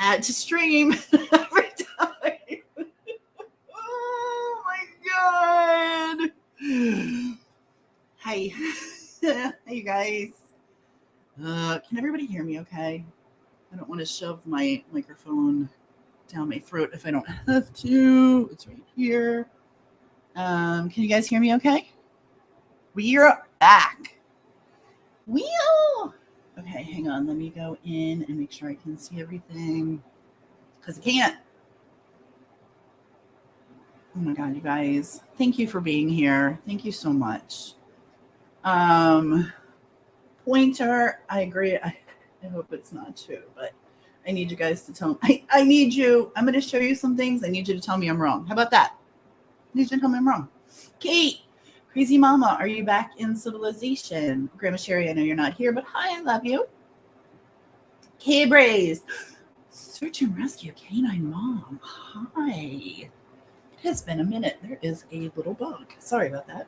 Add to stream every time. Oh my god. Hi. Hey, you guys. Can everybody hear me okay? I don't want to shove my microphone down my throat if I don't have to. It's right here. Can you guys hear me okay? We are back. Okay, hang on. Let me go in and make sure I can see everything. Because I can't. Oh my God, you guys. Thank you for being here. Thank you so much. Pointer, I agree. I hope it's not true, but I need you guys to tell me. I need you. I'm going to show you some things. I need you to tell me I'm wrong. How about that? I need you to tell me I'm wrong. Kate, Crazy Mama, are you back in civilization? Grandma Sherry, I know you're not here, but hi, I love you. K-Braze, Search and Rescue Canine Mom. Hi. It has been a minute. There is a little bug. Sorry about that.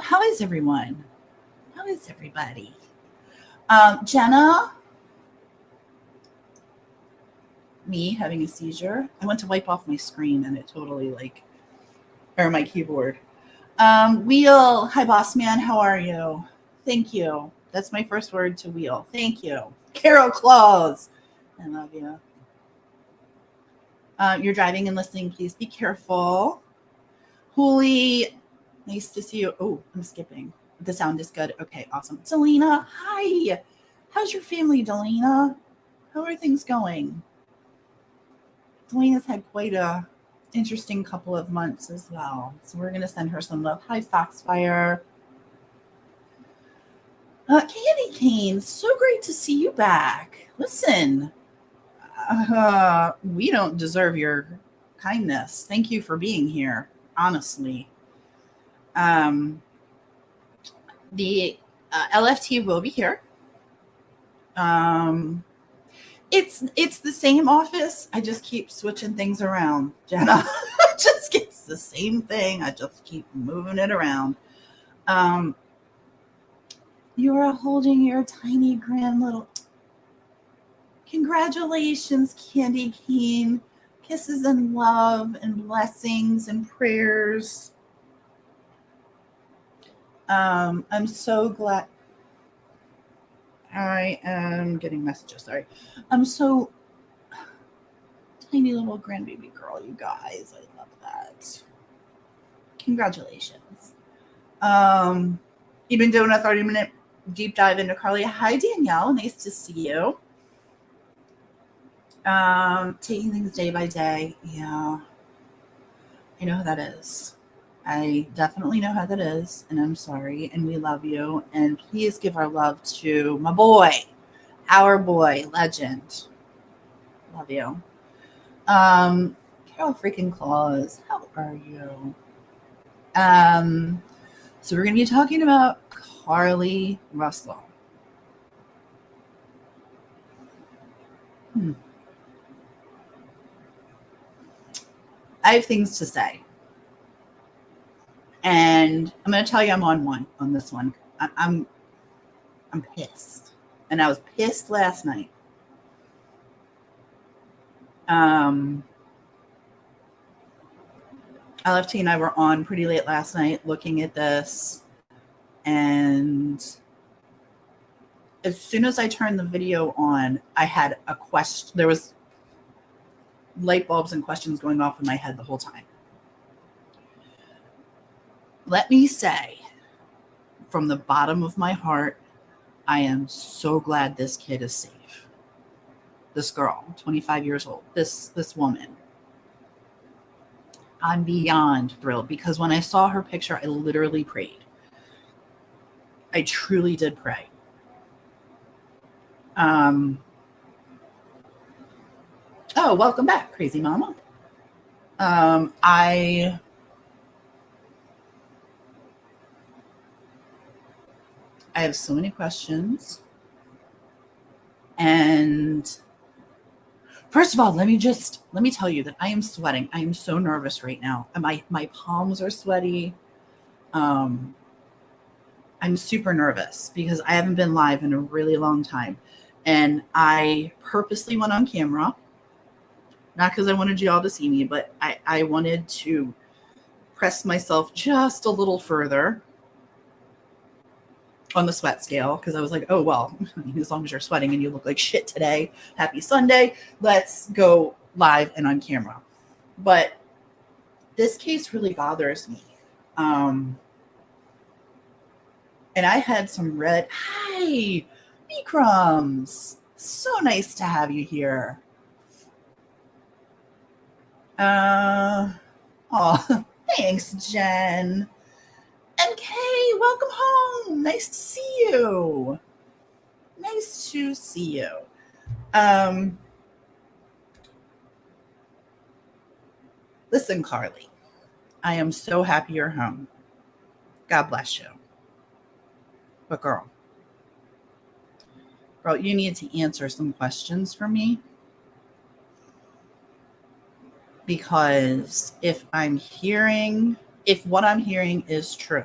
How is everyone? How is everybody? Jenna? Me having a seizure. I went to wipe off my screen and it totally or my keyboard. Wheel, hi boss man, how are you? Thank you. That's my first word to Wheel. Thank you. Carol Claus, I love you. You're driving and listening, please be careful. Hooli, nice to see you. Oh, I'm skipping. The sound is good. Okay, awesome. Delina, hi. How's your family, Delina? How are things going? Delina's had quite a interesting couple of months as well. So we're going to send her some love. Hi, Foxfire. Candy Cane, so great to see you back. Listen, we don't deserve your kindness. Thank you for being here, honestly. The LFT will be here. It's the same office. I just keep switching things around, Jenna. Just gets the same thing. I just keep moving it around. You are holding your tiny grand little. Congratulations, Candy Cane. Kisses and love and blessings and prayers. I'm so glad. I am getting messages. Sorry. I'm so tiny little grandbaby girl, you guys. I love that. Congratulations. You've been doing a 30-minute deep dive into Carlee. Hi, Danielle. Nice to see you. Taking things day by day. Yeah. I know how that is. I definitely know how that is, and I'm sorry, and we love you. And please give our love to my boy, our boy, legend. Love you. Carol freaking Claus, how are you? So we're going to be talking about Carlee Russell. I have things to say. And I'm going to tell you I'm on this one. I'm pissed. And I was pissed last night. LFT and I were on pretty late last night looking at this. And as soon as I turned the video on, I had a question. There was light bulbs and questions going off in my head the whole time. Let me say, from the bottom of my heart, I am so glad this kid is safe. This girl, 25 years old, this woman. I'm beyond thrilled because when I saw her picture, I literally prayed. I truly did pray. Oh, welcome back, crazy mama. I have so many questions. And first of all, let me tell you that I am sweating. I am so nervous right now. My palms are sweaty. I'm super nervous because I haven't been live in a really long time. And I purposely went on camera, not because I wanted you all to see me, but I wanted to press myself just a little further on the sweat scale because I was like, oh, well, as long as you're sweating and you look like shit today, happy Sunday, let's go live and on camera. But this case really bothers me. And I had some hi, me crumbs. So nice to have you here. Oh, thanks, Jen. MK, welcome home. Nice to see you. Nice to see you. Listen, Carlee, I am so happy you're home. God bless you. But girl, you need to answer some questions for me. Because if what I'm hearing is true,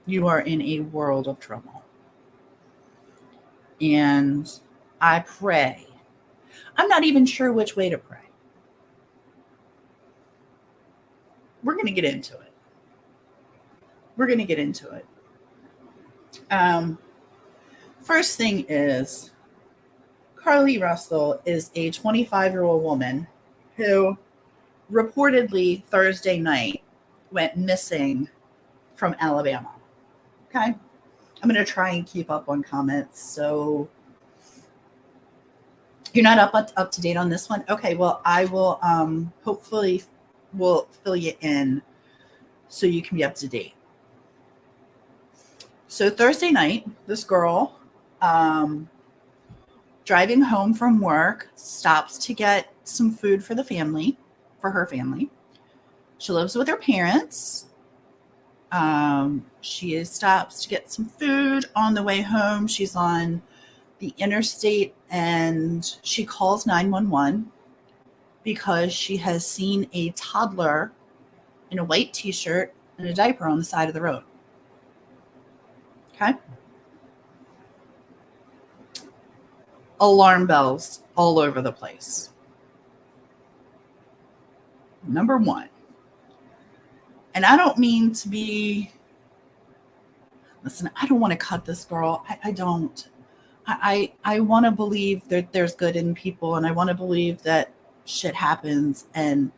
you are in a world of trouble. And I pray. I'm not even sure which way to pray. We're going to get into it. First thing is, Carlee Russell is a 25-year-old woman who reportedly Thursday night went missing from Alabama. Okay? I'm going to try and keep up on comments. So you're not up to date on this one? Okay, well, I will hopefully will fill you in so you can be up to date. So Thursday night, this girl driving home from work stops to get some food for her family. She lives with her parents. She stops to get some food. On the way home, she's on the interstate and she calls 911 because she has seen a toddler in a white t-shirt and a diaper on the side of the road. Okay? Alarm bells all over the place. Number one. And I don't mean to be, listen, I don't want to cut this girl. I don't. I want to believe that there's good in people, and I want to believe that shit happens. And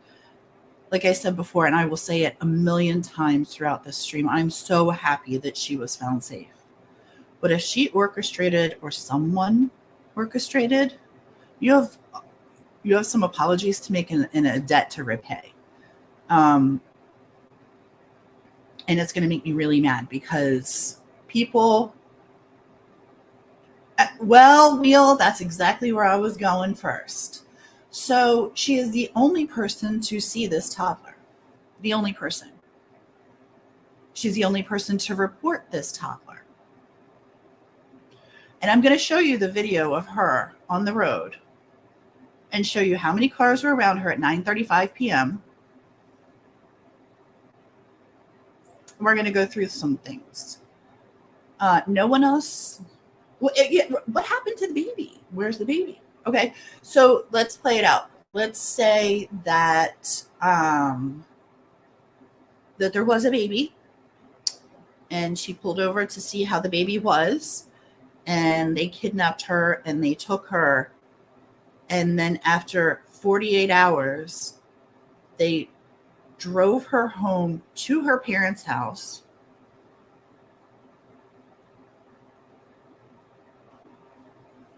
like I said before, and I will say it a million times throughout this stream, I'm so happy that she was found safe. But if she orchestrated or someone orchestrated, you have some apologies to make and a debt to repay. And it's going to make me really mad because people, Wheel, that's exactly where I was going first. So she is the only person to see this toddler. The only person. She's the only person to report this toddler. And I'm going to show you the video of her on the road and show you how many cars were around her at 9:35 p.m. We're going to go through some things. No one else. What happened to the baby? Where's the baby? Okay, so let's play it out. Let's say that that there was a baby, and she pulled over to see how the baby was, and they kidnapped her and they took her, and then after 48 hours, they drove her home to her parents' house.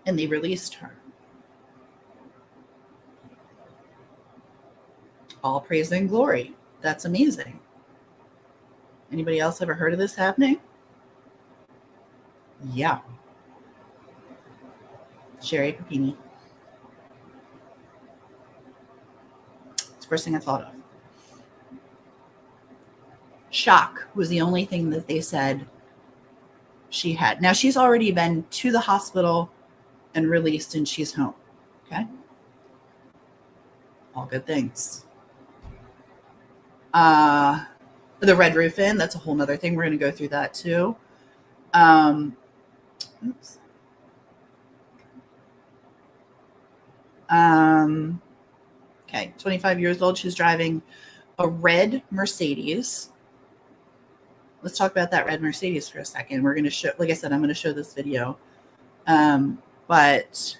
And they released her. All praise and glory. That's amazing. Anybody else ever heard of this happening? Yeah. Sherry Papini. It's the first thing I thought of. Shock was the only thing that they said she had. Now, she's already been to the hospital and released, and she's home. Okay? All good things. The Red Roof Inn, that's a whole nother thing. We're going to go through that too. Oops. Okay, 25 years old. She's driving a red Mercedes. Let's talk about that red Mercedes for a second. We're going to show, like I said, I'm going to show this video. But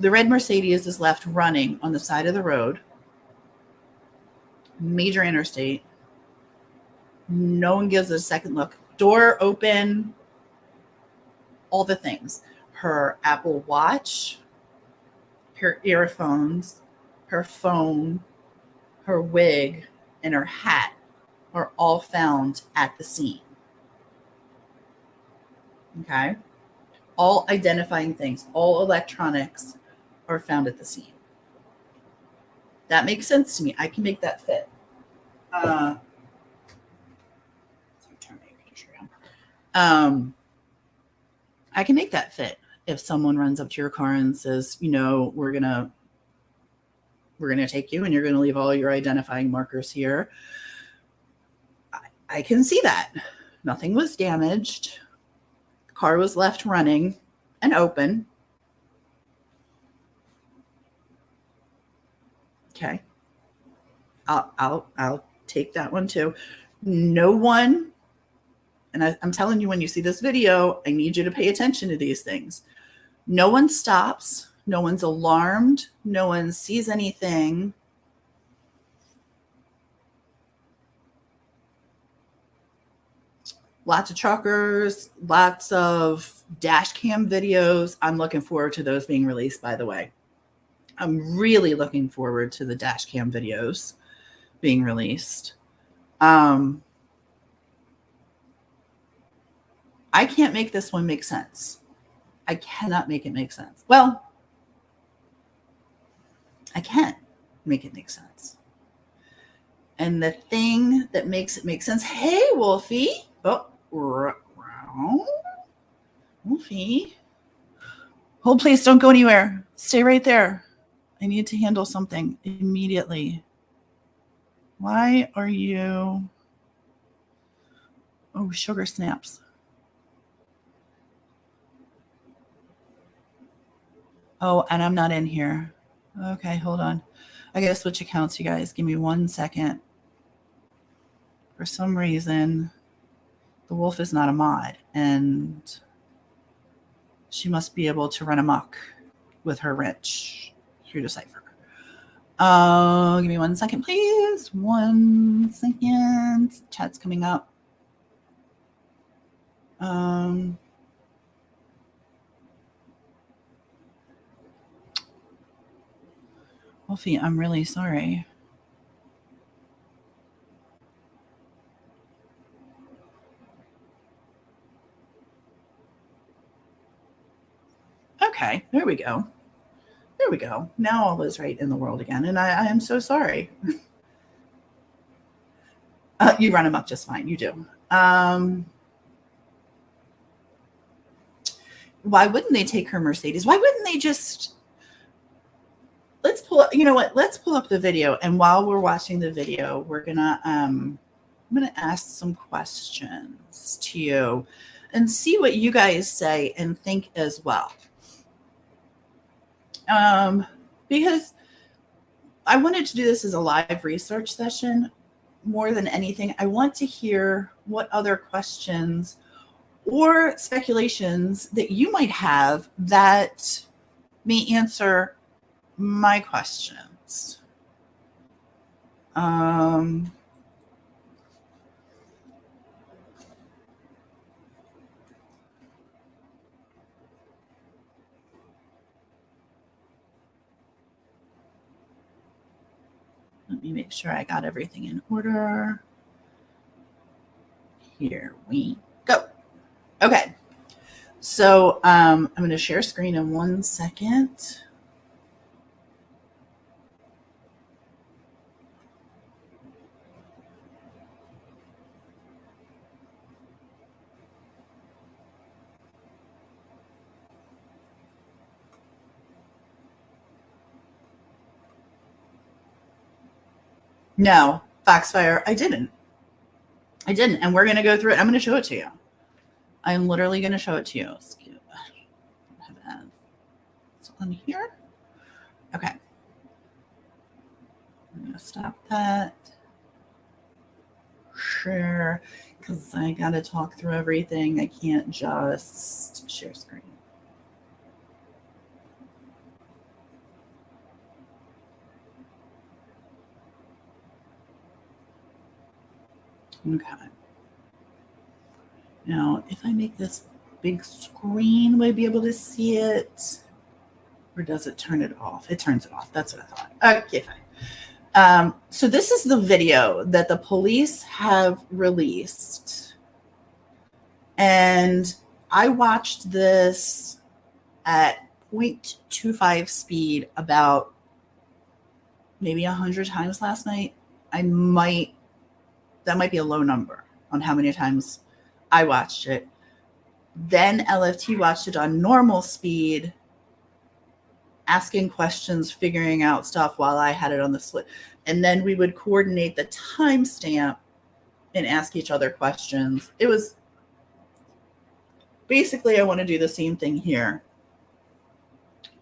the red Mercedes is left running on the side of the road, major interstate. No one gives it a second look. Door open, all the things. Her Apple Watch, her earphones, her phone, her wig, and her hat are all found at the scene. Okay? All identifying things, all electronics are found at the scene. That makes sense to me. I can make that fit. I can make that fit. If someone runs up to your car and says, you know, we're gonna take you and you're gonna leave all your identifying markers here, I can see that. Nothing was damaged. The car was left running and open. Okay. I'll take that one too. No one, and I'm telling you, when you see this video, I need you to pay attention to these things. No one stops. No one's alarmed. No one sees anything. Lots of truckers, lots of dash cam videos. I'm looking forward to those being released, by the way. I'm really looking forward to the dash cam videos being released. I can't make this one make sense. I cannot make it make sense. Well, I can't make it make sense. And the thing that makes it make sense, hey, Wolfie. Oh, Wolfie. Hold, please, don't go anywhere. Stay right there. I need to handle something immediately. Why are you... Oh, sugar snaps. Oh, and I'm not in here. Okay, hold on. I gotta switch accounts, you guys. Give me 1 second. For some reason, the wolf is not a mod, and she must be able to run amok with her wrench through Decipher. Give me 1 second, please. 1 second. Chat's coming up. Wolfie, I'm really sorry. Okay, there we go. There we go. Now all is right in the world again, and I am so sorry. You run amok just fine. You do. Why wouldn't they take her Mercedes? Why wouldn't they just... Let's pull up, you know what? Let's pull up the video. And while we're watching the video, we're gonna I'm gonna ask some questions to you and see what you guys say and think as well. Because I wanted to do this as a live research session more than anything. I want to hear what other questions or speculations that you might have that may answer my questions. Let me make sure I got everything in order. Here we go. Okay. So I'm going to share screen in 1 second. No, Foxfire, I didn't. And we're going to go through it. I'm going to show it to you. I'm literally going to show it to you. It's on here. Okay. I'm going to stop that. Share, because I got to talk through everything. I can't just share screen. Okay. Now, if I make this big screen, will I be able to see it? Or does it turn it off? It turns it off. That's what I thought. Okay, fine. So this is the video that the police have released. And I watched this at 0.25 speed about maybe 100 times last night. That might be a low number on how many times I watched it. Then LFT watched it on normal speed, asking questions, figuring out stuff while I had it on the split. And then we would coordinate the timestamp and ask each other questions. It was basically, I want to do the same thing here.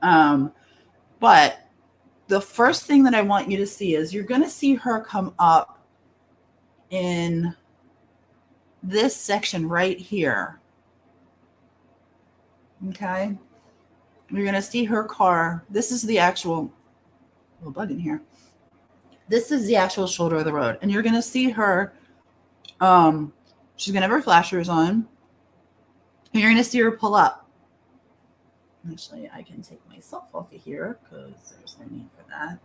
But the first thing that I want you to see is you're going to see her come up in this section right here. Okay. You're going to see her car. This is the actual little bug in here. This is the actual shoulder of the road. And you're going to see her. She's going to have her flashers on. And you're going to see her pull up. Actually, I can take myself off of here because there's no need for that.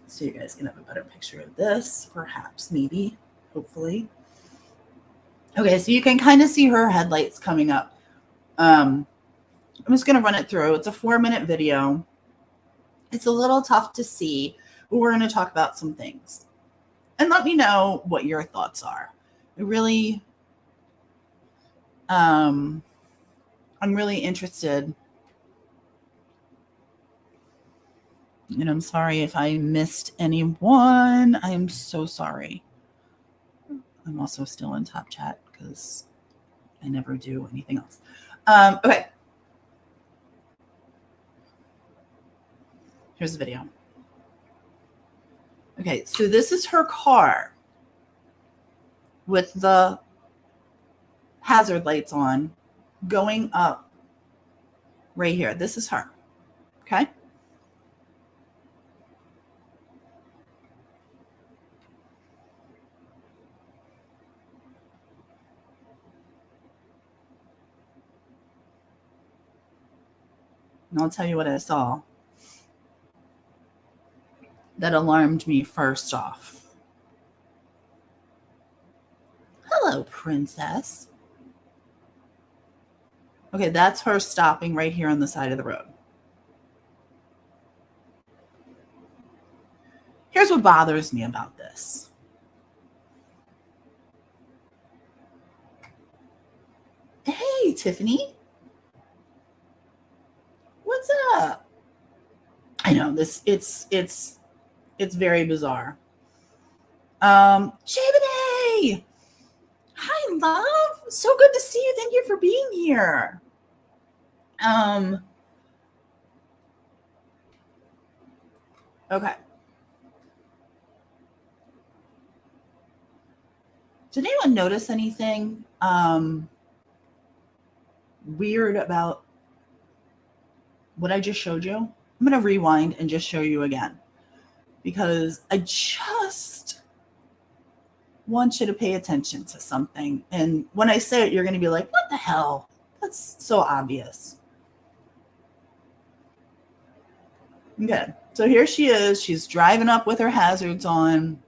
So you guys can have a better picture of this, perhaps, maybe, hopefully. Okay, so you can kind of see her headlights coming up. I'm just going to run it through. It's a 4-minute video. It's a little tough to see, but we're going to talk about some things. And let me know what your thoughts are. I'm really interested. And I'm sorry if I missed anyone. I'm so sorry. I'm also still in Top Chat because I never do anything else. Okay. Here's the video. Okay, so this is her car with the hazard lights on going up right here. This is her. Okay. And I'll tell you what I saw that alarmed me first off. Hello, princess. Okay, that's her stopping right here on the side of the road. Here's what bothers me about this. Hey, Tiffany. What's up? I know this. It's very bizarre. Shabade! Hi, love. So good to see you. Thank you for being here. Okay. Did anyone notice anything weird about what I just showed you? I'm going to rewind and just show you again, because I just want you to pay attention to something. And when I say it, you're going to be like, what the hell? That's so obvious. Okay. So here she is. She's driving up with her hazards on.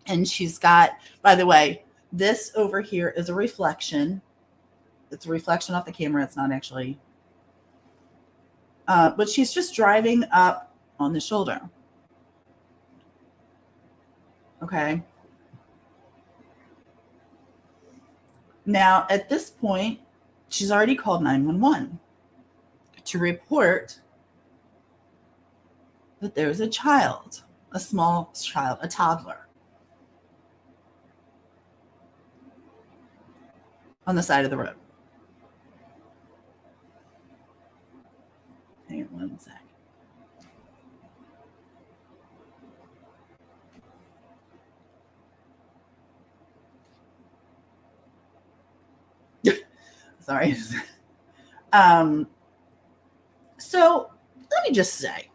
And she's got, by the way, this over here is a reflection. It's a reflection off the camera. It's not actually. But she's just driving up on the shoulder. Okay. Now, at this point, she's already called 911 to report that there's a child, a small child, a toddler, on the side of the road. Hang on one sec. Sorry. So let me just say,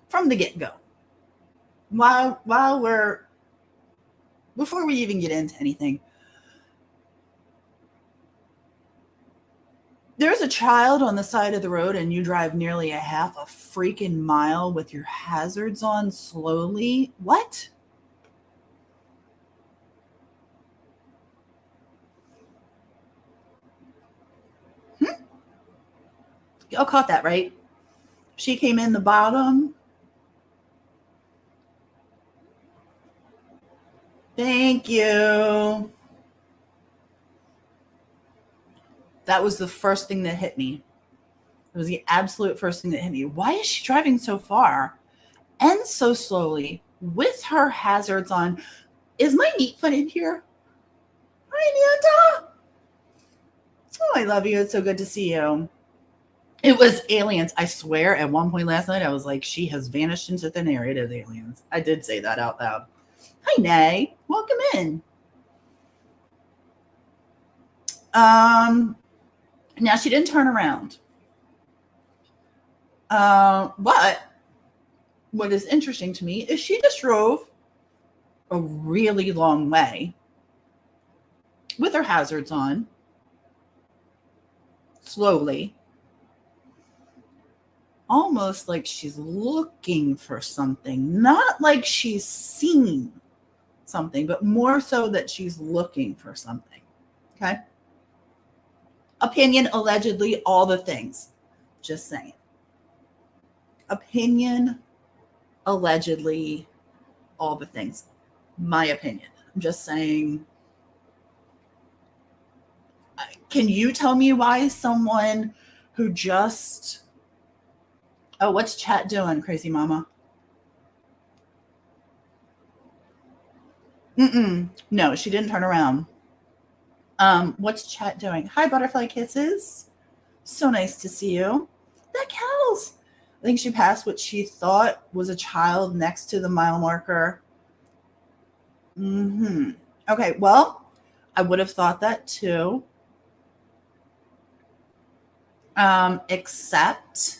from the get-go, before we even get into anything, there's a child on the side of the road and you drive nearly a half a freaking mile with your hazards on slowly. What? Y'all caught that, right? She came in the bottom. Thank you. That was the first thing that hit me. It was the absolute first thing that hit me. Why is she driving so far and so slowly with her hazards on? Is my neat foot in here? Hi, Nanta. Oh, I love you. It's so good to see you. It was aliens. I swear at one point last night, I was like, she has vanished into thin air. It is aliens. I did say that out loud. Hi, Nay. Welcome in. Now she didn't turn around. But what is interesting to me is she just drove a really long way with her hazards on, slowly, almost like she's looking for something, not like she's seen something, but more so that she's looking for something. Okay. Opinion, allegedly, all the things. Just saying. Opinion, allegedly, all the things. My opinion. I'm just saying. Can you tell me why someone who just... Oh, what's chat doing, crazy mama? No, she didn't turn around. What's chat doing? Hi, butterfly kisses. So nice to see you. That cows. I think she passed what she thought was a child next to the mile marker. Okay, well, I would have thought that too. Except...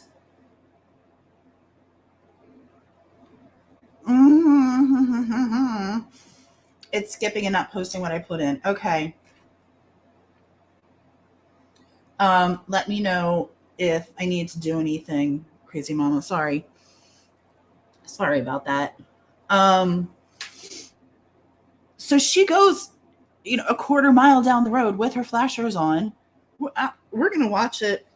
It's skipping and not posting what I put in. Okay. Let me know if I need to do anything, crazy mama. Sorry about that. So she goes, a quarter mile down the road with her flashers on. We're going to watch it.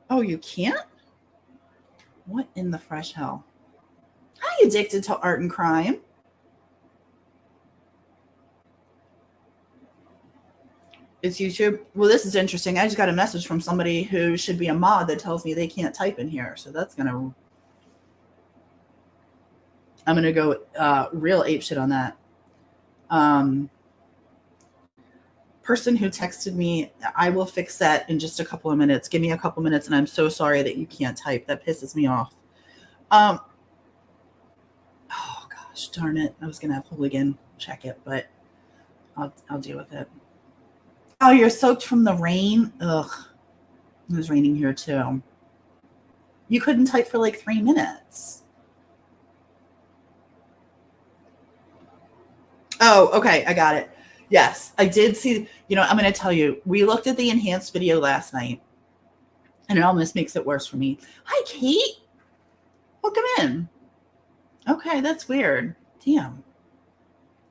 Oh, you can't? What in the fresh hell? Hi, addicted to art and crime. It's YouTube. Well, this is interesting. I just got a message from somebody who should be a mod that tells me they can't type in here. So that's I'm gonna go real apeshit on that. Person who texted me, I will fix that in just a couple of minutes. Give me a couple minutes, and I'm so sorry that you can't type. That pisses me off. Oh gosh, darn it! I was gonna have Hooligan check it, but I'll deal with it. Oh, you're soaked from the rain. Ugh, it was raining here too. You couldn't type for like 3 minutes. Oh, okay, I got it. Yes, I did see. I'm going to tell you, we looked at the enhanced video last night, and it almost makes it worse for me. Hi, Kate. Welcome in. Okay, that's weird. Damn.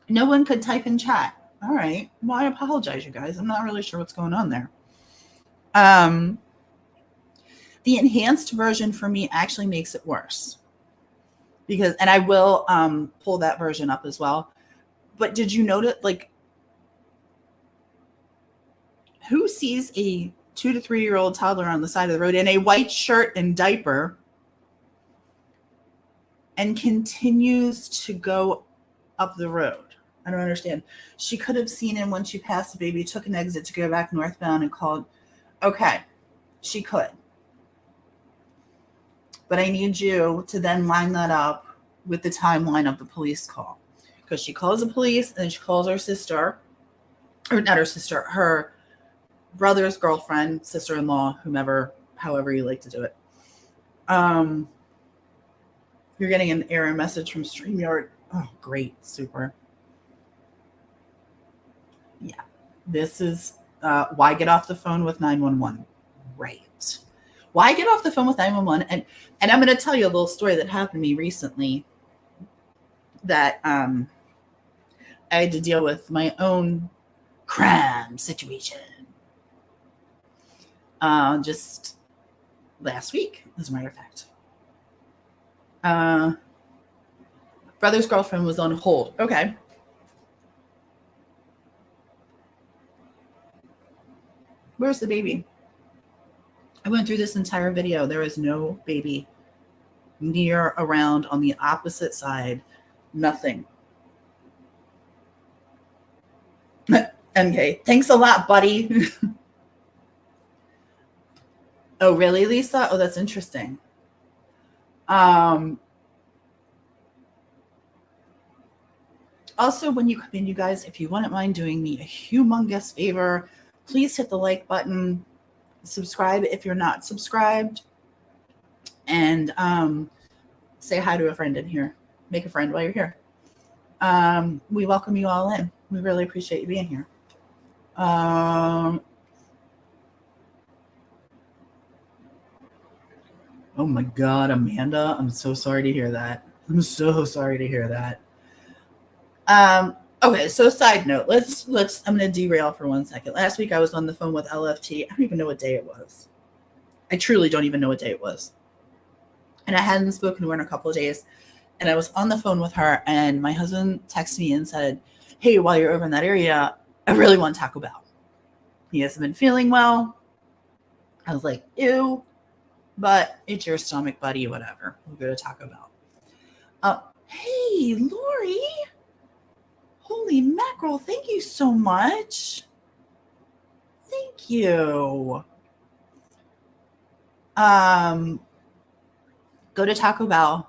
No one could type in chat. All right. Well, I apologize, you guys. I'm not really sure what's going on there. The enhanced version for me actually makes it worse. And I will pull that version up as well. But did you notice, like, who sees a 2 to 3 year old toddler on the side of the road in a white shirt and diaper and continues to go up the road? I don't understand. She could have seen him when she passed the baby, took an exit to go back northbound and called. Okay, she could. But I need you to then line that up with the timeline of the police call. Because she calls the police and then she calls her sister, or not her sister, her brother's girlfriend, sister-in-law, whomever, however you like to do it. You're getting an error message from StreamYard. Oh, great. Super. Yeah. This is why get off the phone with 911. Right. Why get off the phone with 911? And I'm going to tell you a little story that happened to me recently that I had to deal with my own crime situation. Just last week, as a matter of fact. Brother's girlfriend was on hold. Okay. Where's the baby? I went through this entire video. There is no baby near, around, on the opposite side. Nothing. MK, thanks a lot, buddy. Oh, really, Lisa? Oh, that's interesting. Also, when you come in, you guys, if you wouldn't mind doing me a humongous favor, please hit the like button, subscribe if you're not subscribed, and say hi to a friend in here. Make a friend while you're here. We welcome you all in. We really appreciate you being here. Oh my God, Amanda, I'm so sorry to hear that. I'm so sorry to hear that. Okay, so side note, I'm going to derail for 1 second. Last week I was on the phone with LFT. I don't even know what day it was. I truly don't even know what day it was. And I hadn't spoken to her in a couple of days. And I was on the phone with her, and my husband texted me and said, hey, while you're over in that area, I really want Taco Bell. He hasn't been feeling well. I was like, ew, but it's your stomach, buddy, whatever. We'll go to Taco Bell. Hey, Lori. Holy mackerel, thank you so much. Thank you. Go to Taco Bell.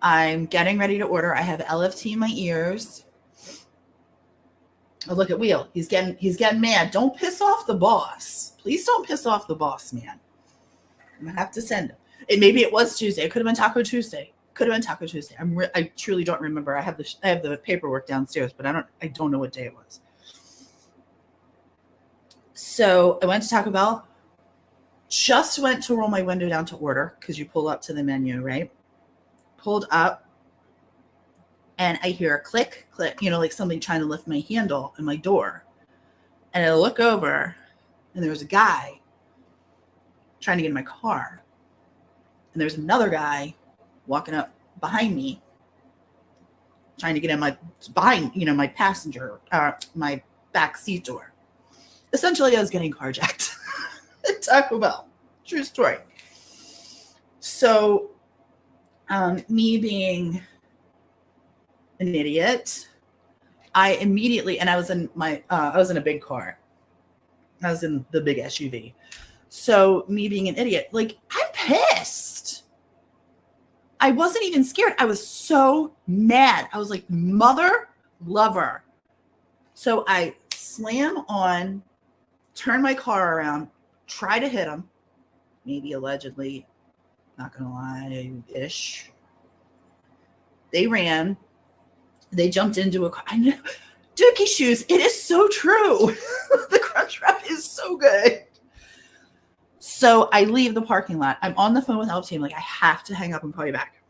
I'm getting ready to order. I have LFT in my ears. Oh, look at Wheel. He's getting mad. Don't piss off the boss. Please don't piss off the boss, man. I'm gonna have to send him. Maybe it was Tuesday. It could have been Taco Tuesday. Could have been Taco Tuesday. I truly don't remember. I have the paperwork downstairs, but I don't know what day it was. So I went to Taco Bell. Just went to roll my window down to order, because you pull up to the menu, right? Pulled up, and I hear a click, click, like somebody trying to lift my handle in my door. And I look over, and there was a guy trying to get in my car. And there's another guy walking up behind me, trying to get in my passenger, my back seat door. Essentially, I was getting carjacked at Taco Bell. True story. So, me being an idiot, I immediately, and I was in a big car. I was in the big SUV. So me being an idiot, like, I'm pissed. I wasn't even scared. I was so mad. I was like, mother lover. So I slam on, turn my car around, try to hit him. Maybe allegedly, not gonna lie, ish. They ran. They jumped into a car. I know. Dookie shoes. It is so true. The crunch wrap is so good. So I leave the parking lot. I'm on the phone with LT. I'm like, I have to hang up and call you back.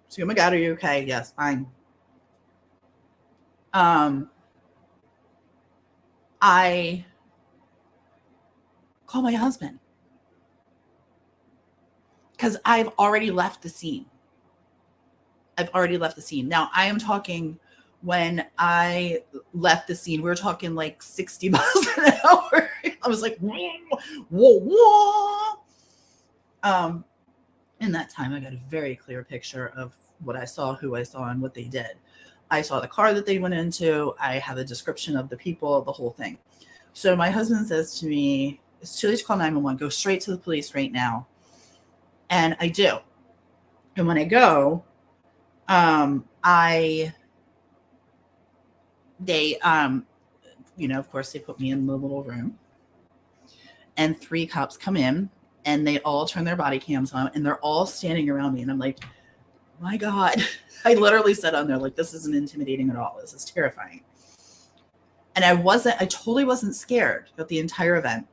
So, oh my God, are you okay? Yes, fine. I call my husband because I've already left the scene. Now, I am talking, when I left the scene, we were talking like 60 miles an hour. I was like, whoa. In that time, I got a very clear picture of what I saw, who I saw, and what they did. I saw the car that they went into. I have a description of the people, the whole thing. So my husband says to me, it's too late to call 911. Go straight to the police right now. And I do. And when I go, of course, they put me in the little room, and 3 cops come in, and they all turn their body cams on, and they're all standing around me. And I'm like, my God, I literally said on there, like, this isn't intimidating at all. This is terrifying. And I totally wasn't scared of the entire event.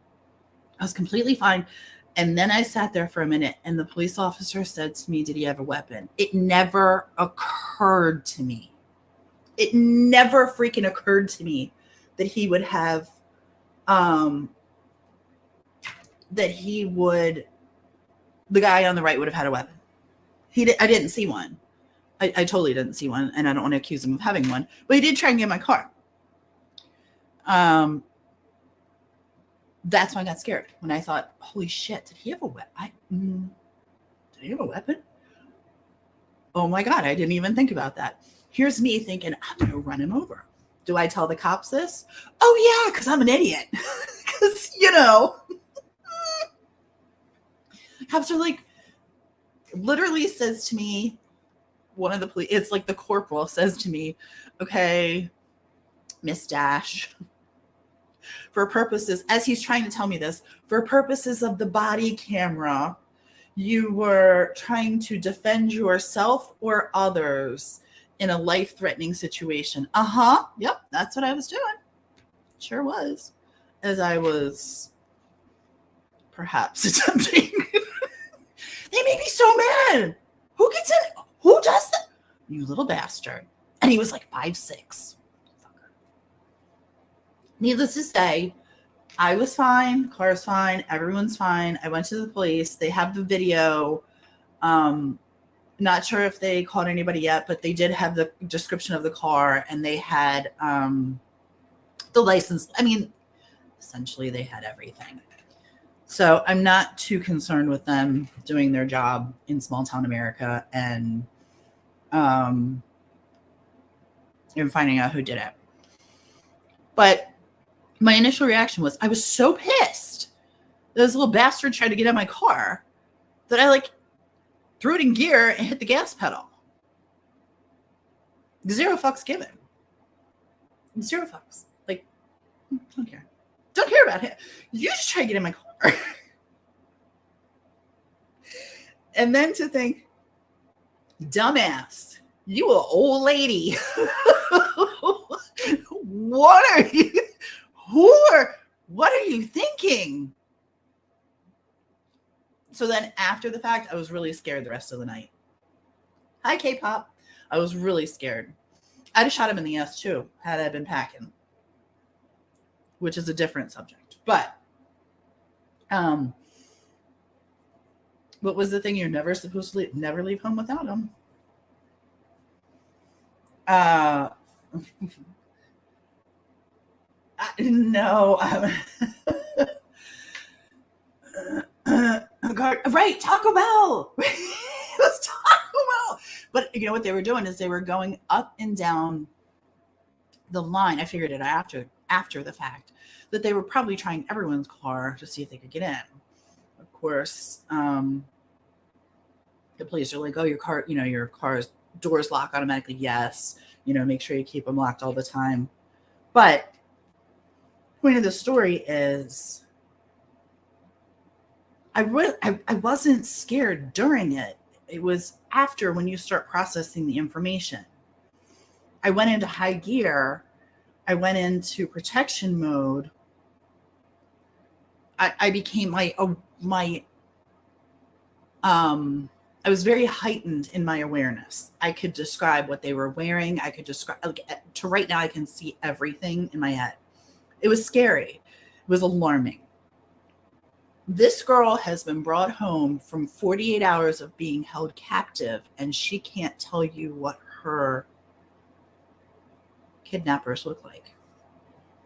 I was completely fine. And then I sat there for a minute, and the police officer said to me, did he have a weapon? It never occurred to me. It never freaking occurred to me that he would have, the guy on the right would have had a weapon. I didn't see one. I totally didn't see one, and I don't want to accuse him of having one, but he did try and get in my car. That's when I got scared, when I thought, holy shit, did he have a weapon? Did he have a weapon? Oh my God, I didn't even think about that. Here's me thinking, I'm going to run him over. Do I tell the cops this? Oh yeah, because I'm an idiot. Because, cops are like, literally says to me, one of the police, it's like the corporal says to me, okay, Miss Dash, for purposes, as he's trying to tell me this, for purposes of the body camera, you were trying to defend yourself or others in a life-threatening situation. Yep, that's what I was doing. Sure was. As I was perhaps attempting. They made me so mad. Who gets in? Who does that? You little bastard. And he was like 5'6". Needless to say, I was fine. Car's fine. Everyone's fine. I went to the police. They have the video. Not sure if they caught anybody yet, but they did have the description of the car, and they had the license. I mean, essentially they had everything. So I'm not too concerned with them doing their job in small town America and finding out who did it. But my initial reaction was, I was so pissed that this little bastard tried to get in my car that I threw it in gear and hit the gas pedal. 0 fucks given. 0 fucks. Don't care. Don't care about him. You just try to get in my car. And then to think, dumbass, you an old lady. What are you? What are you thinking? So then after the fact, I was really scared the rest of the night. Hi, K-pop. I was really scared. I'd have shot him in the ass too, had I been packing, which is a different subject. But What was the thing you're never supposed to never leave home without them? Uh, no. Right, Taco Bell. It was Taco Bell. But you know what they were doing is they were going up and down the line. I figured it out after the fact that they were probably trying everyone's car to see if they could get in. Of course, the police are like, "Oh, your car's doors lock automatically." Yes, make sure you keep them locked all the time. But point of the story is, I wasn't scared during it. It was after, when you start processing the information. I went into high gear. I went into protection mode. I became I was very heightened in my awareness. I could describe what they were wearing. I could describe, to right now, I can see everything in my head. It was scary. It was alarming. This girl has been brought home from 48 hours of being held captive, and she can't tell you what her kidnappers look like.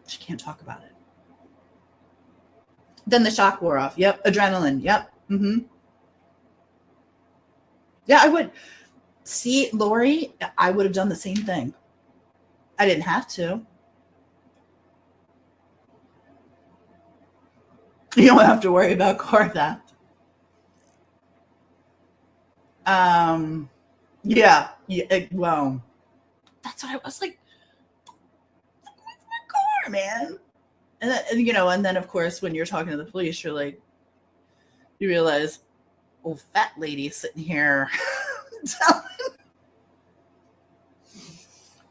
She can't talk about it. Then the shock wore off. Yep. Adrenaline. Yep. Mm-hmm. Yeah, I would. See, Lori, I would have done the same thing. I didn't have to. You don't have to worry about car theft. Yeah. Well, that's what I was like. Where's my car, man? And then of course, when you're talking to the police, you're like, you realize, oh, fat lady sitting here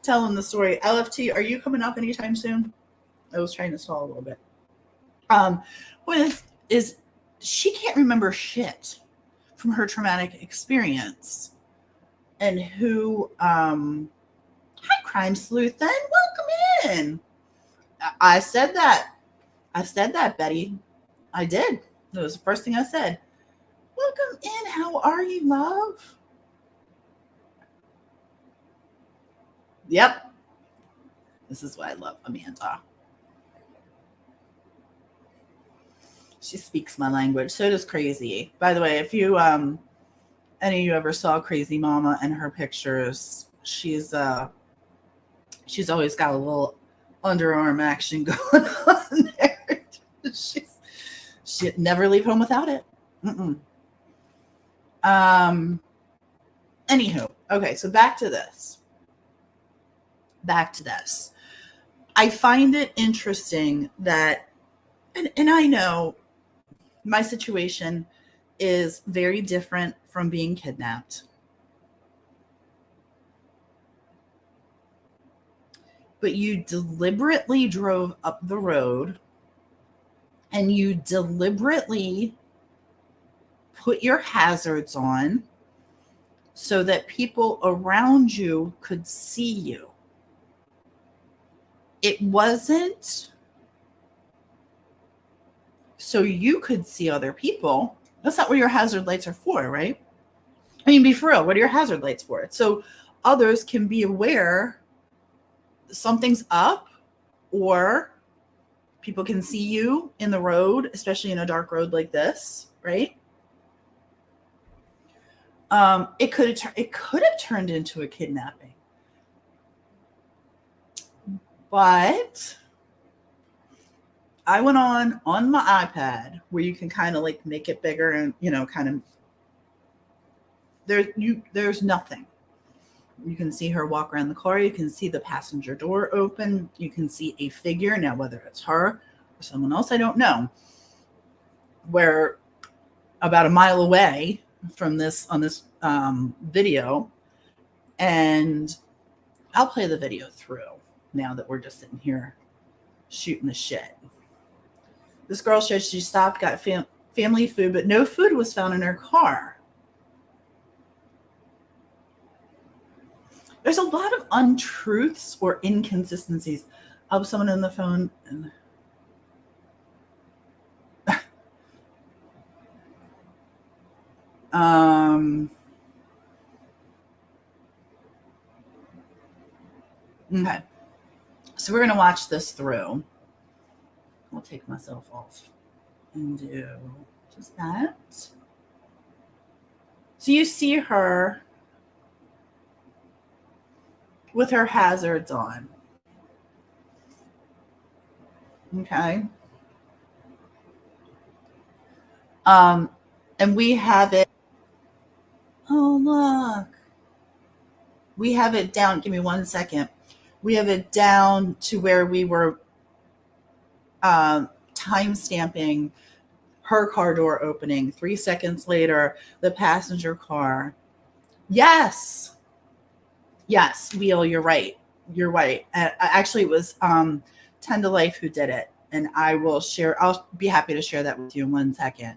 telling the story. LFT, are you coming up anytime soon? I was trying to stall a little bit. What is she can't remember shit from her traumatic experience. And who, hi, Crime Sleuth, then welcome in. I said that, Betty. I did. That was the first thing I said. Welcome in. How are you, love? Yep. This is why I love Amanda. She speaks my language. So does Crazy. By the way, if you any of you ever saw Crazy Mama and her pictures, she's always got a little underarm action going on there. She'd never leave home without it. Mm-mm. Anywho, okay, so back to this. I find it interesting that, and I know my situation is very different from being kidnapped. But you deliberately drove up the road and you deliberately put your hazards on so that people around you could see you. It wasn't so you could see other people. That's not what your hazard lights are for, right? I mean, be for real. What are your hazard lights for? So others can be aware something's up, or people can see you in the road, especially in a dark road like this, right? It could have turned into a kidnapping, but I went on my iPad where you can kind of like make it bigger and kind of there's nothing. You can see her walk around the car. You can see the passenger door open. You can see a figure. Now, whether it's her or someone else, I don't know. We're about a mile away from this on this video, and I'll play the video through now that we're just sitting here shooting the shit. This girl said she stopped, got family food, but no food was found in her car. There's a lot of untruths or inconsistencies. I have someone on the phone. And Okay. So we're going to watch this through. I'll take myself off and do just that. So you see her with her hazards on. Okay. And we have it. Oh, look. We have it down. Give me 1 second. We have it down to where we were time stamping her car door opening. 3 seconds later, the passenger car. Yes. Yes, Wheel, you're right. You're right. Actually, it was 10 to Life who did it. And I'll be happy to share that with you in 1 second.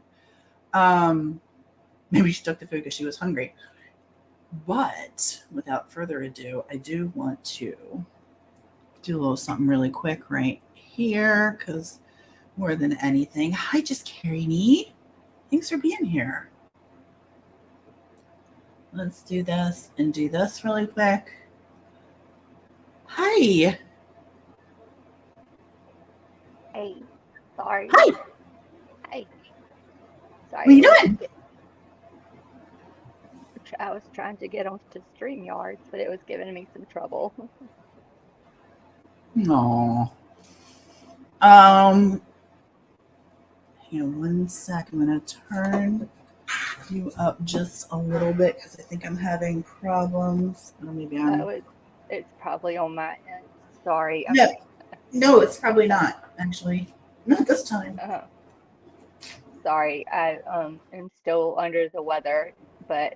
Maybe she took the food because she was hungry. But without further ado, I do want to do a little something really quick right here because more than anything, hi, just carry me. Thanks for being here. Let's do this and do this really quick. Hi. Hey, sorry. Hi. Hey, sorry. What are you doing? I was trying to get onto StreamYards, but it was giving me some trouble. No. Hang on 1 sec. I'm gonna turn you up just a little bit because I think I'm having problems. Or maybe I'm. It's probably on my end. Sorry. No, it's probably not actually. Not this time. Sorry. I am still under the weather, but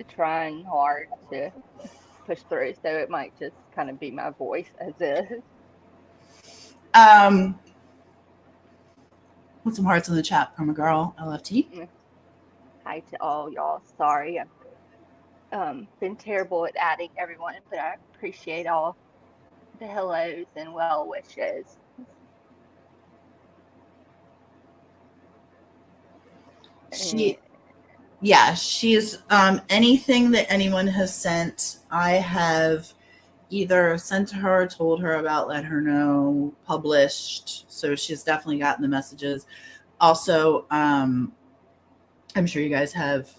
trying hard to push through, so it might just kind of be my voice as is. Put some hearts in the chat from a girl, LFT. Hi to all y'all. Sorry, I've been terrible at adding everyone, but I appreciate all the hellos and well wishes. She's anything that anyone has sent, I have either sent to her, told her about, let her know, published. So she's definitely gotten the messages. Also, I'm sure you guys have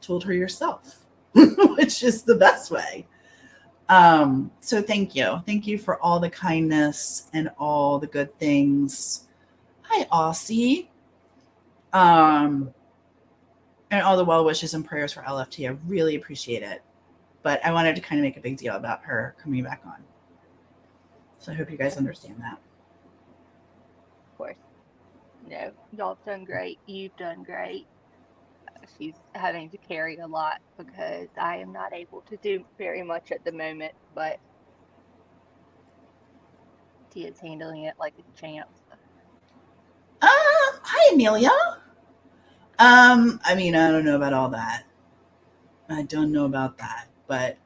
told her yourself, which is the best way. So thank you. Thank you for all the kindness and all the good things. Hi, Aussie. And all the well wishes and prayers for LFT. I really appreciate it. But I wanted to kind of make a big deal about her coming back on. So I hope you guys understand that. Of course. No, y'all have done great. You've done great. She's having to carry a lot because I am not able to do very much at the moment, but she is handling it like a champ. Hi, Amelia. I mean, I don't know about all that. I don't know about that, but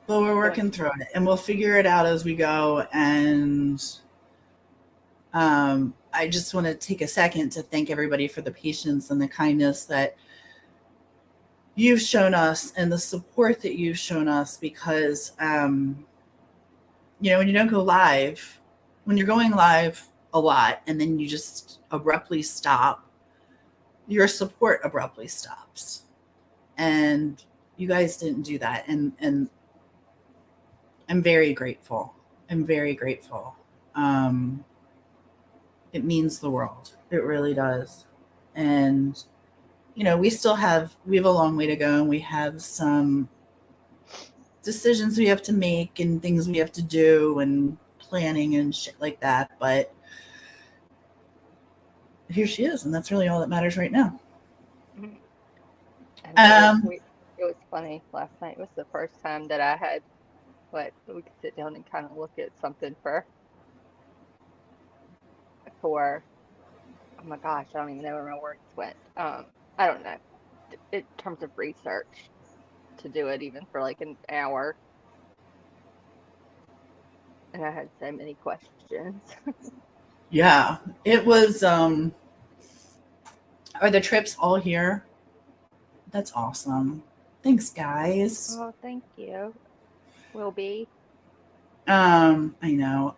we're working through it, and we'll figure it out as we go. And I just want to take a second to thank everybody for the patience and the kindness that you've shown us and the support that you've shown us, because when you don't go live, when you're going live a lot and then you just abruptly stop, your support abruptly stops. And you guys didn't do that, and I'm very grateful. I'm very grateful. It means the world. It really does. And we have a long way to go, and we have some decisions we have to make and things we have to do and planning and shit like that. But here she is, and that's really all that matters right now. It was funny. Last night was the first time that I had we could sit down and kind of look at something for oh my gosh, I don't even know where my words went. I don't know. In terms of research, to do it even for like an hour. And I had so many questions. Yeah, it was Are the trips all here? That's awesome. Thanks, guys. Well, thank you. Will be. I know.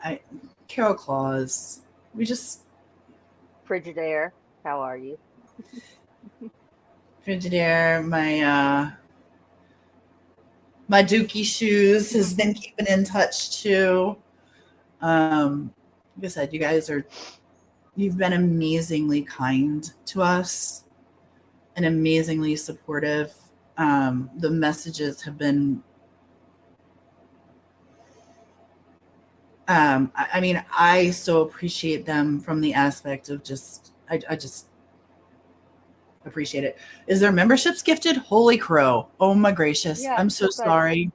Carol Claus. We just Frigidaire, how are you? Frigidaire, my Dookie shoes has been keeping in touch too. Like I said, you've been amazingly kind to us and amazingly supportive. The messages have been I mean, I so appreciate them from the aspect of I just appreciate it. Is there memberships gifted? Holy crow. Oh my gracious. Yeah, I'm so but sorry.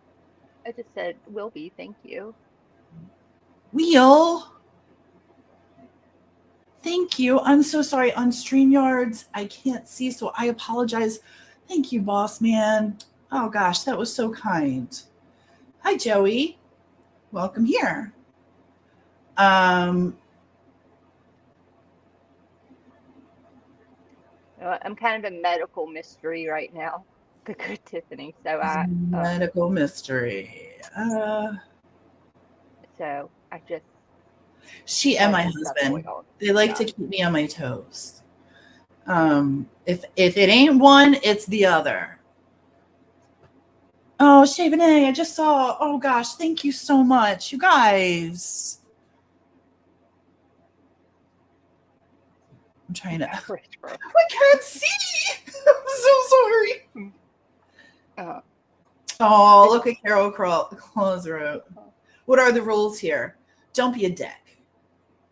I just said will be, thank you. Wheel. Thank you. I'm so sorry. On StreamYards, I can't see, so I apologize. Thank you, boss man. Oh gosh, that was so kind. Hi, Joey. Welcome here. Um, I'm kind of a medical mystery right now. The good Tiffany. medical mystery. So I just She and my husband, they like to keep me on my toes. If it ain't one, it's the other. Oh, Shavene, I just saw. Oh gosh, thank you so much, you guys. I'm trying to. I can't see. I'm so sorry. Oh, look at Carol Claus wrote. What are the rules here? Don't be a dick.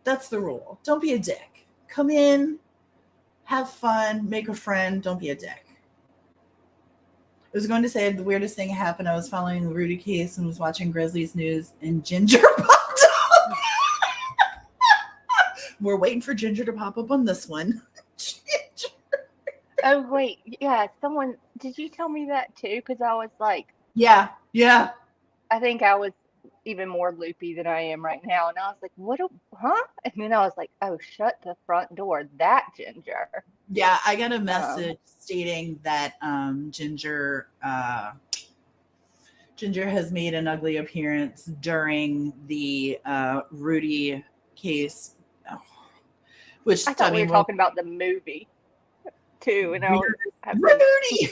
That's the rule. Don't be a dick. Come in, have fun, make a friend. Don't be a dick. I was going to say the weirdest thing happened. I was following the Rudy case and was watching Grizzlies news, and Ginger popped up. We're waiting for Ginger to pop up on this one. Ginger. Oh wait, yeah. Did you tell me that too? Because I was like, yeah. I think I was even more loopy than I am right now, and I was like, huh? And then I was like, oh, shut the front door, that Ginger. Yeah, I got a message stating that Ginger has made an ugly appearance during the Rudy case, which I thought we were talking about the movie too, and Rudy.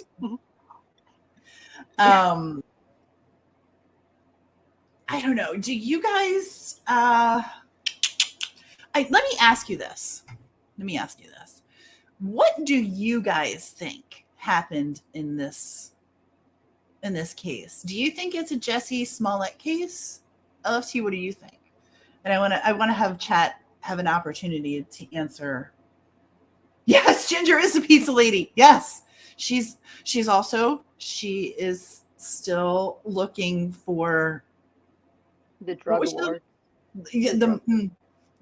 I don't know. Do you guys? Let me ask you this. What do you guys think happened in this case? Do you think it's a Jesse Smollette case? LFT, what do you think? And I want to have chat have an opportunity to answer. Yes, Ginger is a pizza lady. Yes, she is still looking for the drug lords.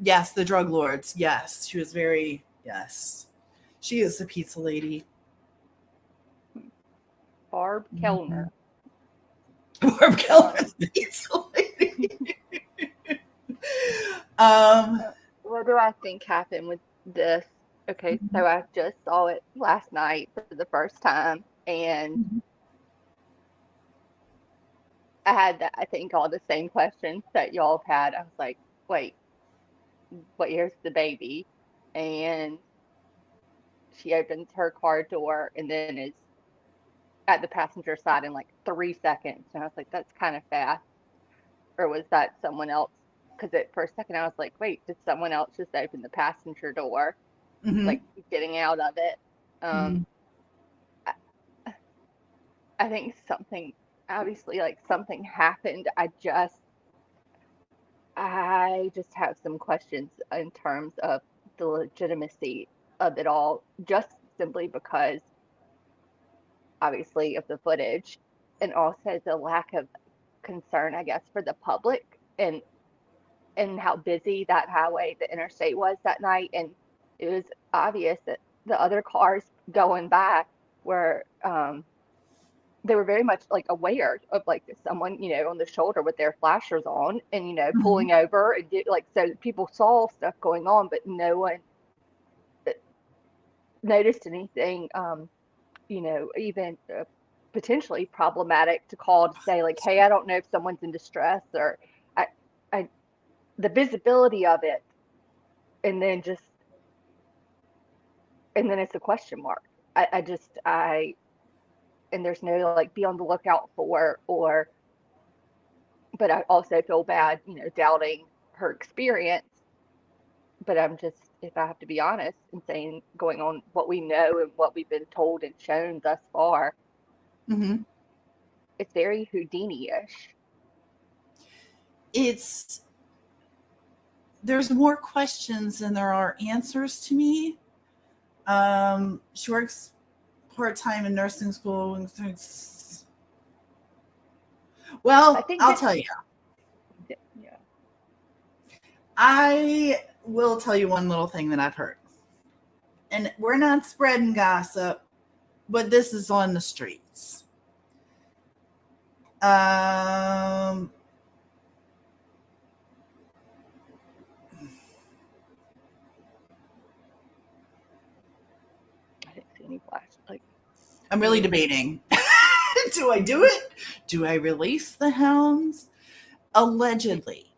Yes, the drug lords. Yes, she was very yes. She is a pizza lady. Barb Kellner. Barb Kellner is a pizza lady. What do I think happened with this? Okay, so I just saw it last night for the first time, and I had I think all the same questions that y'all have had. I was like, wait, what year's the baby? And she opens her car door and then is at the passenger side in like 3 seconds. And I was like, that's kind of fast. Or was that someone else? Because for a second I was like, wait, did someone else just open the passenger door? Like getting out of it. I think something, obviously, like something happened. I just have some questions in terms of the legitimacy of it all, just simply because, obviously, of the footage, and also the lack of concern, I guess, for the public and how busy that highway, the interstate was that night. And it was obvious that the other cars going by were they were very much like aware of like someone, on the shoulder with their flashers on and, pulling over and so people saw stuff going on, but no one, noticed anything, even potentially problematic to call to say like, hey, I don't know if someone's in distress, or I, I, the visibility of it, and then just, and then it's a question mark. And there's no like be on the lookout for, or, but I also feel bad, doubting her experience. But I'm just, if I have to be honest and saying, going on what we know and what we've been told and shown thus far, Mm-hmm. it's very Houdini-ish. There's more questions than there are answers to me. She works part-time in nursing school. I Well, think I'll that, tell you. yeah, I will tell you one little thing that I've heard. And we're not spreading gossip, but this is on the streets. Um, I didn't see any flash. Like, I'm really debating. Do I do it? Do I release the hounds? Allegedly.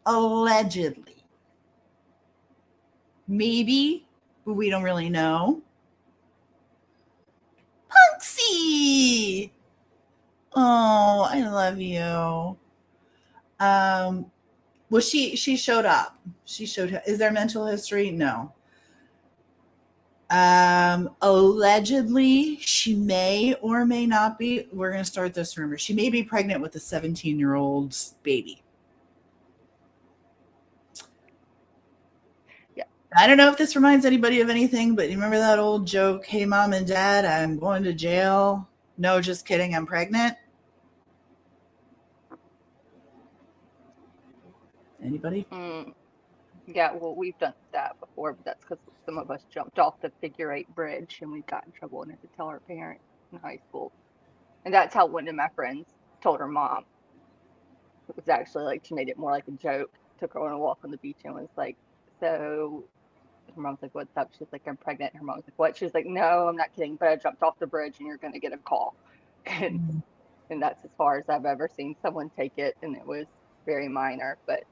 Allegedly. Maybe, but we don't really know. Punksy! Oh, I love you. Well, she showed up. She showed up. Is there mental history? No. Allegedly, she may or may not be. We're going to start this rumor. She may be pregnant with a 17-year-old baby. yeah, I don't know if this reminds anybody of anything, but you remember that old joke, hey, mom and dad, I'm going to jail. No, just kidding. I'm pregnant. Anybody? yeah. Well, we've done that before, but that's because some of us jumped off the figure eight bridge and we got in trouble and had to tell our parents in high school. And that's how one of my friends told her mom. It was actually like she made it more like a joke. Took her on a walk on the beach and was like, so her mom's like, what's up? She's like, I'm pregnant. Her mom's like, what? She's like, no, I'm not kidding, but I jumped off the bridge and you're gonna get a call. And and that's as far as I've ever seen someone take it, and it was very minor. But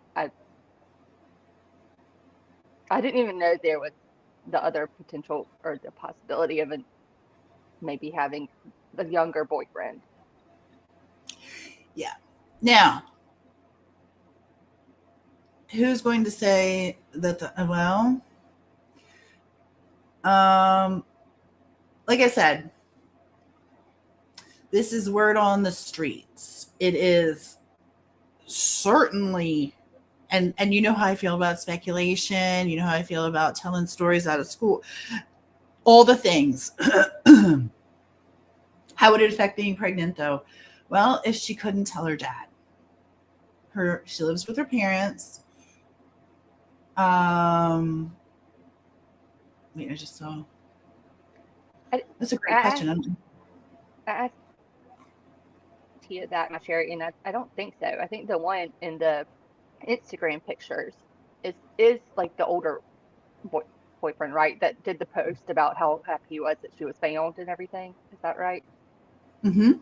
I didn't even know there was the other potential or the possibility of maybe having a younger boyfriend. Yeah. Now, who's going to say that um like I said, this is word on the streets. It is certainly, and you know how I feel about speculation, you know how I feel about telling stories out of school, all the things. How would it affect being pregnant though? Well, if she couldn't tell her dad. She lives with her parents. Um wait, I just saw. I, That's a great I, question. I asked Tia that my cherry, and I don't think so. I think the one in the Instagram pictures is like the older boy, boyfriend, right? That did the post about how happy he was that she was found and everything. Is that right? Mm-hmm.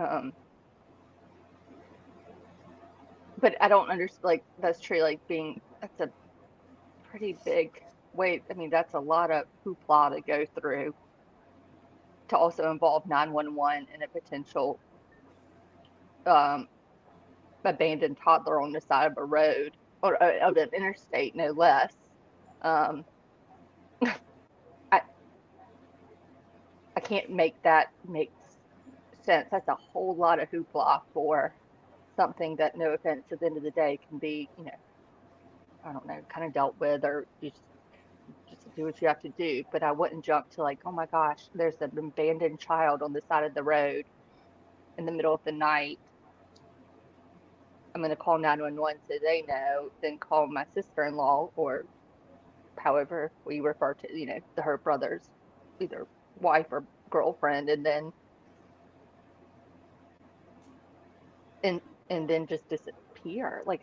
Um, but I don't understand. Like that's true. Like that's a pretty big way. I mean, that's a lot of hoopla to go through to also involve 911 and a potential um, abandoned toddler on the side of a road or of an interstate, no less. Um, I I can't make that make sense. That's a whole lot of hoopla for something that, no offense, at the end of the day can be, I don't know, kind of dealt with, or you just do what you have to do. But I wouldn't jump to like, oh my gosh, there's an abandoned child on the side of the road in the middle of the night. I'm going to call 911 so they know, then call my sister-in-law, or however we refer to, her brother's either wife or girlfriend, and then and and then just disappear. Like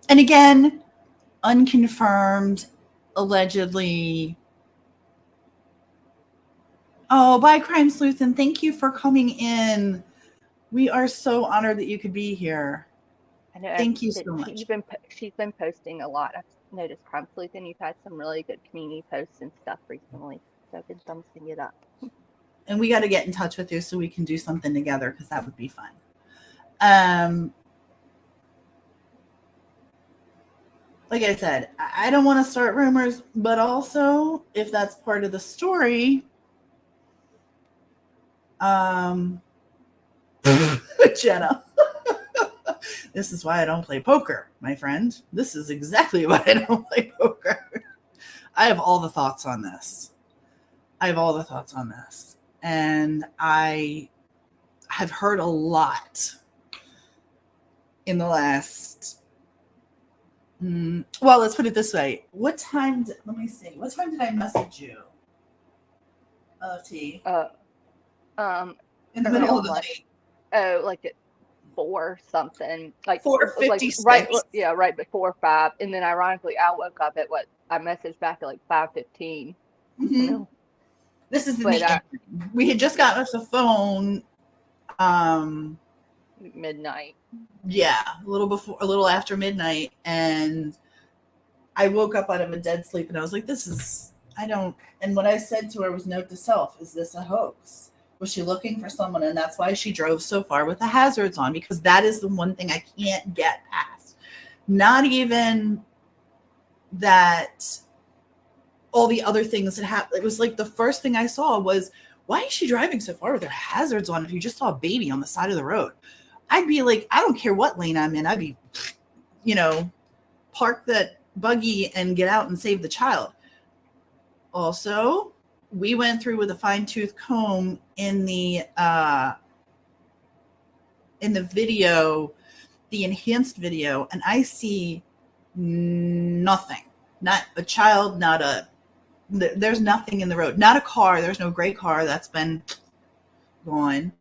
And again, unconfirmed, allegedly. Oh, bye, Crime Sleuth, and thank you for coming in. We are so honored that you could be here. I know. Thank you so much. She's been posting a lot. I've noticed Crime Sleuth, and you've had some really good community posts and stuff recently. So I've been thumbsing it up. And we got to get in touch with you so we can do something together, because that would be fun. Like I said, I don't want to start rumors, but also if that's part of the story, Jenna, this is why I don't play poker, my friend. This is exactly why I don't play poker. I have all the thoughts on this. And I have heard a lot in the last, well, let's put it this way. Let me see. What time did I message you? T. In the middle of the night. Oh, like at 4 something. Like 4:56. Right before 5. And then ironically, I woke up at I messaged back at like 5:15. Mm-hmm. This is we had just gotten off the phone. Midnight. Yeah, a little after midnight, and I woke up out of a dead sleep, and I was like, and what I said to her was, note to self, is this a hoax? Was she looking for someone? And that's why she drove so far with the hazards on, because that is the one thing I can't get past. Not even that all the other things that happened. It was like the first thing I saw was, why is she driving so far with her hazards on if you just saw a baby on the side of the road? I'd be like, I don't care what lane I'm in. I'd be, park that buggy and get out and save the child. Also, we went through with a fine-tooth comb in the video, the enhanced video, and I see nothing. Not a child, there's nothing in the road. Not a car. There's no gray car that's been gone.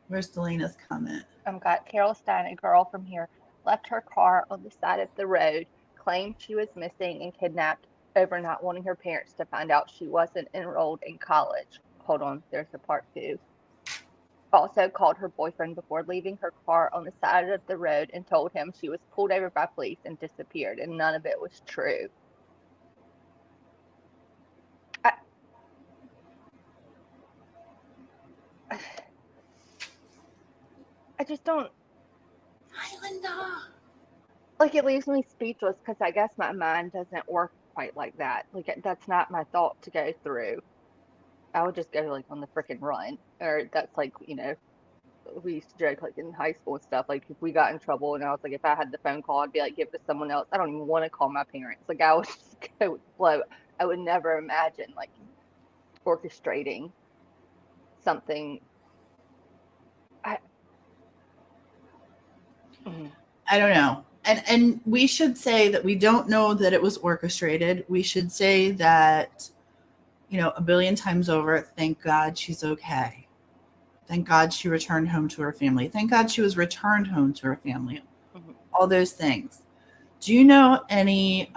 Where's Delena's comment? Got Carol Stein, a girl from here, left her car on the side of the road, claimed she was missing and kidnapped over not wanting her parents to find out she wasn't enrolled in college. Hold on, there's a part 2. Also called her boyfriend before leaving her car on the side of the road and told him she was pulled over by police and disappeared, and none of it was true. I just don't. Hi, Linda. Like, it leaves me speechless, because I guess my mind doesn't work quite like that. Like, that's not my thought to go through. I would just go like on the freaking run, or that's like, we used to joke like in high school and stuff. Like, if we got in trouble and I was like, if I had the phone call, I'd be like, give it to someone else. I don't even want to call my parents. Like, I would just go with the flow. I would never imagine like orchestrating something. I don't know. And we should say that we don't know that it was orchestrated. We should say that, a billion times over, thank God she's okay. Thank God she returned home to her family. Thank God she was returned home to her family. Mm-hmm. All those things. Do you know any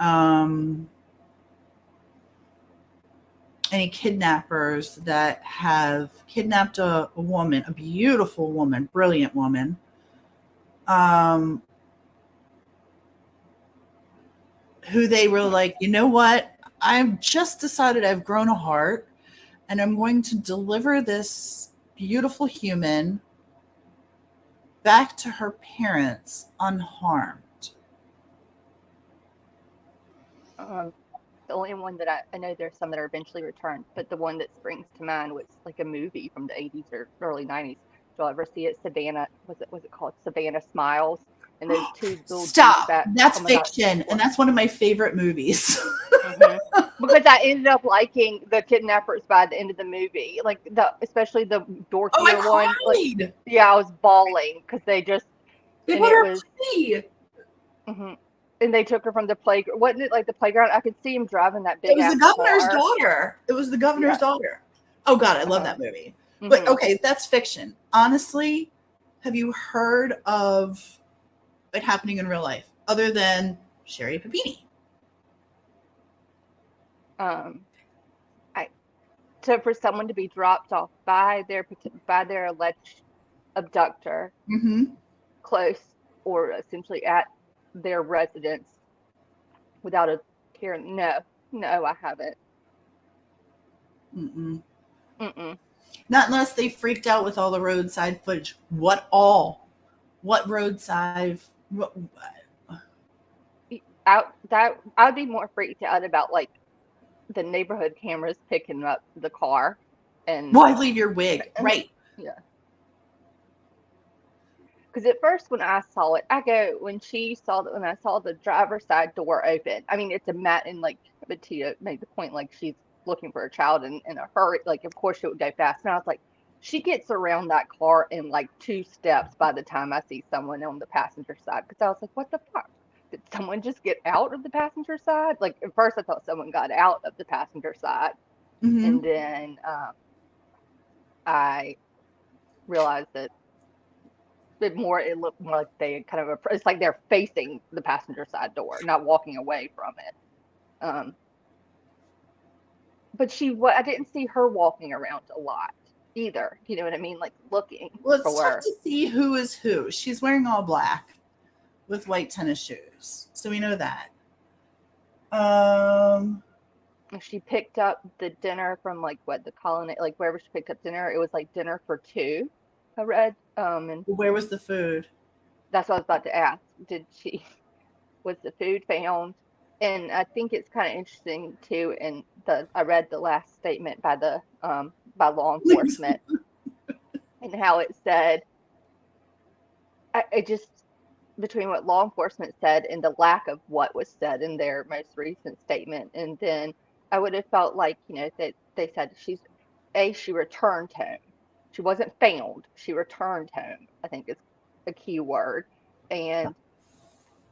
kidnappers that have kidnapped a woman, a beautiful woman, brilliant woman, who they were like, you know what? I've just decided I've grown a heart, and I'm going to deliver this beautiful human back to her parents unharmed. The only one that I know, there's some that are eventually returned, but the one that springs to mind was like a movie from the 80s or early 90s. Did y'all ever see it? Savannah, was it called Savannah Smiles? And those two little Stop. That's fiction, and that's one of my favorite movies. Mm-hmm. Because I ended up liking the kidnappers by the end of the movie, like especially the dorkier one. Like, yeah, I was bawling because they put her play. Mm-hmm. And they took her from the playground. Wasn't it like the playground? I could see him driving that big. It was the governor's daughter. It was the governor's daughter. Oh God, I love that movie. Mm-hmm. But okay, that's fiction. Honestly, have you heard of it happening in real life other than Sherry Papini? So for someone to be dropped off by their alleged abductor Mm-hmm. close or essentially at their residence without a care, no, I haven't. Mm-mm. Mm-mm. Not unless they freaked out with all the roadside footage. What all? What roadside? What, I'd be more freaked out about like the neighborhood cameras picking up the car and why leave your wig? Right. yeah. Because at first when I saw it, when I saw the driver's side door open. I mean, it's a mat and like Bettina made the point like she's looking for a child in a hurry. Like of course she would go fast. And I was like, she gets around that car in like 2 steps by the time I see someone on the passenger side. Because I was like, what the fuck? Did someone just get out of the passenger side? Like at first I thought someone got out of the passenger side, Mm-hmm. and then I realized that it looked more like they kind of it's like they're facing the passenger side door, not walking away from it. But I didn't see her walking around a lot either. You know what I mean? Like looking Well, it's tough for. to see who is who. She's wearing all black with white tennis shoes, so we know that. Um, She picked up the dinner from like what the colony, like wherever she picked up dinner. It was like dinner for two. I read. And where was the food? that's what I was about to ask. Was the food found? And I think it's kind of interesting too. And I read the last statement by law enforcement and how it said, it just between what law enforcement said and the lack of what was said in their most recent statement, and then I would have felt like that they said she returned home. She wasn't found. She returned home. I think is a key word, and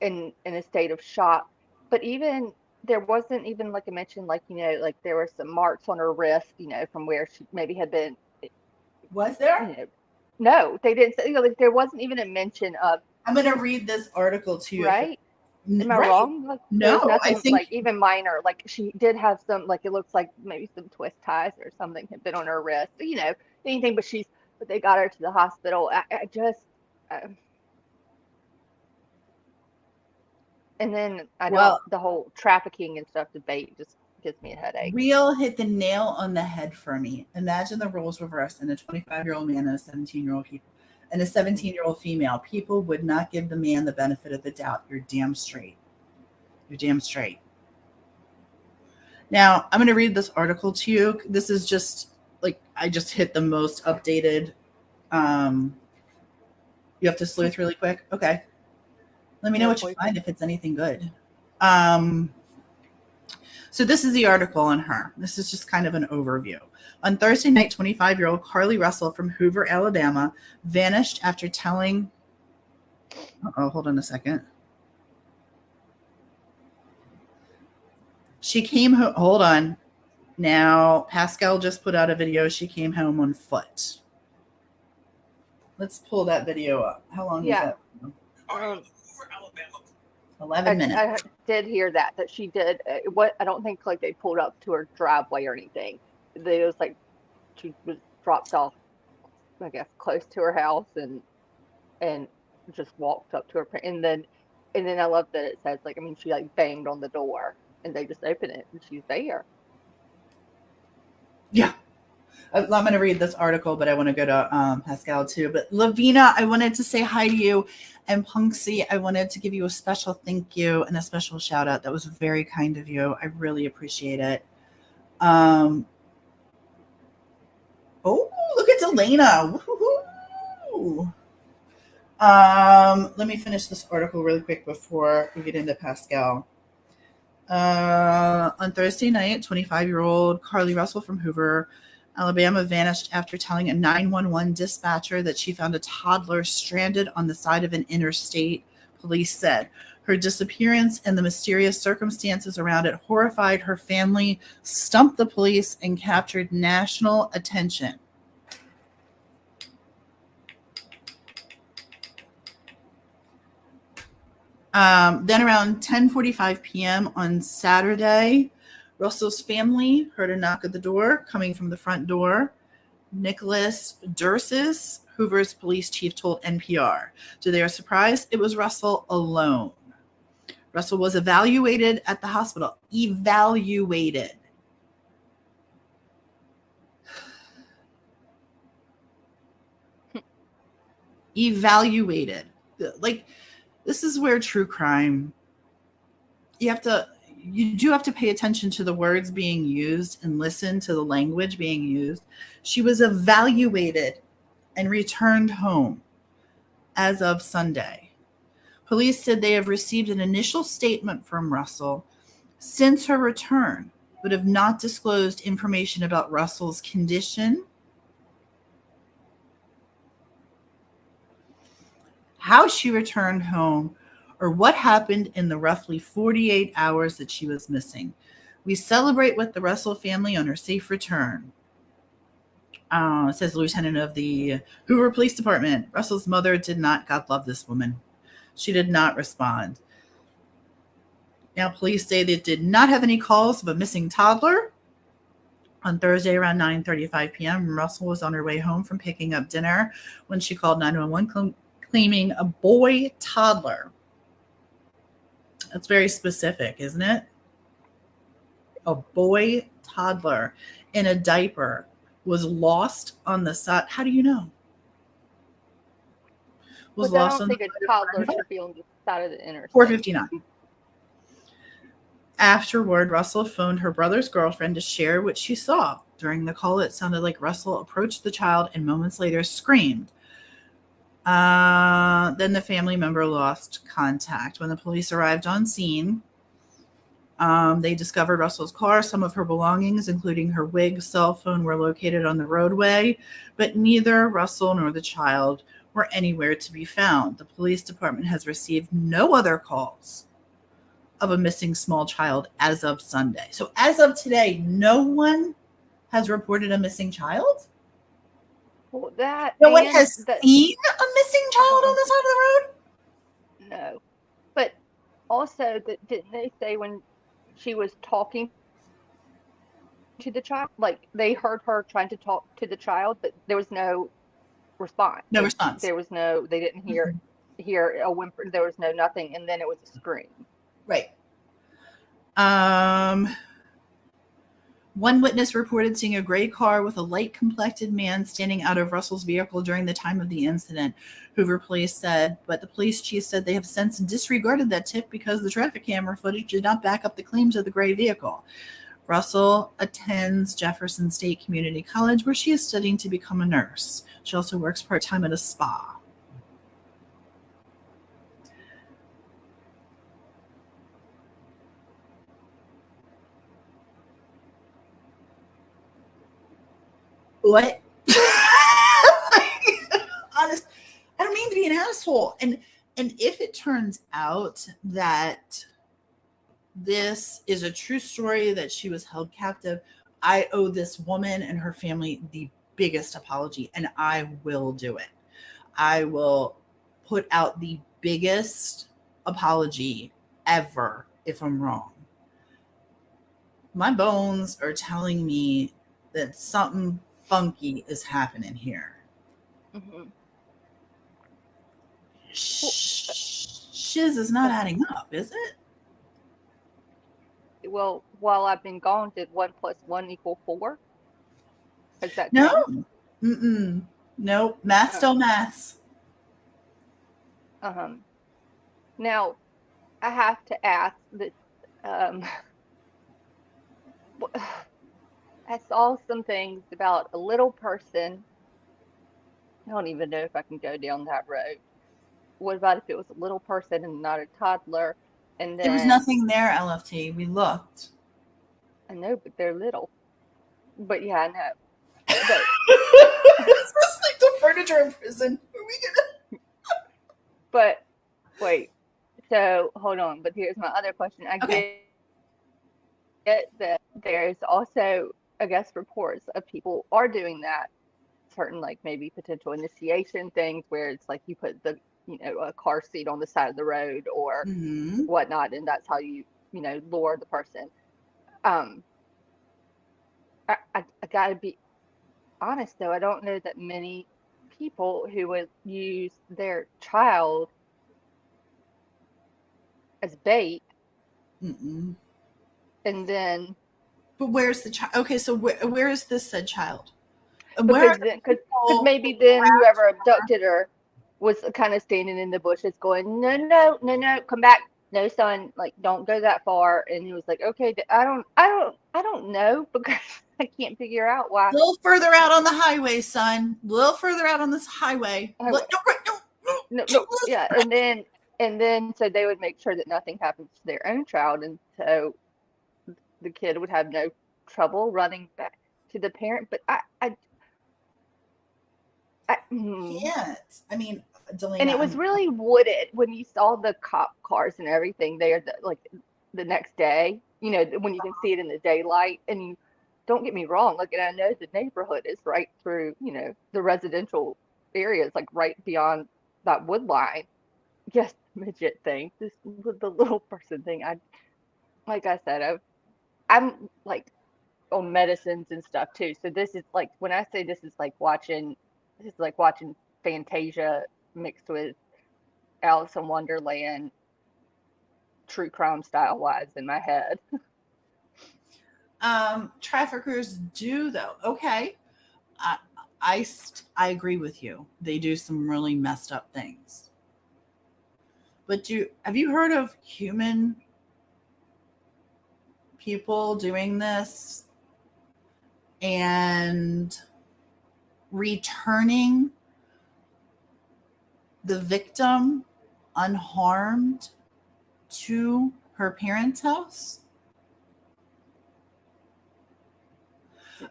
in a state of shock. But even there wasn't even like a mention, like like there were some marks on her wrist, from where she maybe had been. Was You there? know, no, they didn't say. Like there wasn't even a mention of I'm going to read this article to you. right. Am I Right. wrong? Like there was No, I nothing think like even minor. Like she did have some, like it looks like maybe some twist ties or something had been on her wrist. Anything. But they got her to the hospital. I just. Uh, And then well, the whole trafficking and stuff debate just gives me a headache. Real hit the nail on the head for me. Imagine the roles reversed and a 25-year-old man and a 17-year-old people and a 17-year-old female. People would not give the man the benefit of the doubt. You're damn straight. You're damn straight. Now, I'm going to read this article to you. This is just like I just hit the most updated. You have to sleuth really quick. Okay. Let me know what you find if it's anything good. So this is the article on her. This is just kind of an overview. On Thursday night, 25-year-old Carlee Russell from Hoover, Alabama, vanished after telling. Hold on a second. She came home. Hold on. Now, Pascal just put out a video. She came home on foot. Let's pull that video up. How long is that? 11 minutes. I did hear that she did. I don't think like they pulled up to her driveway or anything. It was like she was dropped off, I guess, close to her house and just walked up to her. And then I love that it says like, I mean, she like banged on the door and they just open it and she's there. Yeah. I'm going to read this article, but I want to go to Pascal too. But Lavina, I wanted to say hi to you. And Punksy, I wanted to give you a special thank you and a special shout out. That was very kind of you. I really appreciate it. Oh, look at Delana. Woo-hoo-hoo. Let me finish this article really quick before we get into Pascal. On Thursday night, 25-year-old Carlee Russell from Hoover, Alabama, vanished after telling a 911 dispatcher that she found a toddler stranded on the side of an interstate, police said. Her disappearance and the mysterious circumstances around it horrified her family, stumped the police, and captured national attention. Then around 10:45 p.m. on Saturday, Russell's family heard a knock at the door coming from the front door. Nicholas Dursis, Hoover's police chief, told NPR. To their surprise, it was Russell alone. Russell was evaluated at the hospital. Evaluated. Evaluated. Like, this is where true crime, you do have to pay attention to the words being used and listen to the language being used. She was evaluated and returned home as of Sunday. Police said they have received an initial statement from Russell since her return, but have not disclosed information about Russell's condition, how she returned home, or what happened in the roughly 48 hours that she was missing. We celebrate with the Russell family on her safe return, says the lieutenant of the Hoover Police Department. Russell's mother did not, God love this woman, she did not respond. Now, police say they did not have any calls of a missing toddler. On Thursday around 9:35 p.m., Russell was on her way home from picking up dinner when she called 911 claiming a boy toddler. That's very specific, isn't it? A boy toddler in a diaper was lost on the side. How do you know? Was lost I don't think a toddler should be on the side of the interstate. 459. Afterward, Russell phoned her brother's girlfriend to share what she saw. During the call, it sounded like Russell approached the child and moments later screamed. Then the family member lost contact. When the police arrived on scene, they discovered Russell's car. Some of her belongings, including her wig, cell phone, were located on the roadway, but neither Russell nor the child were anywhere to be found. The police department has received no other calls of a missing small child as of Sunday. So as of today, no one has reported a missing child? Well, no one has seen a missing child on the side of the road? No. But also, didn't they say when she was talking to the child, like they heard her trying to talk to the child, but there was no response. No response. There was no, they didn't hear a whimper. There was no nothing. And then it was a scream. Right. One witness reported seeing a gray car with a light-complected man standing out of Russell's vehicle during the time of the incident, Hoover police said, but the police chief said they have since disregarded that tip because the traffic camera footage did not back up the claims of the gray vehicle. Russell attends Jefferson State Community College, where she is studying to become a nurse. She also works part-time at a spa. What? Honest, I don't mean to be an asshole. And if it turns out that this is a true story, that she was held captive, I owe this woman and her family the biggest apology, and I will do it. I will put out the biggest apology ever if I'm wrong. My bones are telling me that something funky is happening here. Mm-hmm. Shiz is not adding up, is it? Well, while I've been gone, did 1 + 1 = 4? Is that no? Nope. Maths don't maths. Now, I have to ask that. I saw some things about a little person. I don't even know if I can go down that road. What about if it was a little person and not a toddler? And then there was nothing there, LFT. We looked. I know, but they're little. But yeah, I know. But it's just like the furniture in prison. Are we gonna? But wait. So hold on. But here's my other question. I get that there's also, I guess, reports of people are doing that. Certain, like maybe potential initiation things where it's like you put the a car seat on the side of the road or Mm-hmm. whatnot, and that's how lure the person. Um, I gotta be honest though, I don't know that many people who would use their child as bait Mm-mm. and then But where's the child? Okay, so where is this said child? And where are because the then because people maybe then around? whoever abducted her was kind of standing in the bushes going, no, no, no, no, come back, no, son, like don't go that far. And he was like, okay, I don't know because I can't figure out why. A little further out on the highway, son. A little further out on this highway. I Look, went, no, right, no, no, no, to no, the yeah, left. and then so they would make sure that nothing happens to their own child, and so the kid would have no trouble running back to the parent. But Can't. I mean, and Delana, it was I'm really wooded when you saw the cop cars and everything there, like the next day, when you can see it in the daylight. And don't get me wrong, like, and I know the neighborhood is right through, the residential areas, like right beyond that wood line. Yes, midget thing, this with the little person thing. Like I said, I'm like on medicines and stuff too. So this is like when I say this is like watching Fantasia mixed with Alice in Wonderland, true crime style wise in my head. traffickers do though. Okay. I, I agree with you. They do some really messed up things. But have you heard of human people doing this and returning the victim unharmed to her parents' house?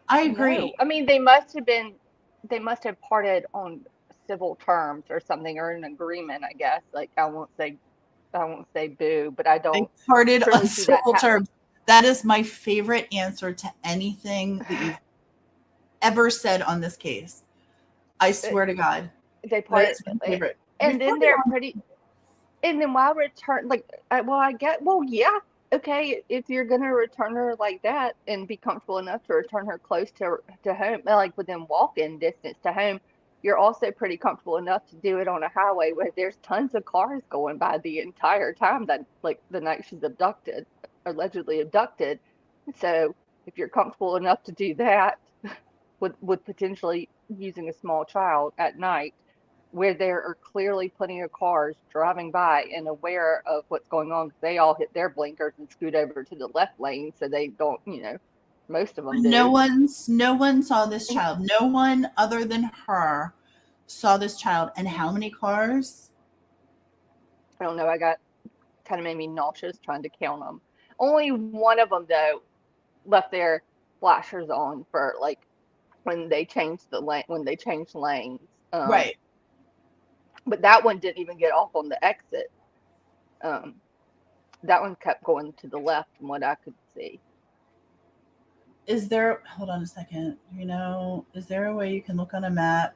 I No, agree. I mean they must have parted on civil terms or something or an agreement, I guess. Like I won't say boo, but I They don't parted on truly see that civil happening. terms. That is my favorite answer to anything that you've ever said on this case. I swear to God, They that parted, is my favorite. We and then parted they're on. pretty. And then why return? Like, well, I get. Well, yeah, okay. If you're gonna return her like that and be comfortable enough to return her close to home, like within walking distance to home, you're also pretty comfortable enough to do it on a highway where there's tons of cars going by the entire time that, like, the night she's abducted, allegedly abducted. So if you're comfortable enough to do that with potentially using a small child at night where there are clearly plenty of cars driving by and aware of what's going on because they all hit their blinkers and scoot over to the left lane so they don't, most of them do. No one saw this child. No one other than her saw this child. And how many cars? I don't know. I got kind of made me nauseous trying to count them. Only one of them though left their flashers on for like when they changed the lane when they changed lanes. Right. But that one didn't even get off on the exit. Um, that one kept going to the left from what I could see. Is there, hold on a second, is there a way you can look on a map?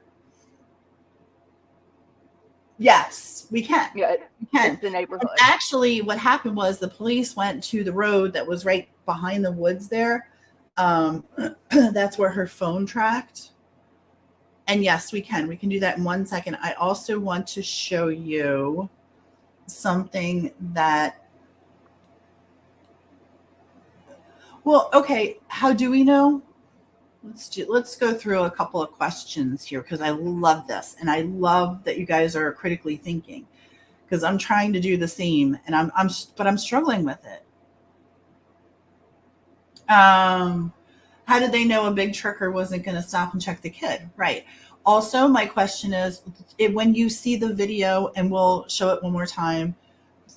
Yes, we can. Yeah, We can. it's the And neighborhood. actually, what happened was the police went to the road that was right behind the woods there. Um, that's where her phone tracked. And yes, we can. We can do that in 1 second. I also want to show you something that, well, okay, how do we know? Let's go through a couple of questions here because I love this and I love that you guys are critically thinking because I'm trying to do the same and but I'm struggling with it. How did they know a big trucker wasn't going to stop and check the kid? Right. Also, my question is, when you see the video, and we'll show it one more time,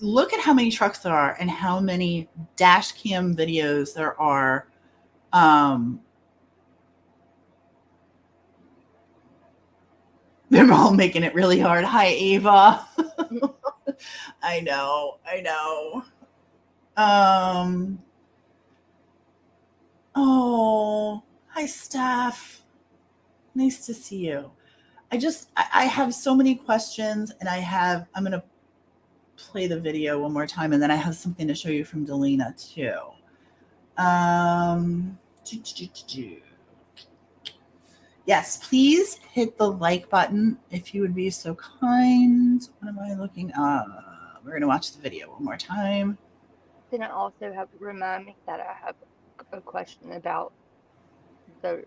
look at how many trucks there are and how many dash cam videos there are. They're all making it really hard. Hi, Ava. I know. I know. Oh, hi, Steph. Nice to see you. I have so many questions, and I'm going to play the video one more time, and then I have something to show you from Delina too. Yes, please hit the like button if you would be so kind. What am I looking at? We're going to watch the video one more time. Then I also have to remind me that I have a question about the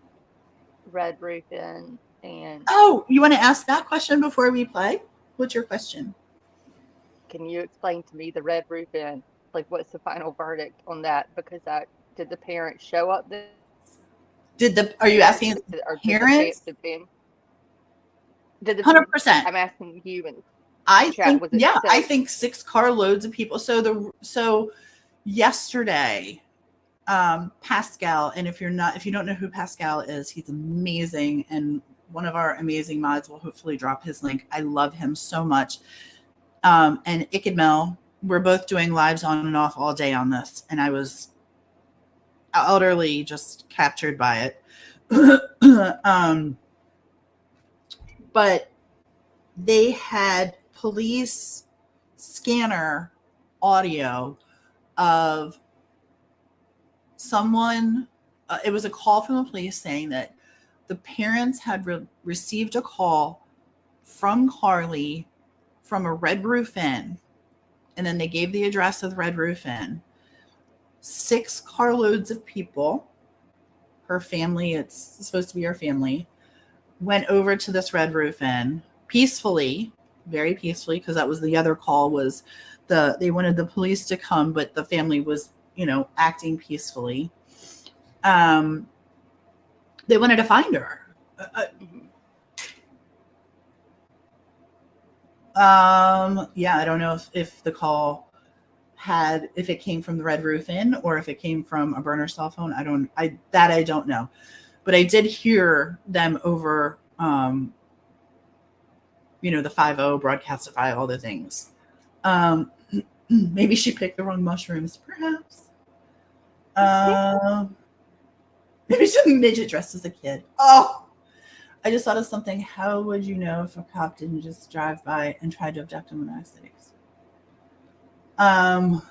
Red Roof Inn and Oh, you want to ask that question before we play? What's your question? can you explain to me the Red Roof Inn? Like, what's the final verdict on that? Because did the parents show up there? Are you asking Or parents? did the 100%. I'm asking you and I chat, think, was it yeah, I safe? think 6 carloads of people. So yesterday, Pascal, and if you don't know who Pascal is, he's amazing, and one of our amazing mods will hopefully drop his link. I love him so much. And Ikadmel, we're both doing lives on and off all day on this, and I was utterly just captured by it. But they had police scanner audio of someone. It was a call from the police saying that the parents had received a call from Carlee from a Red Roof Inn, and then they gave the address of the Red Roof Inn. 6 carloads of people, her family, it's supposed to be her family, went over to this Red Roof Inn peacefully, very peacefully, because that was the other call, was they wanted the police to come, but the family was, acting peacefully. They wanted to find her. Yeah, I don't know if the call if it came from the Red Roof Inn or if it came from a burner cell phone. I don't know. But I did hear them over, the 5-0 broadcastify, all the things. Maybe she picked the wrong mushrooms, perhaps. Maybe some midget dressed as a kid. Oh, I just thought of something. How would you know if a cop didn't just drive by and try to abduct him in the United States? I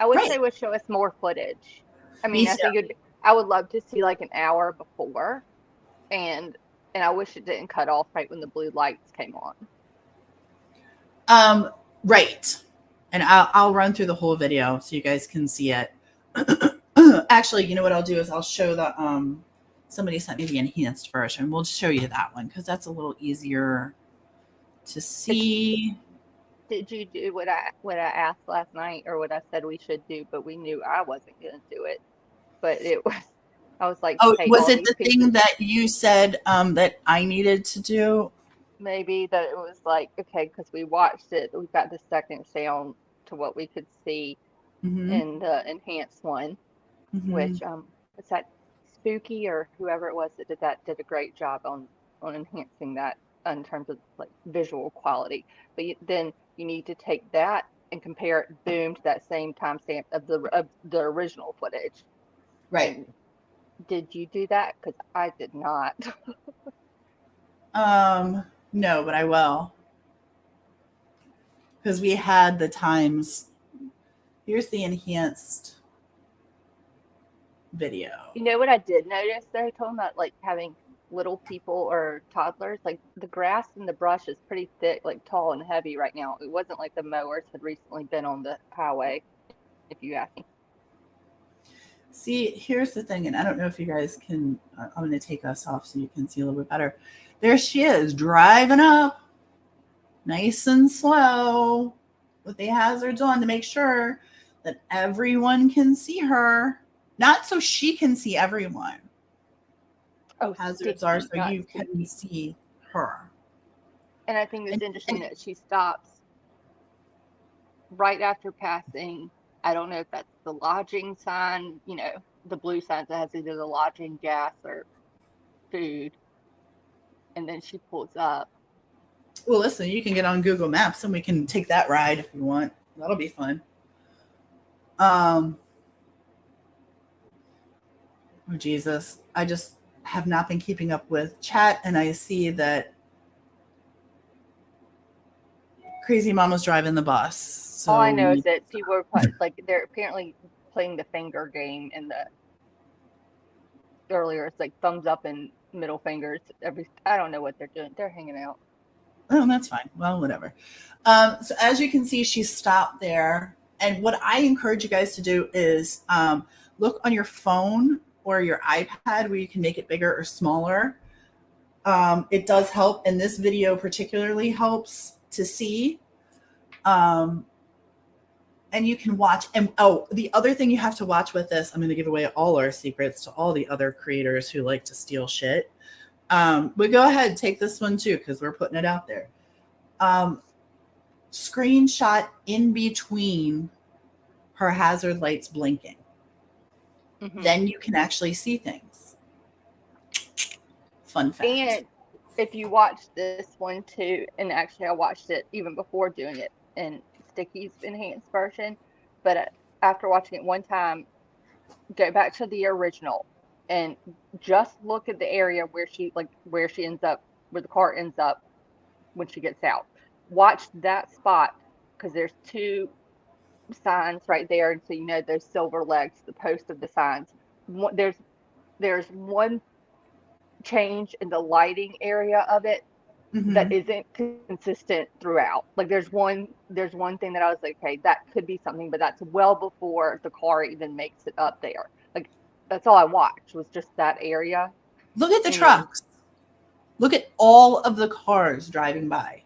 wish Right. they would show us more footage. I Me mean, I think I would love to see like an hour before, and I wish it didn't cut off right when the blue lights came on. Right. And I'll run through the whole video so you guys can see it. Actually, you know what I'll do is I'll show the somebody sent me the enhanced version. We'll show you that one because that's a little easier to see. Did you do what I asked last night, or what I said we should do, but we knew I wasn't going to do it? But I was like, oh, was it the thing that you said that I needed to do? Maybe that it was like, okay, because we watched it, we got the second sound to what we could see in the enhanced one, which was that Spooky or whoever it was that did a great job on enhancing that in terms of like visual quality. But then you need to take that and compare it, boom, to that same timestamp of the original footage. Right. And did you do that? Because I did not. No, but I will. Because we had the times. Here's the enhanced video. You know what I did notice? They're talking about like having little people or toddlers. Like the grass and the brush is pretty thick, like tall and heavy right now. It wasn't like the mowers had recently been on the highway, if you ask me. See, here's the thing, and I don't know if you guys can. I'm going to take us off so you can see a little bit better. There she is, driving up, nice and slow, with the hazards on to make sure that everyone can see her. Not so she can see everyone. Oh, hazards are so you can see her. And I think it's interesting that she stops right after passing. I don't know if that's the lodging sign, the blue sign that has either the lodging, gas, or food. And then she pulls up. Well, listen, you can get on Google Maps and we can take that ride if you want. That'll be fun. Oh, Jesus. have not been keeping up with chat, and I see that Crazy Mama's driving the bus. So all I know is that people are like they're apparently playing the finger game in the earlier. It's like thumbs up and middle fingers. I don't know what they're doing. They're hanging out. Oh, that's fine. Well, whatever. So as you can see, she stopped there. And what I encourage you guys to do is look on your phone or your iPad where you can make it bigger or smaller. It does help, and this video particularly helps to see. And you can watch. And oh, the other thing you have to watch with this, I'm going to give away all our secrets to all the other creators who like to steal shit. But go ahead, take this one too, because we're putting it out there. Screenshot in between her hazard lights blinking. Mm-hmm. Then you can actually see things. Fun fact. And if you watch this one too, and actually I watched it even before doing it in Sticky's enhanced version, but after watching it one time, go back to the original and just look at the area where she ends up, where the car ends up when she gets out. Watch that spot, because there's two signs right there, and so you know those silver legs, the post of the signs. There's one change in the lighting area of it that isn't consistent throughout. Like there's one thing that I was like, okay, that could be something, but that's well before the car even makes it up there. Like that's all I watched was just that area. Look at the trucks. Look at all of the cars driving by.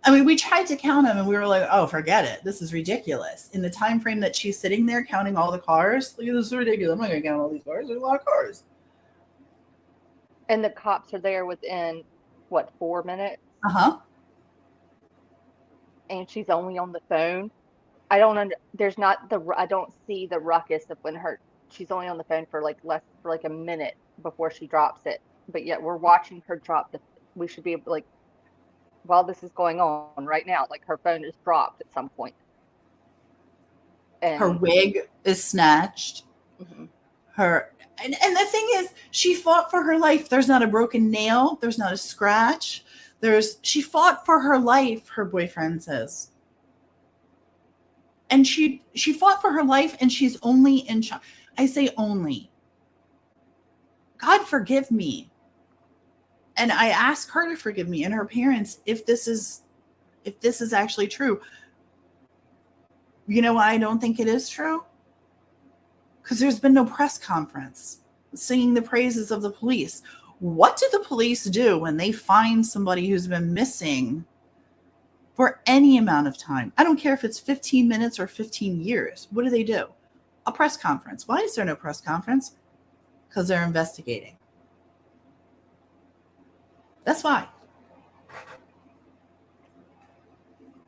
I mean, we tried to count them and we were like, oh, forget it. This is ridiculous. In the time frame that she's sitting there counting all the cars, look at this, is ridiculous. I'm not going to count all these cars. There's a lot of cars. And the cops are there within, what, 4 minutes? Uh-huh. And she's only on the phone. I don't see the ruckus of when she's only on the phone for like a minute before she drops it. But yet we're watching her drop we should be able to, like, while this is going on right now, like her phone is dropped at some point. And her wig is snatched. Mm-hmm. And the thing is, she fought for her life. There's not a broken nail. There's not a scratch. She fought for her life, her boyfriend says. And she fought for her life, and she's only in shock. I say only. God forgive me. And I ask her to forgive me and her parents if this is actually true. You know why I don't think it is true? Because there's been no press conference singing the praises of the police. What do the police do when they find somebody who's been missing for any amount of time? I don't care if it's 15 minutes or 15 years. What do? A press conference. Why is there no press conference? Because they're investigating. That's why.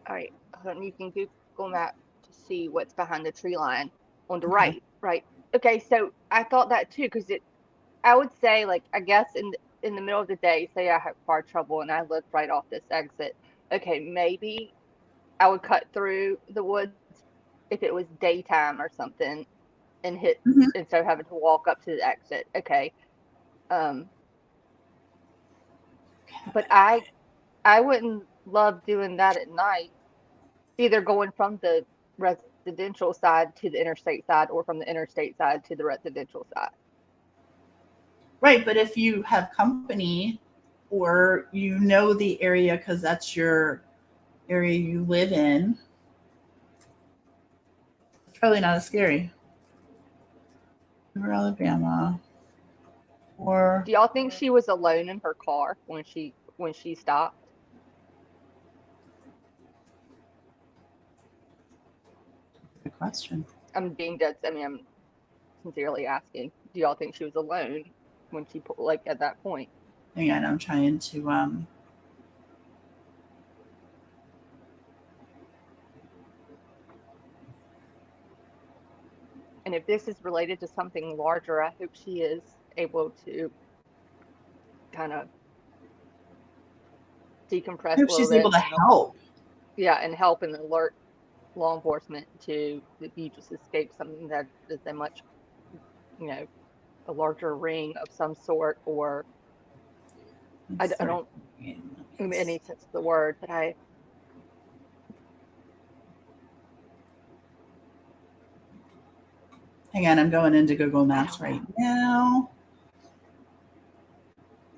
All right. You can Google Map to see what's behind the tree line on the right. Right. Okay. So I thought that too, because I would say, like, I guess in the middle of the day, say I have car trouble and I live right off this exit. Okay, maybe I would cut through the woods if it was daytime or something and hit instead of having to walk up to the exit. Okay. But I wouldn't love doing that at night, either going from the residential side to the interstate side or from the interstate side to the residential side. Right, but if you have company or you know the area because that's your area you live in, it's probably not as scary. River, Alabama. Or do y'all think she was alone in her car when she stopped? Good question. I'm sincerely asking. Do y'all think she was alone when she at that point? Hang on, I'm trying to And if this is related to something larger, I hope she is able to kind of decompress a little bit. She's able to help. Yeah, and help and alert law enforcement that you just escaped something that is a much, a larger ring of some sort, or I don't in any sense of the word, but hang on, I'm going into Google I Maps don't know. right now.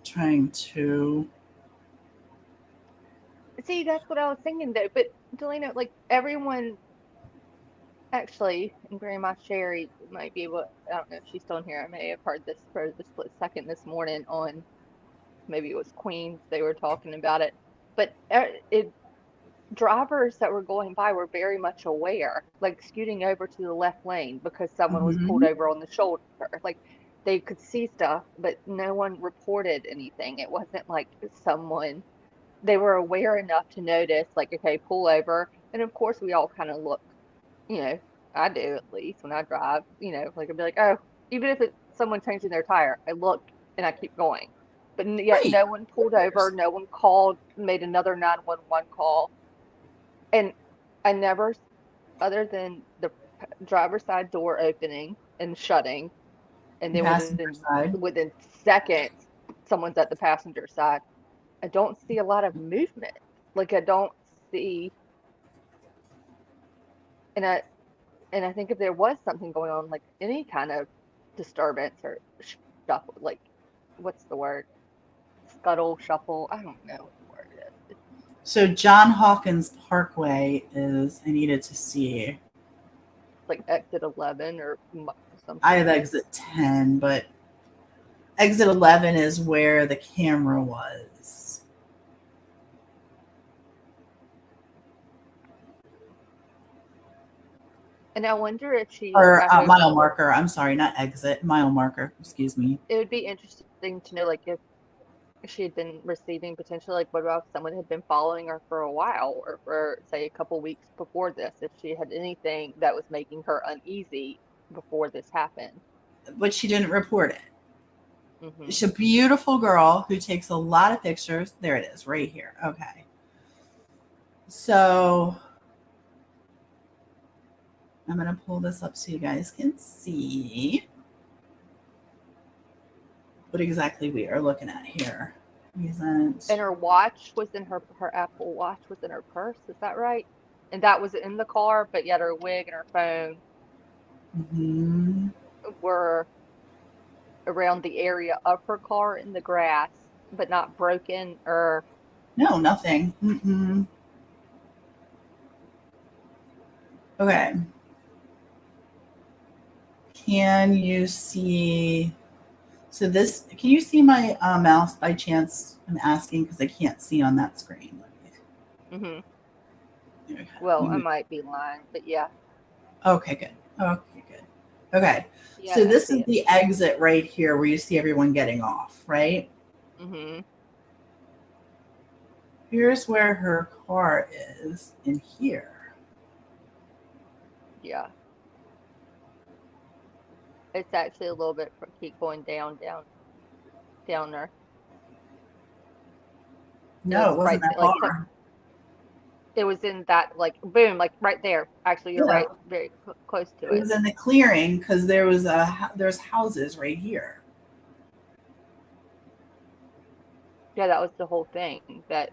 Trying to See, that's what I was thinking though. But Delina, like everyone actually, and Grandma Sherry might be able, I don't know if she's still in here. I may have heard this for the split second this morning on maybe it was Queens, they were talking about it. But drivers that were going by were very much aware, like scooting over to the left lane because someone was pulled Mhm. over on the shoulder. Like they could see stuff, but no one reported anything. It wasn't like someone, they were aware enough to notice, like, okay, pull over. And of course, we all kind of look, you know, I do at least when I drive, like I'd be like, oh, even if it's someone changing their tire, I look and I keep going. But yet Right. no one pulled over, no one called, made another 911 call. And I never, other than the driver's side door opening and shutting, and then Passenger within side. within seconds, someone's at the passenger side. I don't see a lot of movement. Like I don't see, and I think if there was something going on, like any kind of disturbance or shuffle, like what's the word? Scuttle, shuffle. I don't know what the word is. So John Hawkins Parkway is, I needed to see. It's like exit 11 or I something. have exit 10, but exit 11 is where the camera was. And I wonder if Or I hope mile marker. I'm sorry, not exit, mile marker. Excuse me. it would be interesting to know, like, if she had been receiving potentially, like, what about if someone had been following her for a while or for, say, a couple weeks before this, if she had anything that was making her uneasy before this happened. But she didn't report it. Hmm. She's a beautiful girl who takes a lot of pictures. There it is, right here. Okay. So I'm going to pull this up so you guys can see what exactly we are looking at here. And Present. her watch was in her Apple Watch was in her purse, is that right? And that was in the car, but yet her wig and her phone Mm-hmm. were around the area of her car in the grass, but not broken or No, nothing. Mm-mm. Okay. Can you see? So this, can you see my mouse by chance? I'm asking because I can't see on that screen. hmm Okay. Well, I might be lying, but yeah. Okay, good. Okay, good. Okay. So Yeah, I this see is it. the exit right here where you see everyone getting off, right? Hmm. Here's where her car is in here. Yeah. It's actually a little bit keep going down, down, downer. No, It's it wasn't right that like far. it was in that like boom, like right there. Actually, you're Yeah, right, very close to it it. was in the clearing because there's houses right here. Yeah, that was the whole thing. That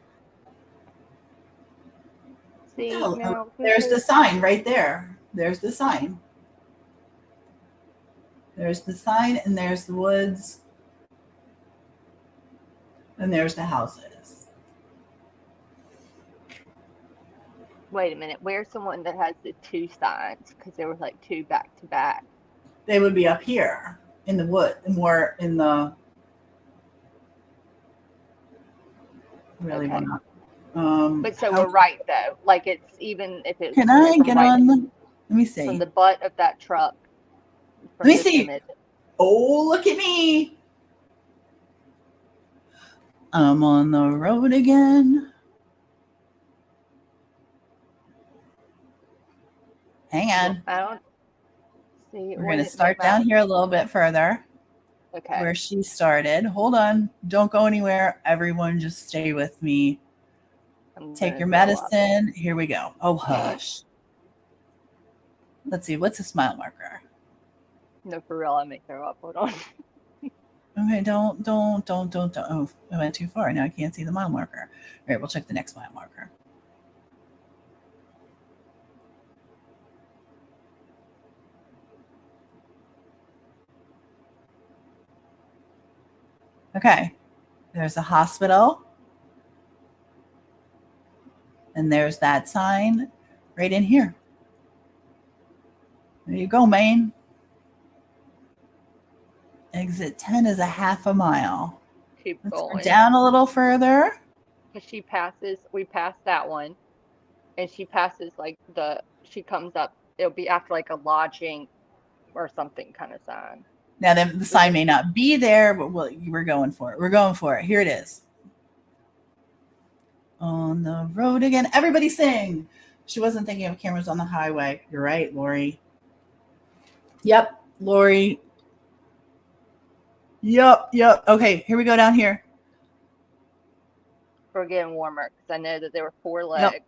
What the see hell? Oh, now this there's the is sign right there. There's the sign. There's the sign, and there's the woods, and there's the houses. wait a minute. Where's the one that has the two signs? Because there was like two back to back. They would be up here in the wood, more in the really Okay. want But so how we're right though. Like it's even if it's can I from get right on let me from see. the butt of that truck Let from me this see. image. Oh, look at me. I'm on the road again. Hang Well, on. I don't see We're going to no start matter. down here a little bit further Okay. where she started. Hold on. Don't go anywhere. Everyone just stay with me. I'm Take gonna your throw up. medicine. Here we go. Oh, hush. Let's see. What's a smile marker? No, for real, I may throw up. Hold on. Okay, don't. Oh, I went too far. Now I can't see the mile marker. All right, we'll check the next mile marker. Okay, there's a hospital. And there's that sign right in here. There you go, Maine. Exit 10 is a half a mile. Keep Let's go going. down a little further. We passed that one, and she passes she comes up, it'll be after like a lodging or something kind of sign. Now, the sign may not be there, but we're going for it. We're going for it. Here it is. On the road again. Everybody sing. She wasn't thinking of cameras on the highway. You're right, Lori. Yep, Lori. Yep. Okay, here we go down here. We're getting warmer because I know that there were 4 legs.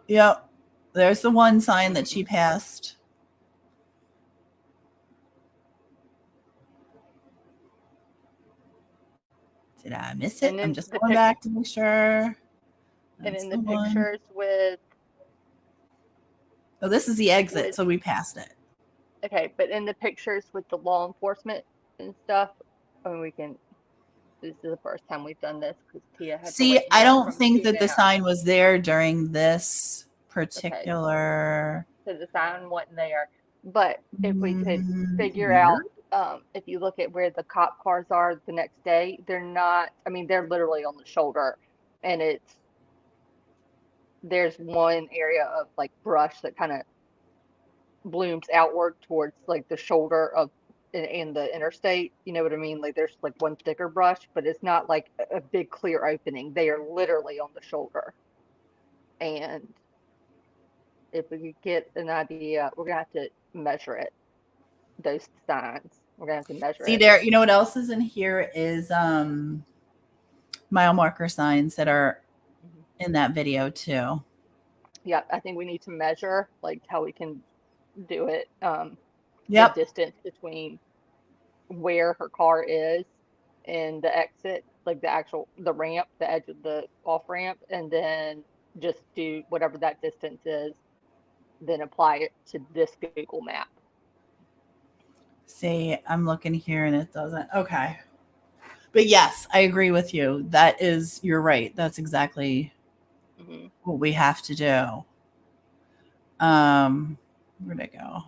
Yep. There's the one sign that she passed. Did I miss it? I'm just going back to make sure. And in the pictures with... Oh, this is the exit, so we passed it. Okay, but in the pictures with the law enforcement and stuff, I mean, this is the first time we've done this because Tia had See, I don't think that the sign was there during this particular... Okay. So the sign wasn't there. But if we could figure out, if you look at where the cop cars are the next day, they're not, I mean, they're literally on the shoulder. And there's one area of like brush that kind of blooms outward towards like the shoulder of in the interstate, you know what I mean? Like there's like one thicker brush, but it's not like a big clear opening. They are literally on the shoulder. And if we could get an idea, we're gonna have to measure it. Those signs, we're gonna have to measure it. See there, you know what else is in here is mile marker signs that are in that video too. Yeah, I think we need to measure like how we can do it. Yep. The distance between where her car is and the exit, like the ramp, the edge of the off ramp, and then just do whatever that distance is, then apply it to this Google map. See, I'm looking here and it doesn't. Okay. But yes, I agree with you. You're right. That's exactly what we have to do. Where'd it go?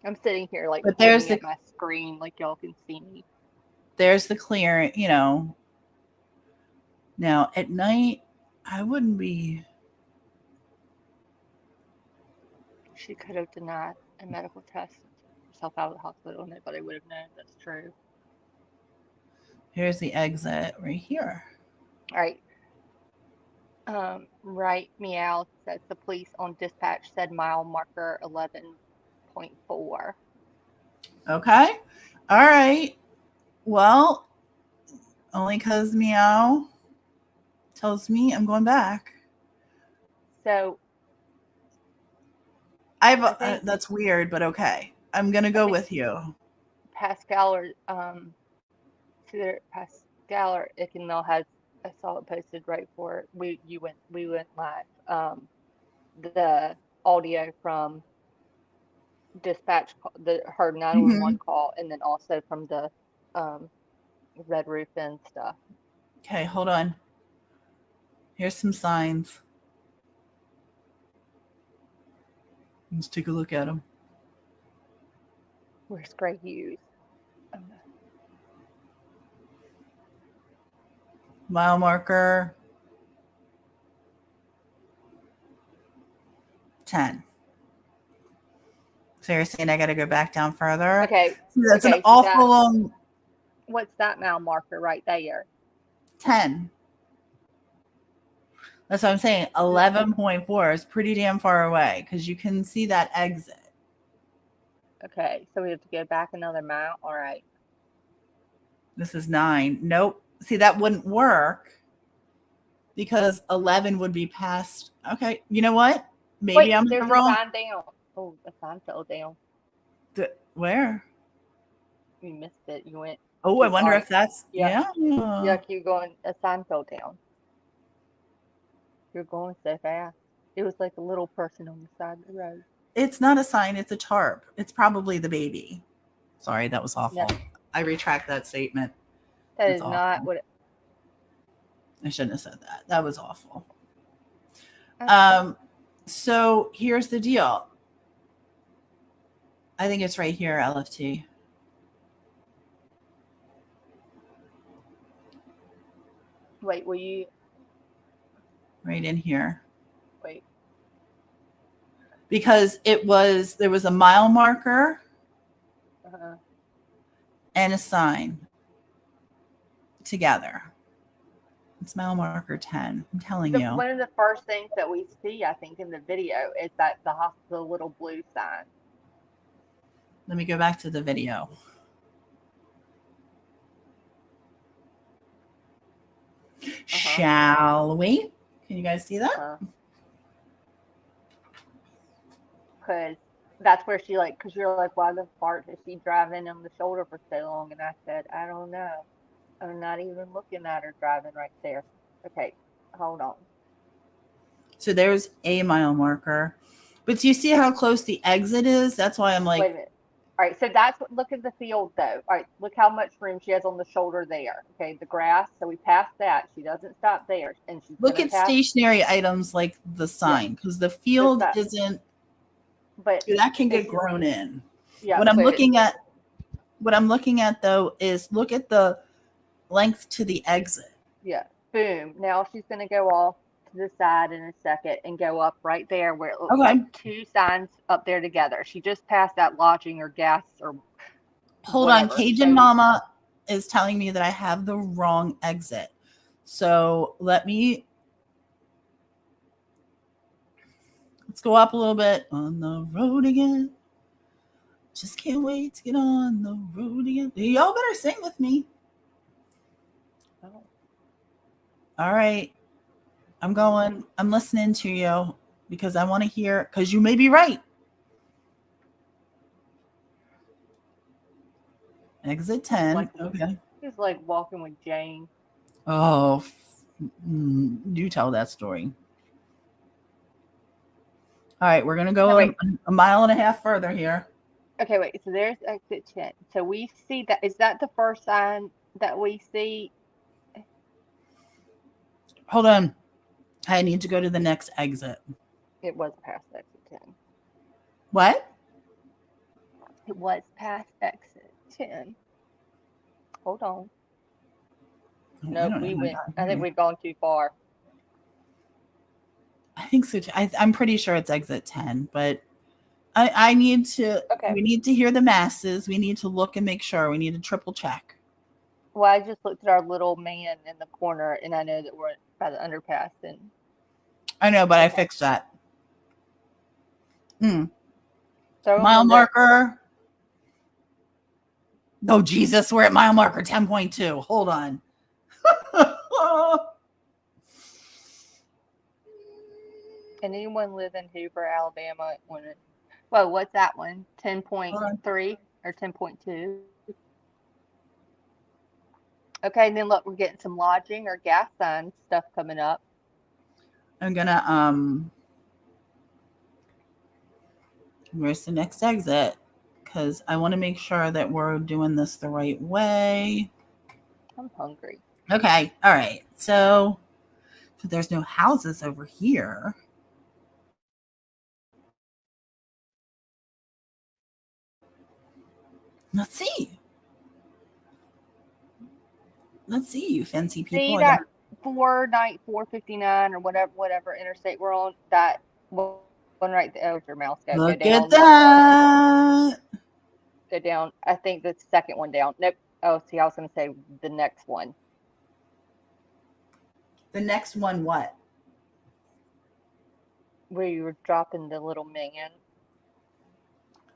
I'm sitting here like but there's at my screen, like y'all can see me. There's the clear, Now at night, I wouldn't be. She could have denied a medical test herself out of the hospital. Nobody would have known. That's true. Here's the exit right here. All right. Right meow says the police on dispatch said mile marker 11.4. Okay. All right. Well, only because meow tells me I'm going back. So that's weird, but okay. I'm gonna go with you. Pascal or Ikenel has, I saw it posted right for it. We went live. The audio from dispatch, her 911 call, and then also from the Red Roof Inn stuff. Okay, hold on. Here's some signs. Let's take a look at them. Where's Gray Hughes? Mile marker 10. So you're saying I got to go back down further? Okay. That's an awful long. What's that mile marker right there? 10. That's what I'm saying. 11.4 is pretty damn far away because you can see that exit. Okay, so we have to go back another mile. All right. This is 9. Nope. See, that wouldn't work because 11 would be past. Okay, you know what? maybe Wait, I'm in the there's a wrong. sign down. Oh, a sign fell down. Where? You missed it. You went Oh, I too wonder far. if that's, Yeah. yeah. Yeah, keep going. A sign fell down. You're going so fast. It was like a little person on the side of the road. It's not a sign, it's a tarp. It's probably the baby. Sorry, that was awful. No, I retract that statement. that It's is not awful. what I shouldn't have said that. That was awful. okay. So here's the deal. I think it's right here, LFT. Wait, will you Right in here. wait? Because there was a mile marker Uh-huh. and a sign together. It's mile marker 10. I'm telling you. One of the first things that we see, I think, in the video is that the little blue sign. Let me go back to the video. Shall we? Can you guys see that? Because that's where she because you're like, why the fart is she driving on the shoulder for so long? And I said, I don't know. I'm not even looking at her driving right there. Okay, hold on. So there's a mile marker. But do you see how close the exit is? That's why I'm like. Wait a minute. All right, so that's what, look at the field though. All right, look how much room she has on the shoulder there. Okay, the grass. So we passed that. She doesn't stop there, and she's look at stationary items like the sign, because the field isn't. But that can get grown in. Yeah. What I'm looking at though is look at the length to the exit. Yeah. Boom. Now she's going to go off to the side in a second and go up right there where it looks like two signs up there together. She just passed that lodging or gas or hold on. Cajun Mama is telling me that I have the wrong exit. So let's go up a little bit. On the road again. Just can't wait to get on the road again. Y'all better sing with me. Oh. All right. I'm going. I'm listening to you because I want to hear, because you may be right. Exit 10. Okay. He's like walking with Jane. Oh, you tell that story. All right. We're going to go a mile and a half further here. Okay, wait. So there's exit 10. So we see that. Is that the first sign that we see? Hold on. I need to go to the next exit. It was past exit 10. What? It was past exit 10. Hold on. No, we went. I think we've gone too far. I think so too. I'm pretty sure it's exit 10, but I need to. Okay. We need to hear the masses. We need to look and make sure. We need to triple check. Well, I just looked at our little man in the corner, and I know that we're by the underpass. And I know, but I fixed that. Mile marker. Oh, Jesus. We're at mile marker 10.2. Hold on. And anyone live in Hoover, Alabama? Well, what's that one? 10.3 or 10.2? Okay, and then look, we're getting some lodging or gas sign stuff coming up. I'm gonna where's the next exit? Because I want to make sure that we're doing this the right way. I'm hungry. Okay, all right. So there's no houses over here. Let's see. Let's see, you fancy people. See that 459 or whatever interstate we're on? That one right there. Oh, your mouse go. Look go down. At that. Go down. I think the second one down. Nope. Oh, see, I was going to say the next one. The next one what? Where you were dropping the little man.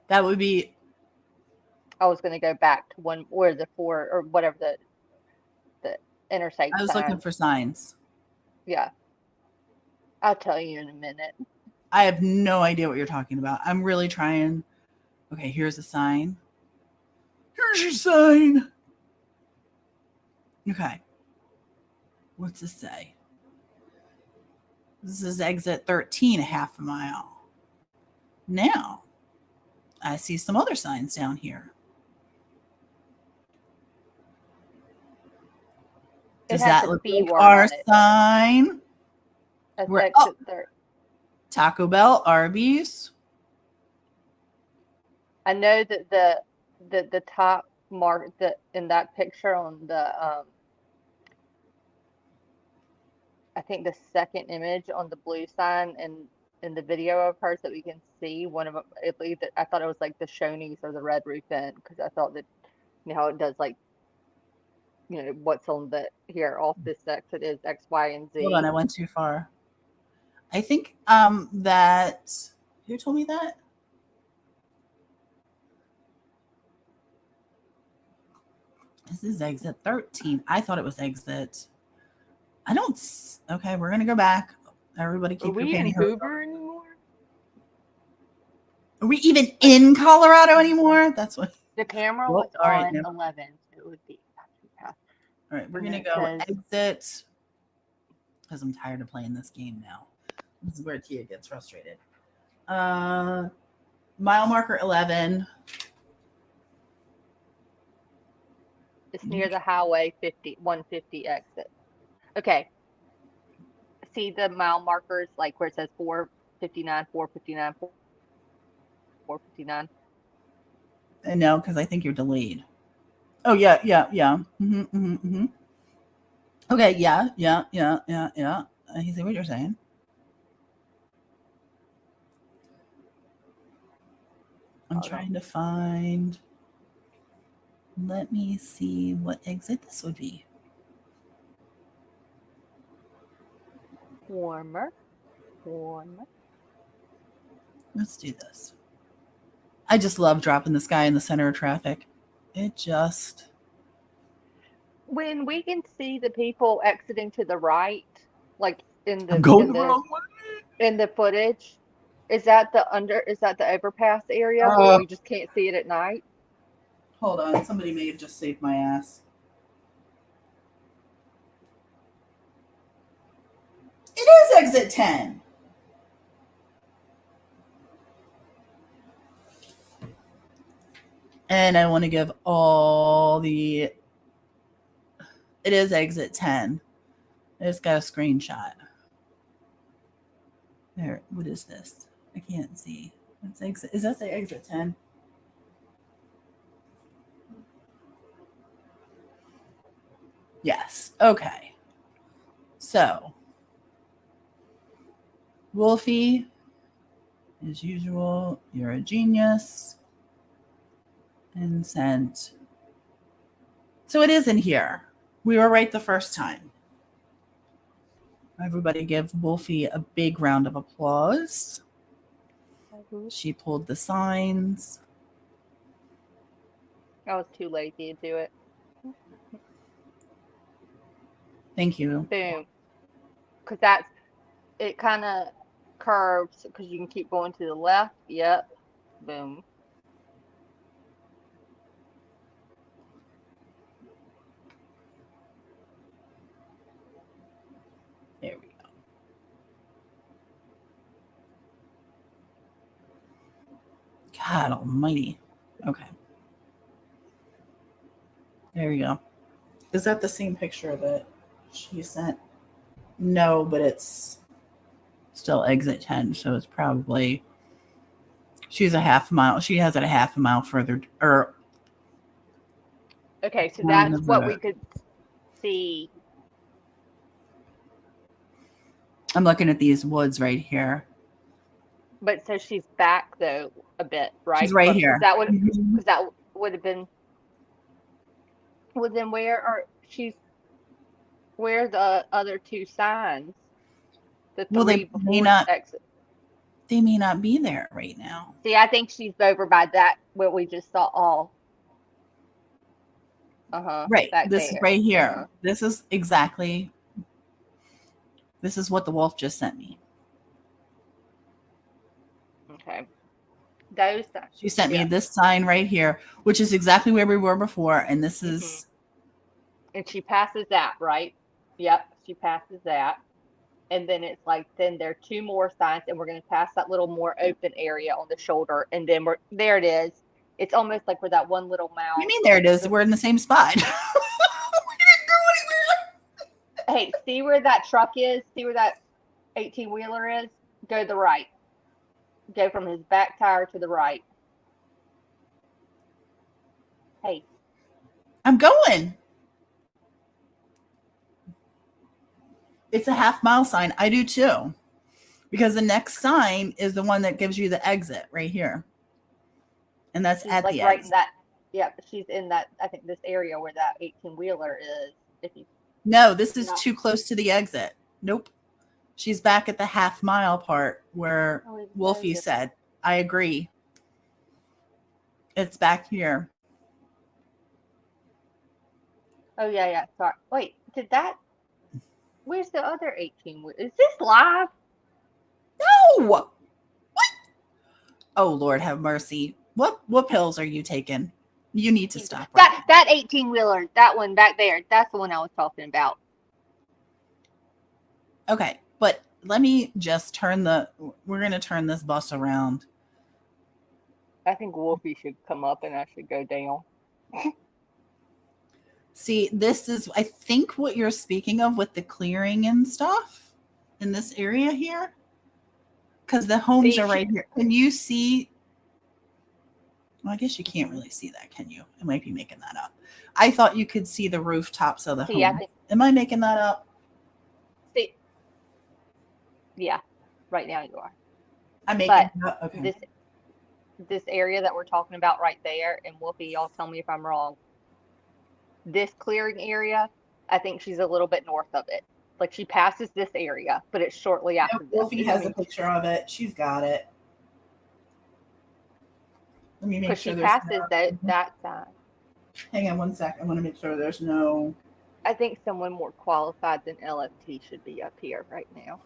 That would be. I was going to go back to one where the 4 or whatever the interstate. I was looking for signs. Yeah. I'll tell you in a minute. I have no idea what you're talking about. I'm really trying. Okay, here's a sign. Here's your sign. Okay. What's this say? This is exit 13, a half a mile. Now, I see some other signs down here. Does that look like our sign? That's We're exit 13. Taco Bell, Arby's. I know that the top mark in that picture on the I think the second image on the blue sign and in the video of hers that we can see, one of them, I thought it was like the Shoney's or the Red Roof Inn, because I thought that, you know how it does, like, you know, what's on the here off this exit is X, Y, and Z. Hold on, I went too far. I think that, who told me that? This is exit 13. I thought it was exit. I don't. Okay, we're gonna go back. Everybody, keep your pantyhose. Are we in Hoover anymore? Are we even in Colorado anymore? That's what the camera was on. Right, 11, so it would be. All right, we're gonna go exit because I'm tired of playing this game now. This is where Tia gets frustrated. Mile marker 11. It's near the highway 150 exit. Okay. See the mile markers, like where it says 459, 459, 459? No, because I think you're delayed. Oh, yeah. Mm-hmm, mm-hmm, mm-hmm. Okay, yeah. I see what you're saying. I'm trying to find. Let me see what exit this would be. Warmer. Let's do this. I just love dropping this guy in the center of traffic. It just. When we can see the people exiting to the right, like in the footage, is that the overpass area where we just can't see it at night? Hold on, somebody may have just saved my ass. It is exit 10. And I want to give all the. It is exit 10. I just got a screenshot. There. What is this? I can't see. That's exit. Is that the exit 10? Yes. Okay. So, Wolfie, as usual, you're a genius. And sent. So it is in here. We were right the first time. Everybody give Wolfie a big round of applause. She pulled the signs. I was too lazy to do it. Thank you. Boom. Because it kind of curves because you can keep going to the left. Yep. Boom. There we go. God almighty. Okay. There we go. Is that the same picture that she sent? No, but it's still exit 10, so it's probably she's a half mile. She has it a half a mile further. Okay, so that's what we could see. I'm looking at these woods right here. But so she's back though a bit, right? She's right here. Because that would have been. Well, then where are the other two signs? They may not. Exit. They may not be there right now. See, I think she's over by that what we just saw. All. Right. This is right here. This is exactly. This is what the wolf just sent me. Okay. Those signs. She sent me this sign right here, which is exactly where we were before. And this is. And she passes that, right? Yep. She passes that. And then it's like, then there are two more signs, and we're going to pass that little more open area on the shoulder. And then there it is. It's almost like where that one little mouse. You mean there it is? We're in the same spot. We didn't go anywhere. Hey, see where that truck is? See where that 18-wheeler is? Go to the right. Go from his back tire to the right. Hey. I'm going. It's a half-mile sign. I do too. Because the next sign is the one that gives you the exit right here. And that's she's at like the right exit. In that. Yep, she's in that, I think, this area where that 18-wheeler is. No, this is too close to the exit. Nope. She's back at the half-mile part where Wolfie said. I agree. It's back here. Oh, yeah. Sorry. Wait, where's the other 18? Is this live? No! What? Oh, Lord have mercy. What pills are you taking? You need to stop right now. That 18-wheeler, that one back there, that's the one I was talking about. Okay, but let me just we're going to turn this bus around. I think Wolfie should come up and I should go down. See, this is, I think, what you're speaking of with the clearing and stuff in this area here. Because the homes are right here. Can you see? Well, I guess you can't really see that, can you? I might be making that up. I thought you could see the rooftops of the home. Am I making that up? See, yeah, right now you are. I'm making it up. Okay. This area that we're talking about right there, and Wolfie, y'all tell me if I'm wrong. This clearing area, I think she's a little bit north of it. Like she passes this area, but it's shortly after this. Wolfie has a picture of it. She's got it. Let me make sure she passes that sign. Hang on one sec. I want to make sure there's no. I think someone more qualified than LFT should be up here right now.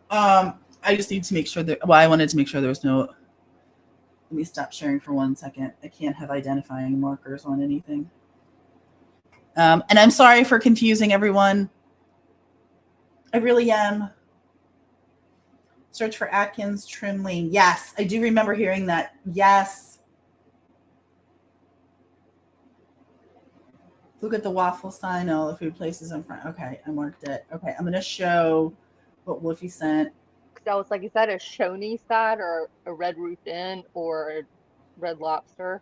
I just need to make sure that. Well, I wanted to make sure there was no. Let me stop sharing for 1 second. I can't have identifying markers on anything. And I'm sorry for confusing everyone. I really am. Search for Atkins trim lane. Yes, I do remember hearing that. Yes. Look at the waffle sign. All the food places in front. Okay, I marked it. Okay, I'm going to show what Wolfie sent. Because I was like, is that a Shoney side or a Red Roof Inn or a Red Lobster?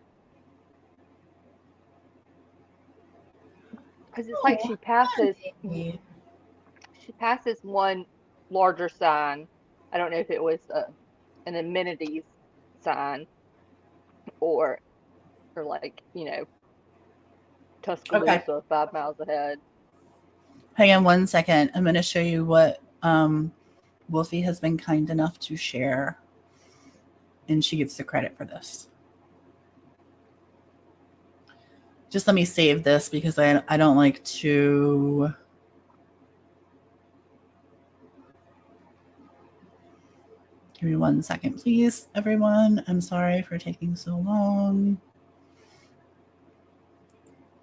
Because it's like she passes one larger sign. I don't know if it was an amenities sign or like, Tuscaloosa, 5 miles ahead. Hang on 1 second. I'm going to show you what Wolfie has been kind enough to share. And she gets the credit for this. Just let me save this because I don't like to. Give me 1 second, please, everyone. I'm sorry for taking so long.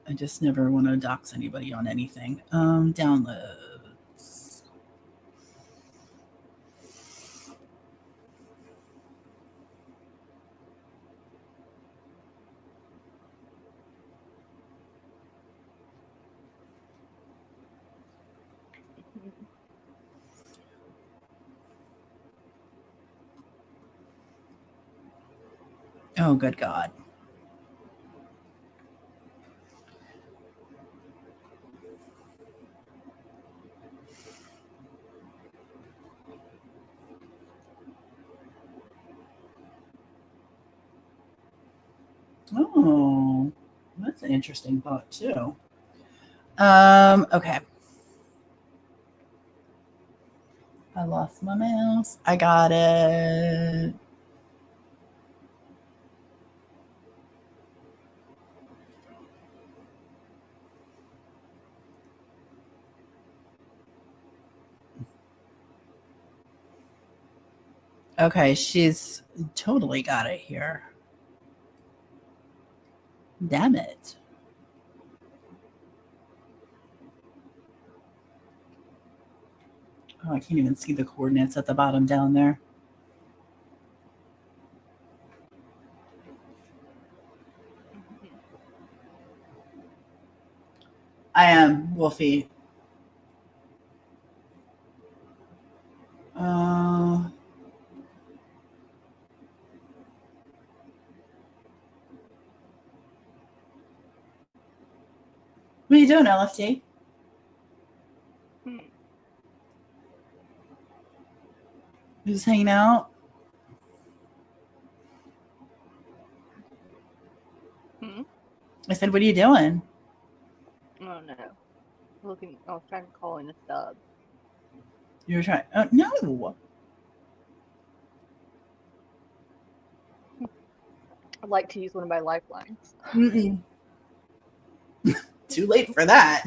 I just never want to dox anybody on anything. Downloads. Oh, good God. Oh, that's an interesting thought too. Okay. I lost my mouse. I got it. Okay, she's totally got it here. Damn it. Oh, I can't even see the coordinates at the bottom down there. I am Wolfie. What are you doing, LFT? You just hanging out? I said, what are you doing? Oh no. Looking, I was trying to call in a sub. You were trying. No. I'd like to use one of my lifelines. Mm-mm. Too late for that.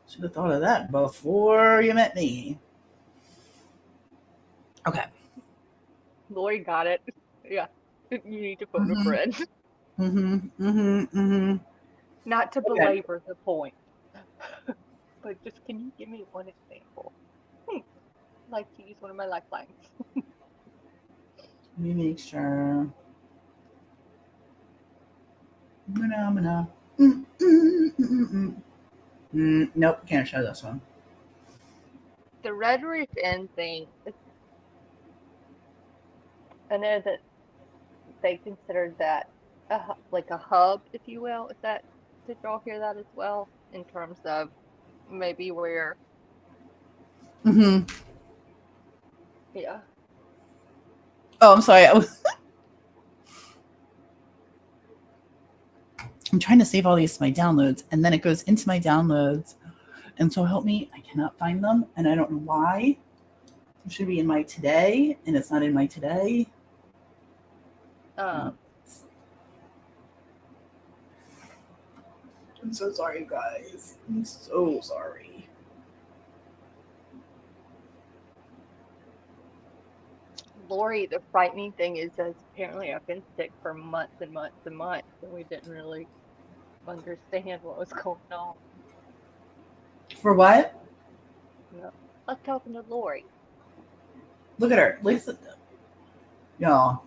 Should have thought of that before you met me. Okay. Lori got it. Yeah. You need to phone a friend. Not to belabor the point. But just, can you give me one example? I'd like to use one of my lifelines. Let me make sure. Nope, can't show this one. The Red Roof Inn thing, I know that they considered that like a hub, if you will. Did y'all hear that as well? In terms of maybe where, yeah. Oh, I'm sorry. I'm trying to save all these to my downloads, and then it goes into my downloads. And so help me, I cannot find them, and I don't know why. It should be in my today, and it's not in my today. I'm so sorry, guys. I'm so sorry. Lori, the frightening thing is that apparently I've been sick for months and months and months, and we didn't really understand what was going on. For what? No. I was talking to Lori. Look at her. Listen. Y'all.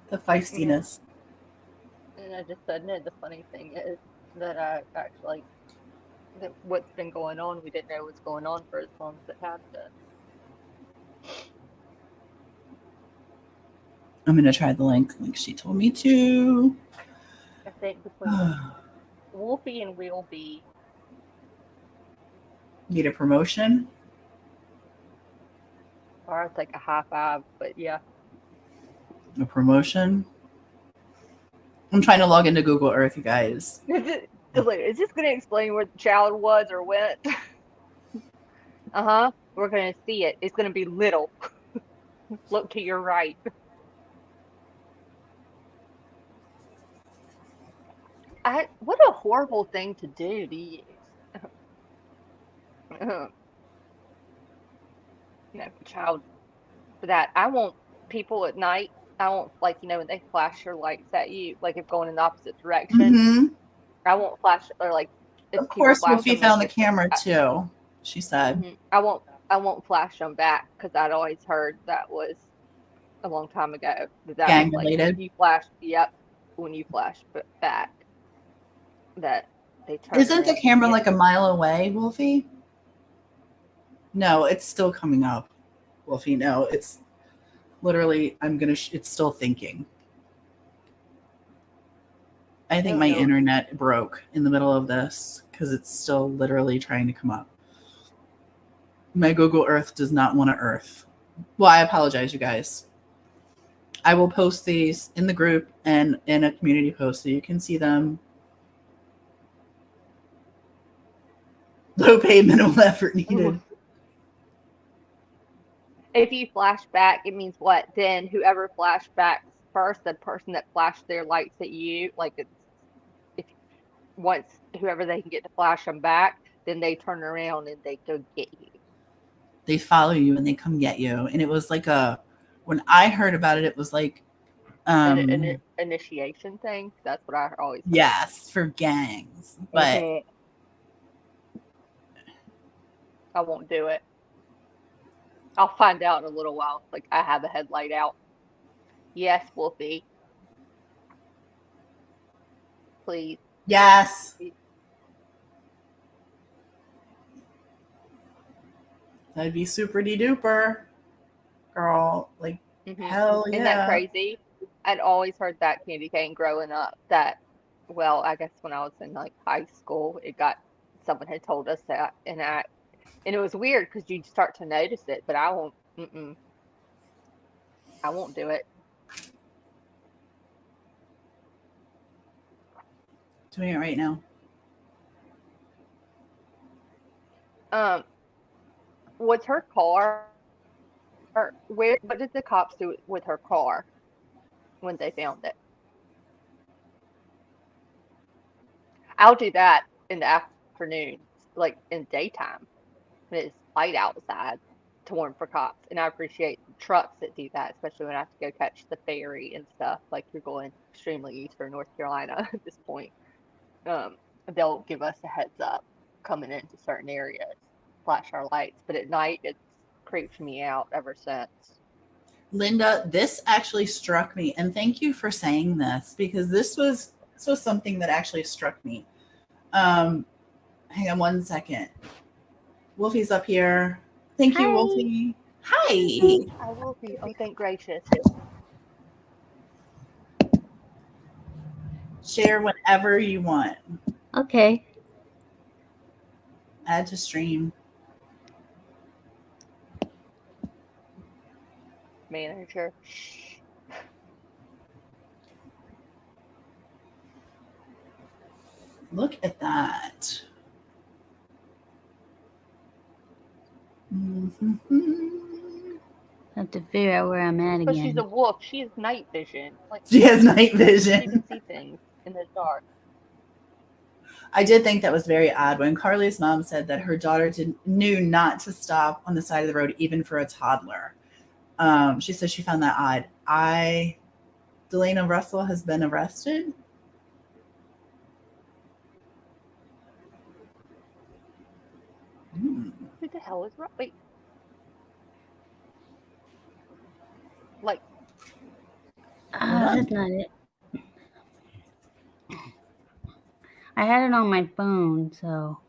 The feistiness. And I just said, no, the funny thing is that I actually, that what's been going on, we didn't know what's going on for as long as it had been. I'm going to try the link like she told me to. I think between Wolfie and Wheelby. Need a promotion? Or it's like a high five, but yeah. A promotion? I'm trying to log into Google Earth, you guys. Is this going to explain where the child was or went? We're going to see it. It's going to be little. Look to your right. What a horrible thing to do to use. Child for that. I want people at night. I want, like, when they flash their lights at you, like if going in the opposite direction. I won't flash, or like of course, Wolfie found the camera too. She said, I won't flash them back, because I'd always heard that was a long time ago. That gang was related. Like, when you flash back, that they turn. Isn't the camera like a mile away, Wolfie? No, it's still coming up, Wolfie. No, it's literally. It's still thinking. I think my internet broke in the middle of this because it's still literally trying to come up. My Google Earth does not want to Earth. Well, I apologize, you guys. I will post these in the group and in a community post so you can see them. Low pay, minimal effort needed. If you flash back, it means what? Then whoever flashed back first, the person that flashed their lights at you, like once whoever they can get to flash them back, then they turn around and they go get you. They follow you and they come get you. And it was like a When I heard about it, it was like, An initiation thing. That's what I always heard. yes, for gangs. But I won't do it. I'll find out in a little while. Like I have a headlight out. Yes, Wolfie. Please. yes. That'd be super duper, girl. Like, hell yeah. Isn't that crazy? I'd always heard that candy cane growing up. That, well, I guess when I was in like high school, someone had told us that, and it was weird because you'd start to notice it, but I won't. I won't do it. Doing it right now. Was her car, or what did the cops do with her car when they found it? I'll do that in the afternoon, like in daytime when it's light outside to warn for cops. And I appreciate trucks that do that, especially when I have to go catch the ferry and stuff. Like you're going extremely east for North Carolina at this point. They'll give us a heads up coming into certain areas, flash our lights. But at night, it's creeped me out ever since. Linda, this actually struck me, and thank you for saying this because this was something that actually struck me. Hang on one second. Wolfie's up here. Thank you, Wolfie. Hi. Hi, Wolfie. Oh, thank gracious. Share whenever you want. Okay. Add to stream. Manager. Look at that. I have to figure out where I'm at But again. she's a wolf. She has night vision. Like She has night she vision. can see things in the dark. I did think that was very odd when Carlee's mom said that her daughter knew not to stop on the side of the road, even for a toddler. She said she found that odd. Delana Russell has been arrested. Who the hell is wait? Like, that's not it. I had it on my phone, so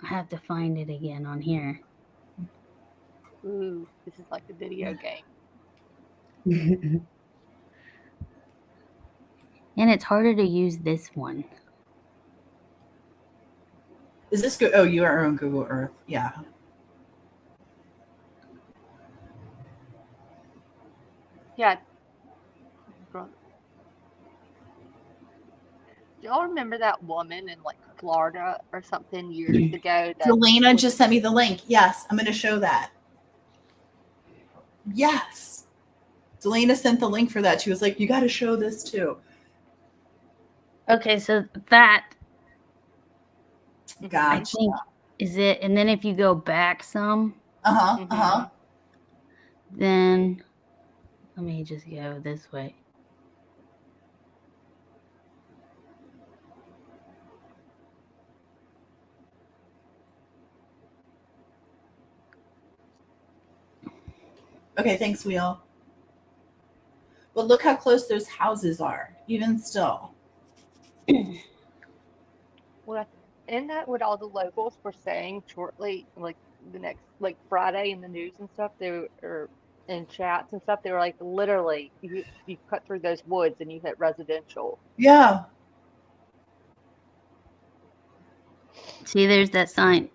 I have to find it again on here. ooh, this is like a video game. And it's harder to use this one. Is this good? Oh, you are on Google Earth. Yeah. Yeah. Do y'all remember that woman in like Florida or something years ago? Delana just sent me the link. Yes, I'm going to show that. Yes. Delana sent the link for that. She was like, you got to show this too. Okay, so that Gotcha. I think is it. And then if you go back some, then let me just go this way. Okay, thanks, Wheel. But look how close those houses are, even still. Well, isn't that what all the locals were saying shortly, like the next, like Friday in the news and stuff? They were in chats and stuff. They were like, literally, you cut through those woods and you hit residential. Yeah. See, there's that sign.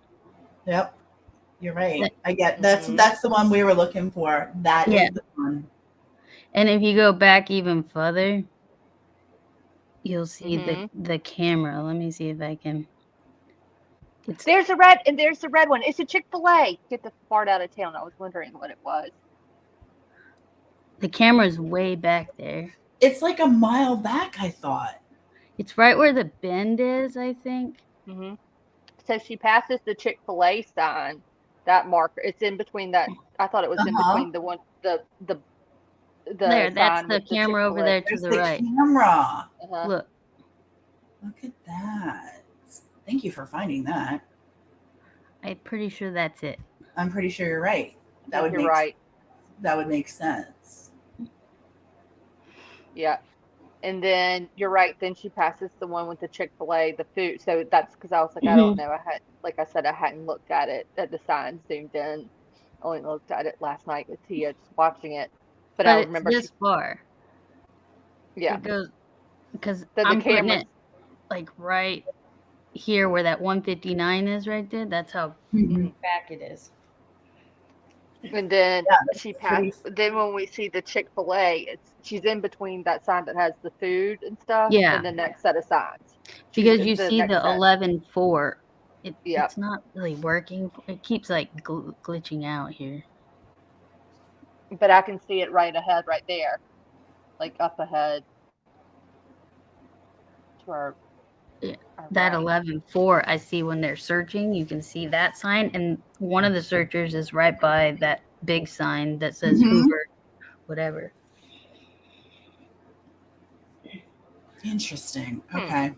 Yep. You're right. I get that's the one we were looking for. That is the one. And if you go back even further, you'll see the camera. Let me see if I can. There's the red one. It's a Chick-fil-A. Get the fart out of town. I was wondering what it was. The camera's way back there. It's like a mile back, I thought. It's right where the bend is, I think. So she passes the Chick-fil-A sign That marker. It's in between that. I thought it was in Uh-huh. between the one the There, that's sign the with the camera over Chick-fil-A. there to There's the the right. camera. Look, Look at that. Thank you for finding that. I'm pretty sure that's it. I'm pretty sure you're right. I think you're right. That would make sense. Yeah. And then you're right. Then she passes the one with the Chick-fil-A, the food. So that's because I was like, I don't know. Like I said, I hadn't looked at it at the sign zoomed in. Only looked at it last night with Tia, just watching it. But I But it's remember this far. yeah. It goes because So the I'm putting camera's it like right here where that 159 is right there. That's how back it is. And then Yeah, she passed. Then when we see the Chick-fil-A, she's in between that sign that has the food and stuff, Yeah. and the next set of signs. Because you see next the set. 11.4. Yep. It's not really working. It keeps like glitching out here. But I can see it right ahead, right there, like up ahead. To our That right. 11.4, I see when they're searching. You can see that sign, and one of the searchers is right by that big sign that says Hoover, whatever. Interesting. Okay.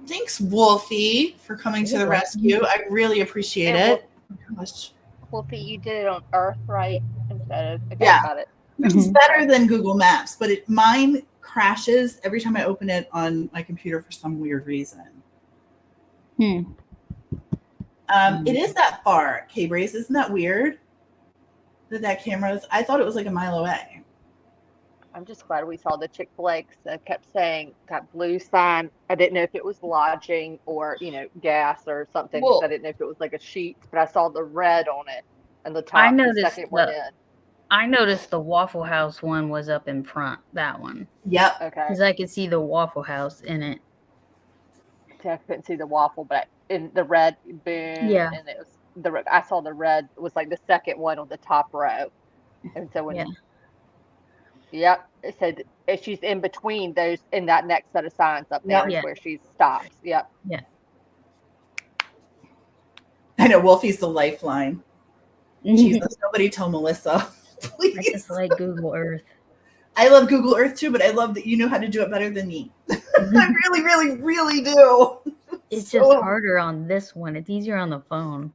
Thanks, Wolfie, for coming to the rescue. I really appreciate it. Gosh. Wolfie, you did it on Earth, right? Instead of got it. Which is better than Google Maps, but mine crashes every time I open it on my computer for some weird reason. It is that far, K-Brace. Isn't that weird? That camera is. I thought it was like a mile away. I'm just glad we saw the Chick-fil-A because I kept saying that blue sign. I didn't know if it was lodging or, gas or something. I didn't know if it was like a sheet, but I saw the red on it and the top, the second one in. I noticed the Waffle House one was up in front, that one. Yep. Okay. Because I could see the Waffle House in it. I couldn't see the waffle, but in the red, boom. Yeah. And it was I saw the red. It was like the second one on the top row. And so when Yep. It said she's in between those in that next set of signs up there is where she stops. Yep. Yeah. I know Wolfie's the lifeline. Jesus, nobody tell Melissa. Please. I just like Google Earth. I love Google Earth too, but I love that you know how to do it better than me. I really, really, really do. It's just harder on this one. It's easier on the phone.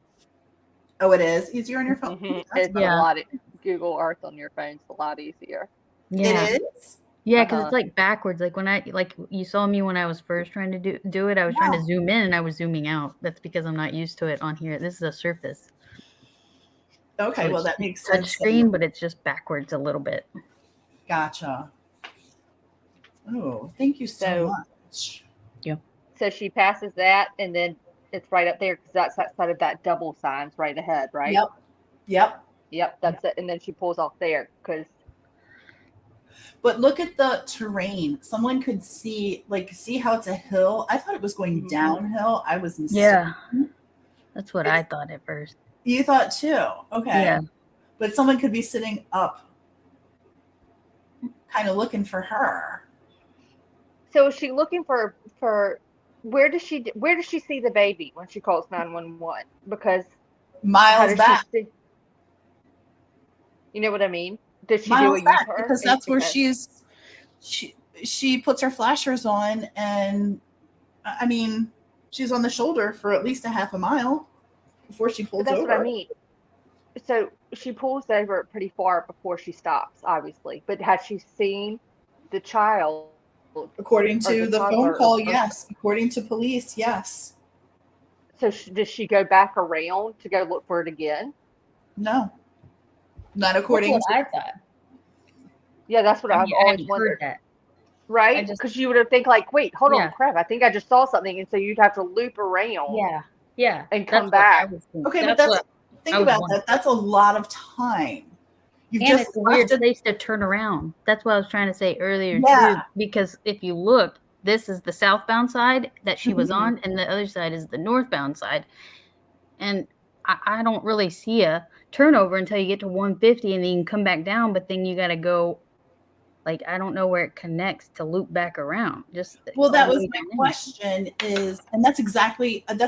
Oh, it is easier on your phone. It's a lot. Google Earth on your phone's a lot easier. Yeah. It is. Yeah, because it's like backwards. Like when you saw me when I was first trying to do it, I was trying to zoom in and I was zooming out. That's because I'm not used to it on here. This is a Surface. Okay, so well that makes sense. Touch screen, but it's just backwards a little bit. Gotcha. Oh, thank you so much. Yeah. So she passes that, and then it's right up there because that's that side of that double signs right ahead, right? Yep. That's it. And then she pulls off there because. But look at the terrain. Someone could see how it's a hill. I thought it was going downhill. I was mistaken. Yeah. That's what I thought at first. You thought too? Okay. Yeah. But someone could be sitting up kind of looking for her. So is she looking for where does she see the baby when she calls 911? Because miles back. You know what I mean? Does she miles do a back U-turn? Because that's where she puts her flashers on, and I mean she's on the shoulder for at least a half a mile before she pulls over. That's what I mean. So she pulls over pretty far before she stops, obviously. But has she seen the child? According to the phone call, yes. According to police, yes. So does she go back around to go look for it again? No. Not according to I thought. Yeah, that's what I've always wondered. That. Right? Because you would have think like, wait, hold on, crap, I think I just saw something. And so you'd have to loop around. Yeah. And come back. Okay, but think about that. That's a lot of time. It's a weird place to turn around. That's what I was trying to say earlier too. Because if you look, this is the southbound side that she was on, and the other side is the northbound side. And I don't really see a turnover until you get to 150, and then you can come back down. But then you got to go. Like, I don't know where it connects to loop back around. That was my question is, and that's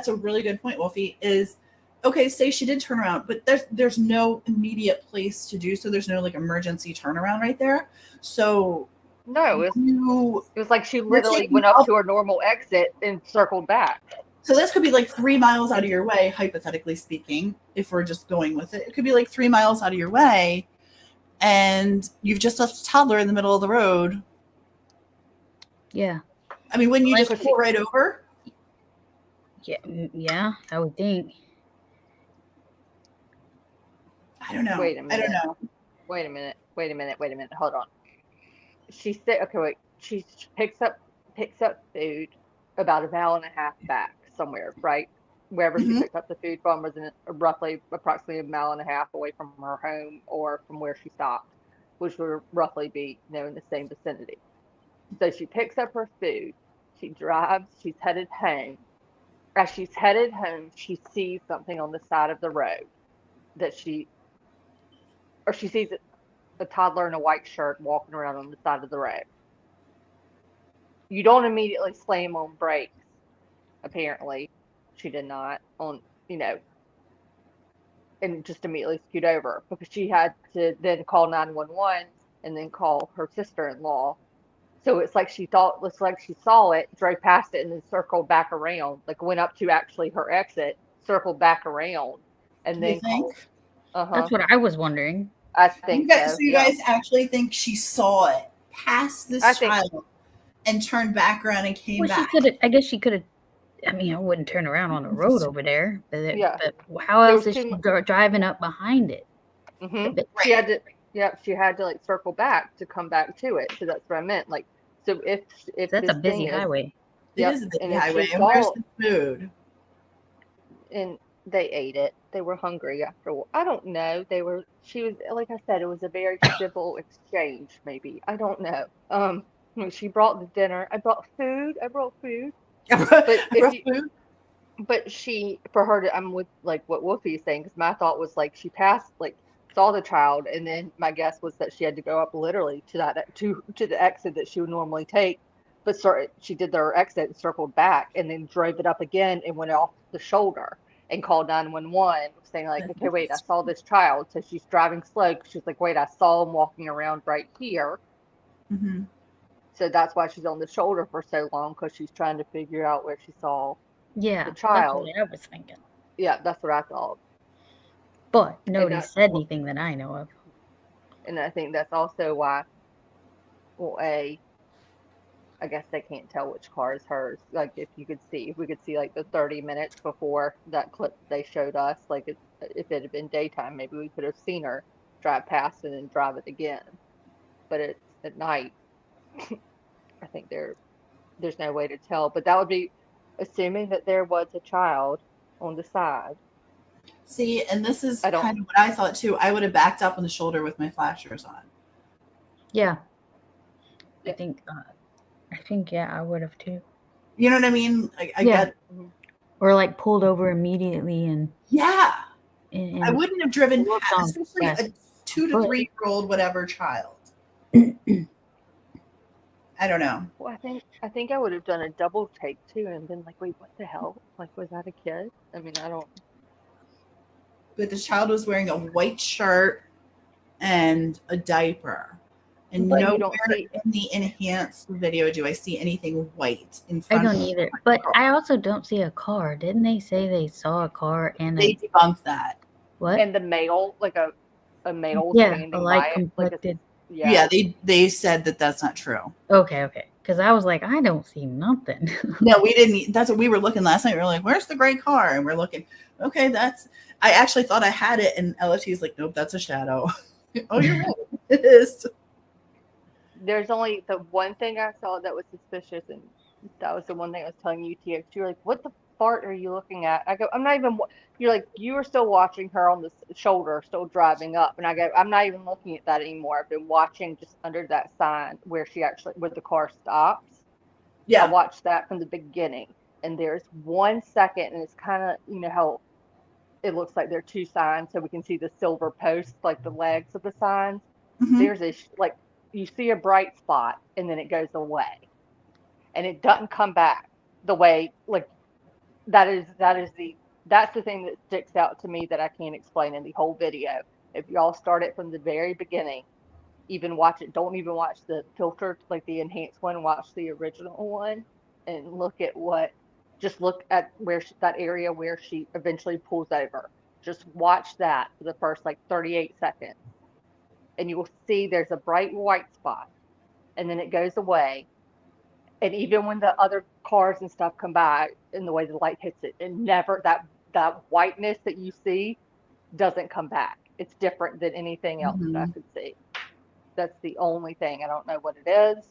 a really good point, Wolfie, is okay, say she did turn around, but there's no immediate place to do so. There's no like emergency turnaround right there. So No, it was like she literally taking went up up- to her normal exit and circled back. so this could be like 3 miles out of your way, hypothetically speaking, if we're just going with it. It could be like 3 miles out of your way, and you've just left a toddler in the middle of the road. Yeah. I mean, wouldn't you Like, just pull right over? Yeah, I would think. I don't know. Wait a minute. I don't know. Wait a minute. Hold on. She said, okay, wait. She picks up food about a mile and a half back somewhere, right? Wherever she picked up the food from was approximately a mile and a half away from her home or from where she stopped, which would roughly be, in the same vicinity. So she picks up her food. She drives. She's headed home. As she's headed home, she sees something on the side of the road she sees a toddler in a white shirt walking around on the side of the road. You don't immediately slam on brakes. Apparently, she did not and just immediately scoot over because she had to then call 911 and then call her sister-in-law. So it's like she saw it, drove past it, and then circled back around, like went up to actually her exit, circled back around, and then called. That's what I was wondering. I think so. So you guys actually think she saw it past this child and turned back around and came back? I guess she could have. I mean, I wouldn't turn around on the road over there. But how There else was is she driving up behind it? She had to. Yep, she had to like circle back to come back to it. So that's what I meant. Like, so if that's a busy highway. It is a busy highway. And where's the food? And they ate it. They were hungry after. I don't know. She was, like I said, it was a very civil exchange. Maybe I don't know. She brought the dinner. I brought food. But for her to, I'm with like what Wolfie's saying, because my thought was like she passed, like saw the child, and then my guess was that she had to go up literally to the exit that she would normally take, but she did their exit and circled back and then drove it up again and went off the shoulder and called 911 saying like, okay, wait, I saw this child. So she's driving slow because she's like, wait, I saw him walking around right here. Mm-hmm. So that's why she's on the shoulder for so long, because she's trying to figure out where she saw the child. That's what I was thinking. Yeah, that's what I thought. But nobody said anything that I know of. And I think that's also why, I guess they can't tell which car is hers. Like if we could see like the 30 minutes before that clip they showed us, like if it had been daytime, maybe we could have seen her drive past and then drive it again. But it's at night. I think there's no way to tell. But that would be assuming that there was a child on the side. See, and this is kind of what I thought too. I would have backed up on the shoulder with my flashers on. Yeah. I think I would have too. You know what I mean? I get. Or like pulled over immediately and. Yeah. And I wouldn't have driven past, especially a 2 to 3 year old whatever child. I don't know. Well, I think I would have done a double take too and been like, wait, what the hell? Like, was that a kid? I mean, I don't. But the child was wearing a white shirt and a diaper. And but nowhere in the enhanced video do I see anything white in front of me. I don't either. But I also don't see a car. Didn't they say they saw a car and they debunked that? What? And the male, like a male standing by conflicted. Yeah, they said that that's not true. Okay. Because I was like, I don't see nothing. No, we didn't. That's what we were looking last night. We were like, where's the gray car? And we're looking. Okay, I actually thought I had it, and LFT's like, nope, that's a shadow. Oh, you're right. It is. There's only the one thing I saw that was suspicious, and that was the one thing I was telling you, TX. You were like, what the fart are you looking at? I go, I'm not even. You're like, you were still watching her on the shoulder, still driving up. And I go, I'm not even looking at that anymore. I've been watching just under that sign where the car stops. Yeah. I watched that from the beginning. And there's 1 second, and it's kind of, how it looks like there are two signs, so we can see the silver posts, like the legs of the signs. Mm-hmm. There's you see a bright spot, and then it goes away. And it doesn't come back the way, like, that is That's the thing that sticks out to me that I can't explain in the whole video. If y'all start it from the very beginning, even watch it, don't even watch the filtered, like the enhanced one, watch the original one and just look at where that area where she eventually pulls over. Just watch that for the first like 38 seconds. And you will see there's a bright white spot and then it goes away. And even when the other cars and stuff come by and the way the light hits it, and never that whiteness that you see doesn't come back. It's different than anything else that I could see. That's the only thing. I don't know what it is.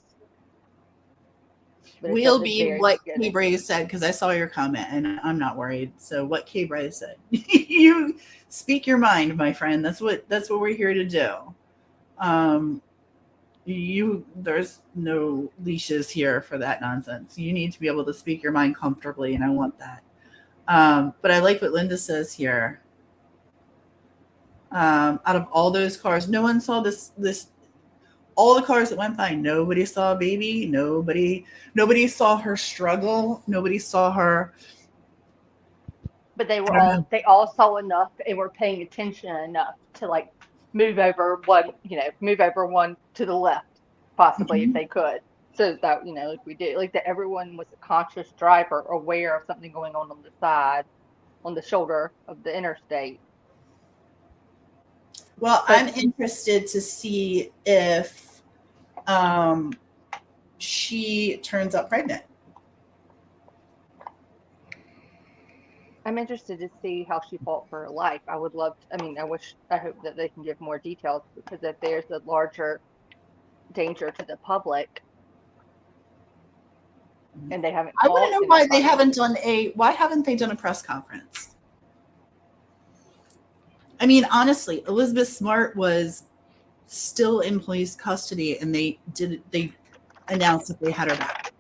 Will be what K Bray said, because I saw your comment and I'm not worried. So what K Bray said. You speak your mind, my friend. That's what we're here to do. There's no leashes here for that nonsense. You need to be able to speak your mind comfortably, and I want that. But I like what Linda says here. Out of all those cars, no one saw this all the cars that went by, nobody saw a baby. Nobody saw her struggle. Nobody saw her. But they all saw enough and were paying attention enough to like move over one to the left, possibly if they could. So that, like we did, like that everyone was a conscious driver, aware of something going on the side, on the shoulder of the interstate. Well, I'm interested to see if she turns up pregnant. I'm interested to see how she fought for her life. I would love to, I hope that they can give more details, because if there's a larger danger to the public and they haven't, I want to know why haven't they done a press conference? I mean, honestly, Elizabeth Smart was still in police custody, and they announced that they had her back.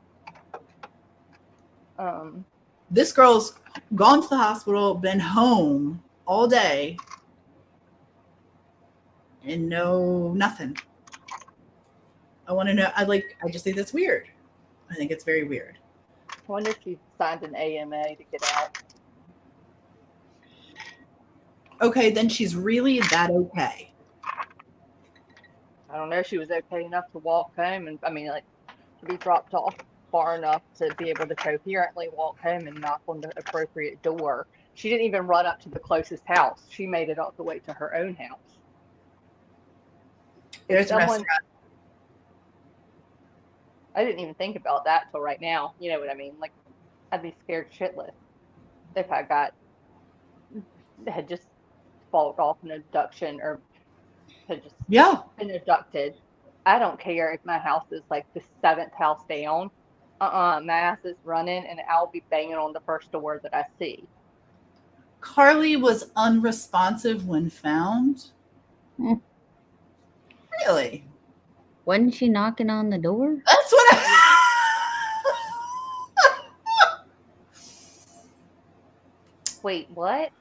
This girl's gone to the hospital, been home all day, and nothing. I want to know. I just think that's weird. I think it's very weird. I wonder if she signed an AMA to get out. Okay, then she's really that okay. I don't know. She was okay enough to walk home, and to be dropped off far enough to be able to coherently walk home and knock on the appropriate door. She didn't even run up to the closest house. She made it all the way to her own house. There's a restaurant. I didn't even think about that till right now. You know what I mean? Like, I'd be scared shitless if I had just fallen off an abduction or had just been abducted. I don't care if my house is like the 7th house down. My ass is running, and I'll be banging on the first door that I see. Carlee was unresponsive when found. Really? Wasn't she knocking on the door? That's what Wait, what?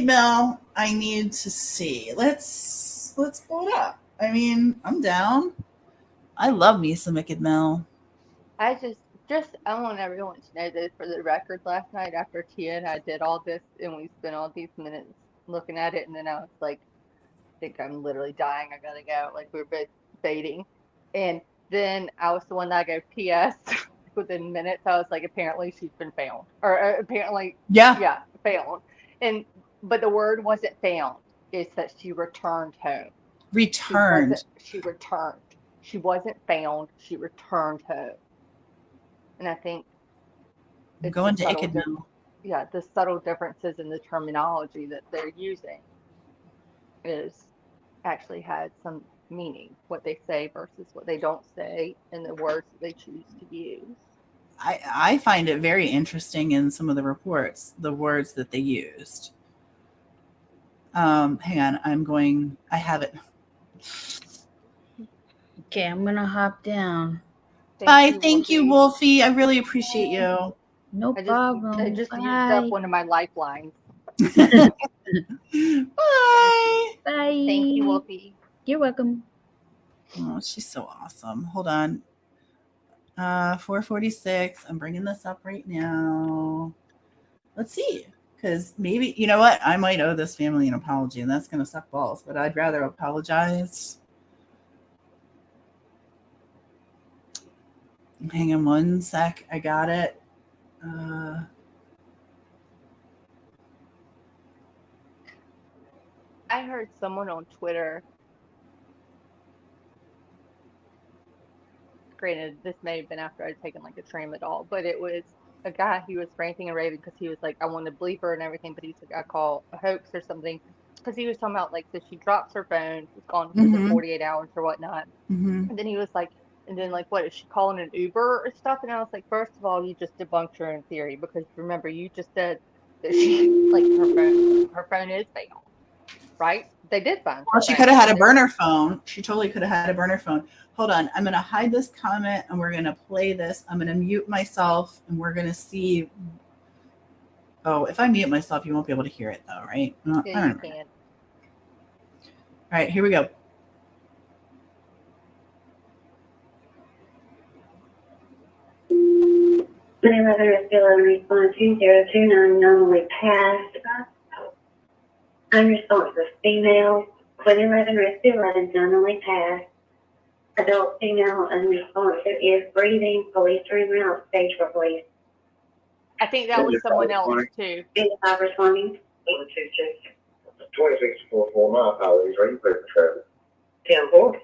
Mel, I need to see. Let's pull it up. I mean, I'm down. I love me some Mel. I want everyone to know this for the record. Last night after Tia and I did all this, and we spent all these minutes looking at it, and then I was like, I think I'm literally dying. I gotta go. Like, we were both fading. And then I was the one that I go, P.S. Within minutes, I was like, apparently she's been found. Or apparently, found. But the word wasn't found. It's that she returned home. She returned. She wasn't found. She returned home. And I think I'm going to Icad now. Yeah, the subtle differences in the terminology that they're using actually had some meaning, what they say versus what they don't say, and the words that they choose to use. I find it very interesting in some of the reports, the words that they used. Hang on, I have it. Okay, I'm gonna hop down. Thank you, Wolfie. I really appreciate you. No problem. I just used up one of my lifelines. Bye. Bye. Thank you, Wolfie. You're welcome. Oh, she's so awesome. Hold on. 446. I'm bringing this up right now. Let's see. Because maybe, you know what? I might owe this family an apology, and that's going to suck balls, but I'd rather apologize. Hang on one sec. I got it. I heard someone on Twitter, granted, this may have been after I'd taken like a tramadol, but it was a guy, he was ranting and raving because he was like, I want to bleep her and everything, but he's like, I call a hoax or something. Because he was talking about like, so she drops her phone, she's gone for the 48 hours or whatnot. And then he was like, and then like, what is she calling an Uber or stuff? And I was like, first of all, you just debunked your own theory because remember, you just said that she, like, her phone is found, right? They did find her Well, she phone. could have had a burner phone. She totally could have had a burner phone. Hold on. I'm going to hide this comment and we're going to play this. I'm going to mute myself and we're going to see. Oh, if I mute myself, you won't be able to hear it though, right? No, Yeah, you can. All right, here we go. Another is still in response 2029 normally passed. Unresponsive female. 2011 is still normally passed. Adult female unresponsive is breathing. Police are en route. Stage for police. I think that was someone else too. 85 responding. 2644 mile highways, are you clear for traffic? 10-4.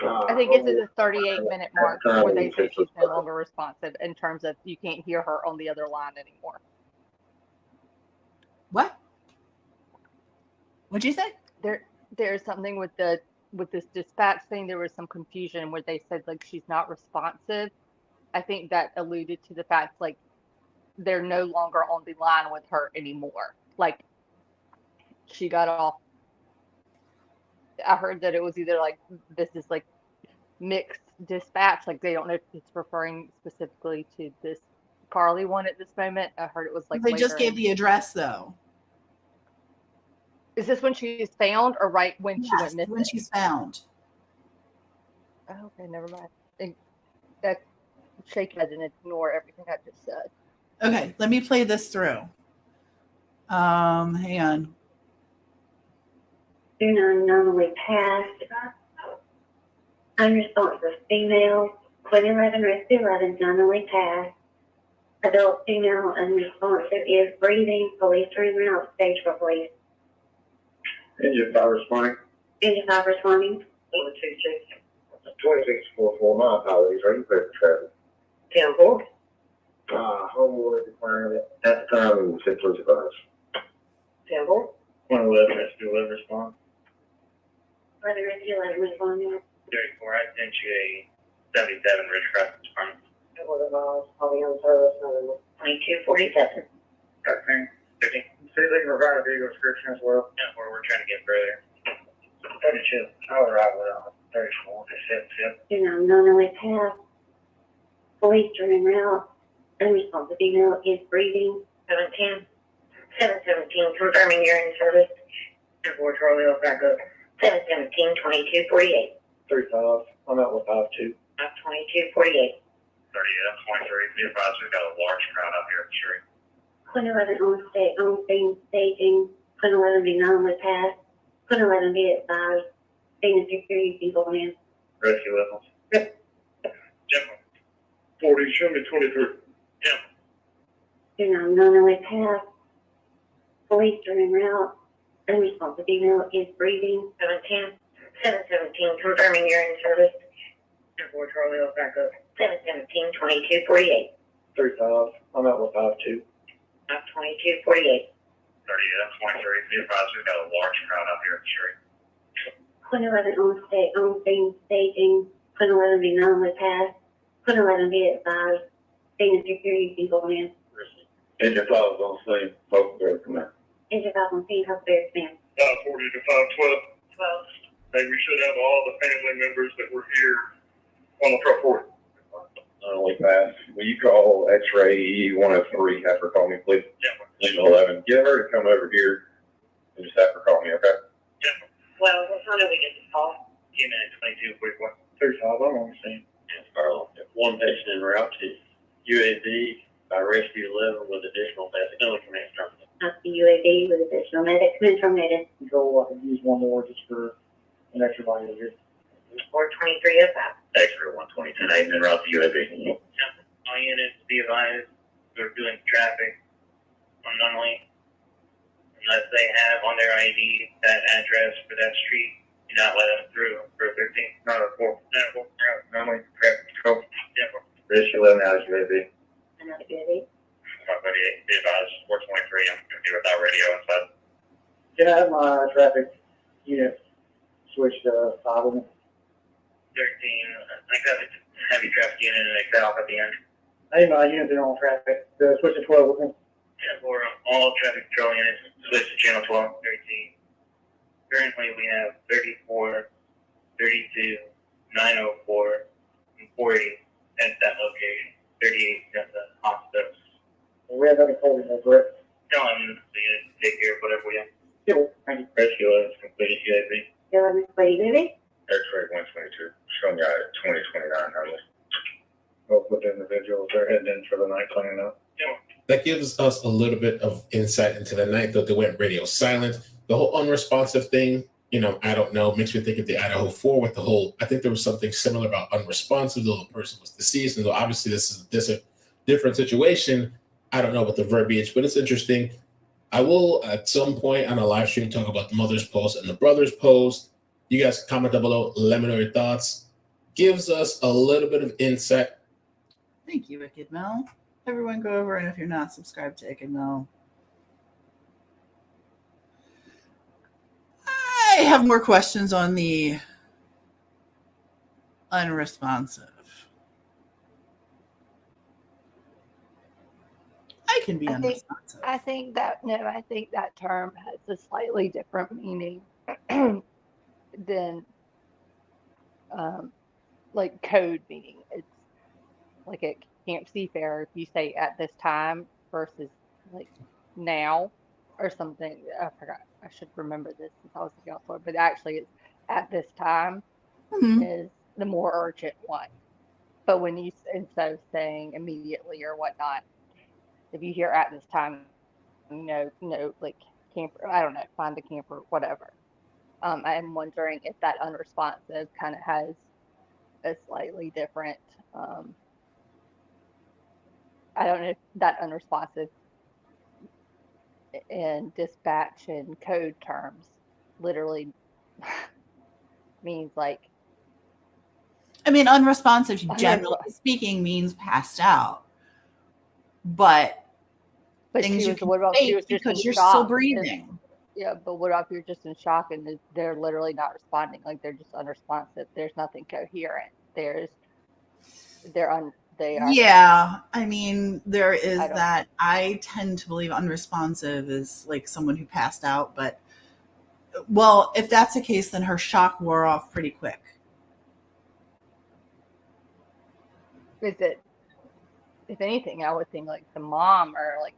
I think it's at the 38-minute mark where they say she's no longer responsive in terms of you can't hear her on the other line anymore. What? What'd you say? There's something with this dispatch thing. There was some confusion where they said like she's not responsive. I think that alluded to the fact like they're no longer on the line with her anymore. Like she got off. I heard that it was either like this is like mixed dispatch, like they don't know if it's referring specifically to this Carlee one at this moment. I heard it was like They just gave the address though. Is this when she's found or right when she went missing? When she's found. Oh, okay, never mind. And that shake head and ignore everything I just said. Okay, let me play this through. Hang on. 29 normally passed. Unresponsive female. 2011 is still normally passed. Adult female unresponsive is breathing. Police are en route. Stage for police. Engine 5 responding. Engine 5 responding. 2644 mile highways, are you clear for traffic? 10-4. Homeboy declaring that at the time we said please advise. 10-4. 111 is still in response. Whether it's 11 responding. 34, I sent you a 77 Ridgecrest response. Probably on service. 2247. Okay. 50. See, they can provide a video description as well. Yeah, where we're trying to get further. 32. All right, well, 34. Normally passed. Police are en route. Unresponsive female is breathing. 710. 717, confirming you're in service. 4 Charlie, I'll back up. 717, 2248. 35. I'm out with 52. 2248. 30, 23. Be advised, we've got a large crowd out here at the street. 2011 on scene staging. 2011 be normally passed. 2011 be advised. Scene security people in. Rescue levels. Jim. 40, show me 23. Jim. Normally passed. Police are en route. Unresponsive female is breathing. 710. 717, confirming you're in service. 4 Charlie, I'll back up. 717, 2248. 35. I'm out with 52. 2248. 30, 23. Be advised, we've got a large crowd out here at the street. 2011 on scene staging. 2011 be normally passed. 2011 be advised. Scene security people in. Engine 5 is on scene. Both there, come out. Engine 5 on scene, hope there's been. 540 to 512. 12. Hey, we should have all the family members that were here on the truck for it. Only pass. Will you call X-ray 103? Have her call me, please. Yeah. Engine 11. Get her to come over here and just have her call me, okay? Yeah. Well, what time do we get this call? 10 minutes, 22, 45. 35, I'm on the scene. Yes, Carl. One patient en route to UAV by Rescue 11 with additional vascular connect terminal. Not the UAB with additional medics been terminated. Control, I could use one more just for an extra line of it. 42305. Extra 122 and then route to UAB. All units be advised, we're doing traffic unknowingly. Unless they have on their ID that address for that street, do not let them through for 13. Not a 4. Normally, traffic control. Bridge 11 out of UAB. Another UAB. Somebody be advised, 423, I'm going to be without radio inside. Can I have my traffic unit switched to 5 of them? 13, I got a heavy traffic unit in Excel at the end. I need my units in on traffic. Switch to 12 with me. Yeah, for all traffic control units, switch to channel 12, 13. Currently, we have 34, 32, 904, and 40 at that location. 38 at the hospital. We have nothing holding those, correct? Tell them to take care of whatever we have. Yep. Thank you. Rescue 11 is completed UAB. 11 UAB. X-ray 122, showing you at 2029 early. Both with individuals, they're heading in for the night cleaning up. That gives us a little bit of insight into the night, though they went radio silent. The whole unresponsive thing, I don't know, makes me think of the Idaho 4 with the whole, I think there was something similar about unresponsive, though the person was deceased, and though obviously this is a different situation, I don't know about the verbiage, but it's interesting. I will, at some point on a live stream, talk about the mother's post and the brother's post. You guys comment down below, let me know your thoughts. Gives us a little bit of insight. Thank you, Wicked Mel. Everyone go over, and if you're not subscribed to Wicked Mel, I have more questions on the unresponsive. I can be unresponsive. I think that term has a slightly different meaning than like code meaning. It's like at Camp Seafair, if you say at this time versus like now or something. I forgot. I should remember this since I was a counselor, but actually it's at this time is the more urgent one. But when you, instead of saying immediately or whatnot, if you hear at this time, like camper, I don't know, find the camper, whatever. I'm wondering if that unresponsive kind of has a slightly different, I don't know if that unresponsive in dispatch and code terms literally means like, I mean, unresponsive, generally speaking, means passed out. But things you can fake because you're still breathing. Yeah, but what if you're just in shock and they're literally not responding? Like they're just unresponsive. There's nothing coherent. They are. Yeah, I mean, there is that. I tend to believe unresponsive is like someone who passed out. But, well, if that's the case, then her shock wore off pretty quick. Is it? If anything, I would think like the mom or like,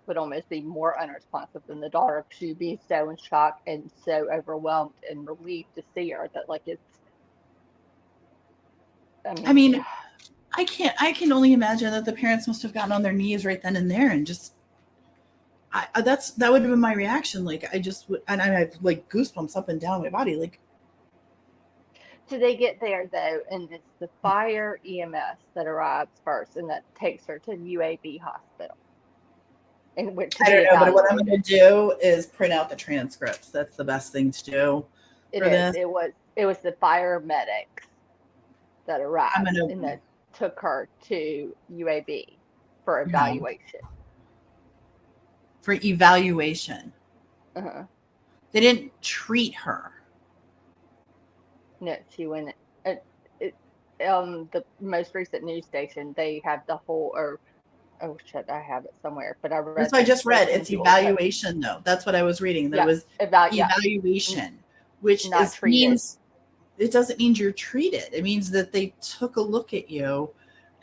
would almost be more unresponsive than the daughter. She'd be so in shock and so overwhelmed and relieved to see her that like it's. I mean, I can only imagine that the parents must have gotten on their knees right then and there and just. That would have been my reaction. Like I just would, and I have like goosebumps up and down my body. Like. So they get there though, and it's the fire EMS that arrives first, and that takes her to UAB hospital. And I don't know, but what I'm going to do is print out the transcripts. That's the best thing to do. It was the fire medics that arrived and that took her to UAB for evaluation. For evaluation. Uh-huh. They didn't treat her. No, she went. The most recent news station, they have the whole. Oh shit! I have it somewhere, but I read. That's what I just read. It's evaluation, though. That's what I was reading. There was evaluation, which means it doesn't mean you're treated. It means that they took a look at you,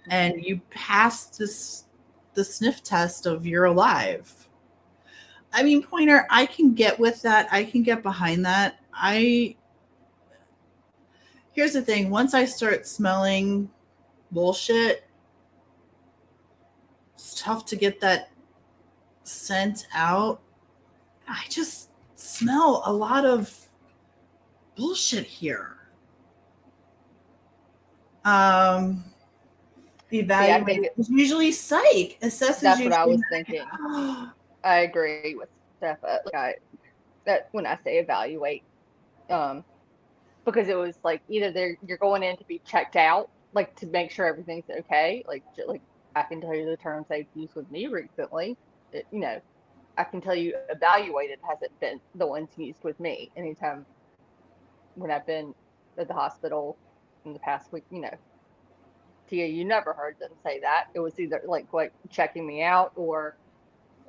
and you passed the sniff test of you're alive. I mean, Pointer, I can get with that. I can get behind that. Here's the thing. Once I start smelling bullshit, it's tough to get that sent out, I just smell a lot of bullshit here. Evaluated is usually psych. Assesses That's usually what I was thinking. I agree with Steph. That when I say evaluate, because it was like either you're going in to be checked out, like to make sure everything's okay. Like I can tell you the terms they've used with me recently. I can tell you evaluated hasn't been the ones used with me anytime when I've been at the hospital in the past week. Tia, you never heard them say that. It was either like checking me out or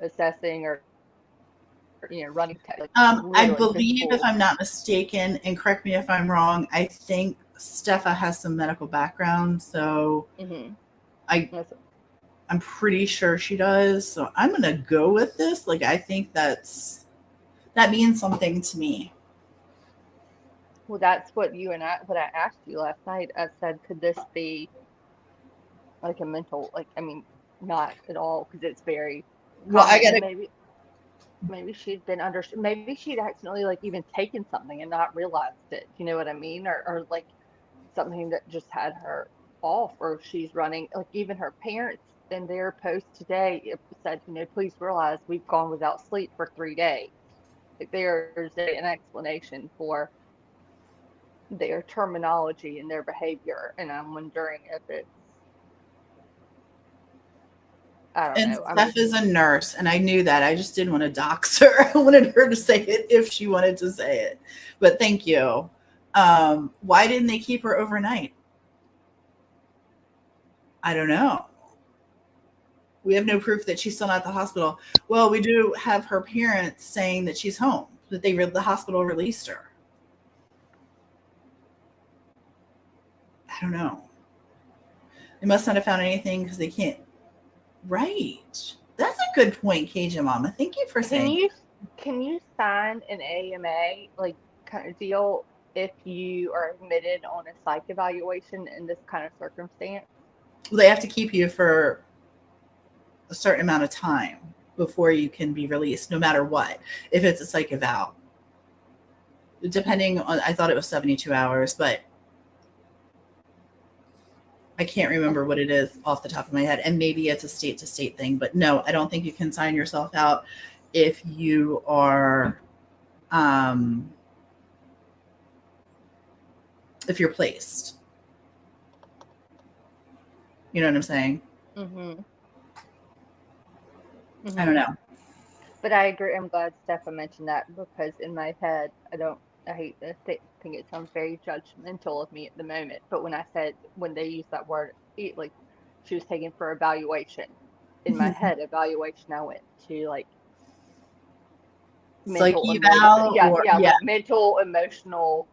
assessing or running. I believe, if I'm not mistaken, and correct me if I'm wrong, I think Steffa has some medical background, so I'm pretty sure she does. So I'm gonna go with this. Like, I think that means something to me. Well, that's what I asked you last night. I said, could this be like a mental, not at all, because it's very well, I gotta maybe she'd been maybe she'd accidentally even taken something and not realized it. You know what I mean? Or like something that just had her off, or she's running, like even her parents in their post today said, please realize we've gone without sleep for 3 days. Like there's an explanation for their terminology and their behavior, and I'm wondering if it's, I don't know. Steph is a nurse, and I knew that. I just didn't want to dox her. I wanted her to say it if she wanted to say it. But thank you. Why didn't they keep her overnight? I don't know. We have no proof that she's still not at the hospital. Well, we do have her parents saying that she's home, that the hospital released her. I don't know. They must not have found anything because they can't. Right. That's a good point, Cajun Mama. Thank you for saying. Can you sign an AMA kind of deal if you are admitted on a psych evaluation in this kind of circumstance? Well, they have to keep you for a certain amount of time before you can be released, no matter what. If it's a psych eval, depending on, I thought it was 72 hours, but I can't remember what it is off the top of my head. And maybe it's a state to state thing, but no, I don't think you can sign yourself out if you are, if you're placed. You know what I'm saying? Mm-hmm. I don't know. But I agree. I'm glad Steffa mentioned that, because in my head, I hate to think it sounds very judgmental of me at the moment, but when they use that word, like she was taken for evaluation, in my head, evaluation, I went to mental, mental, emotional.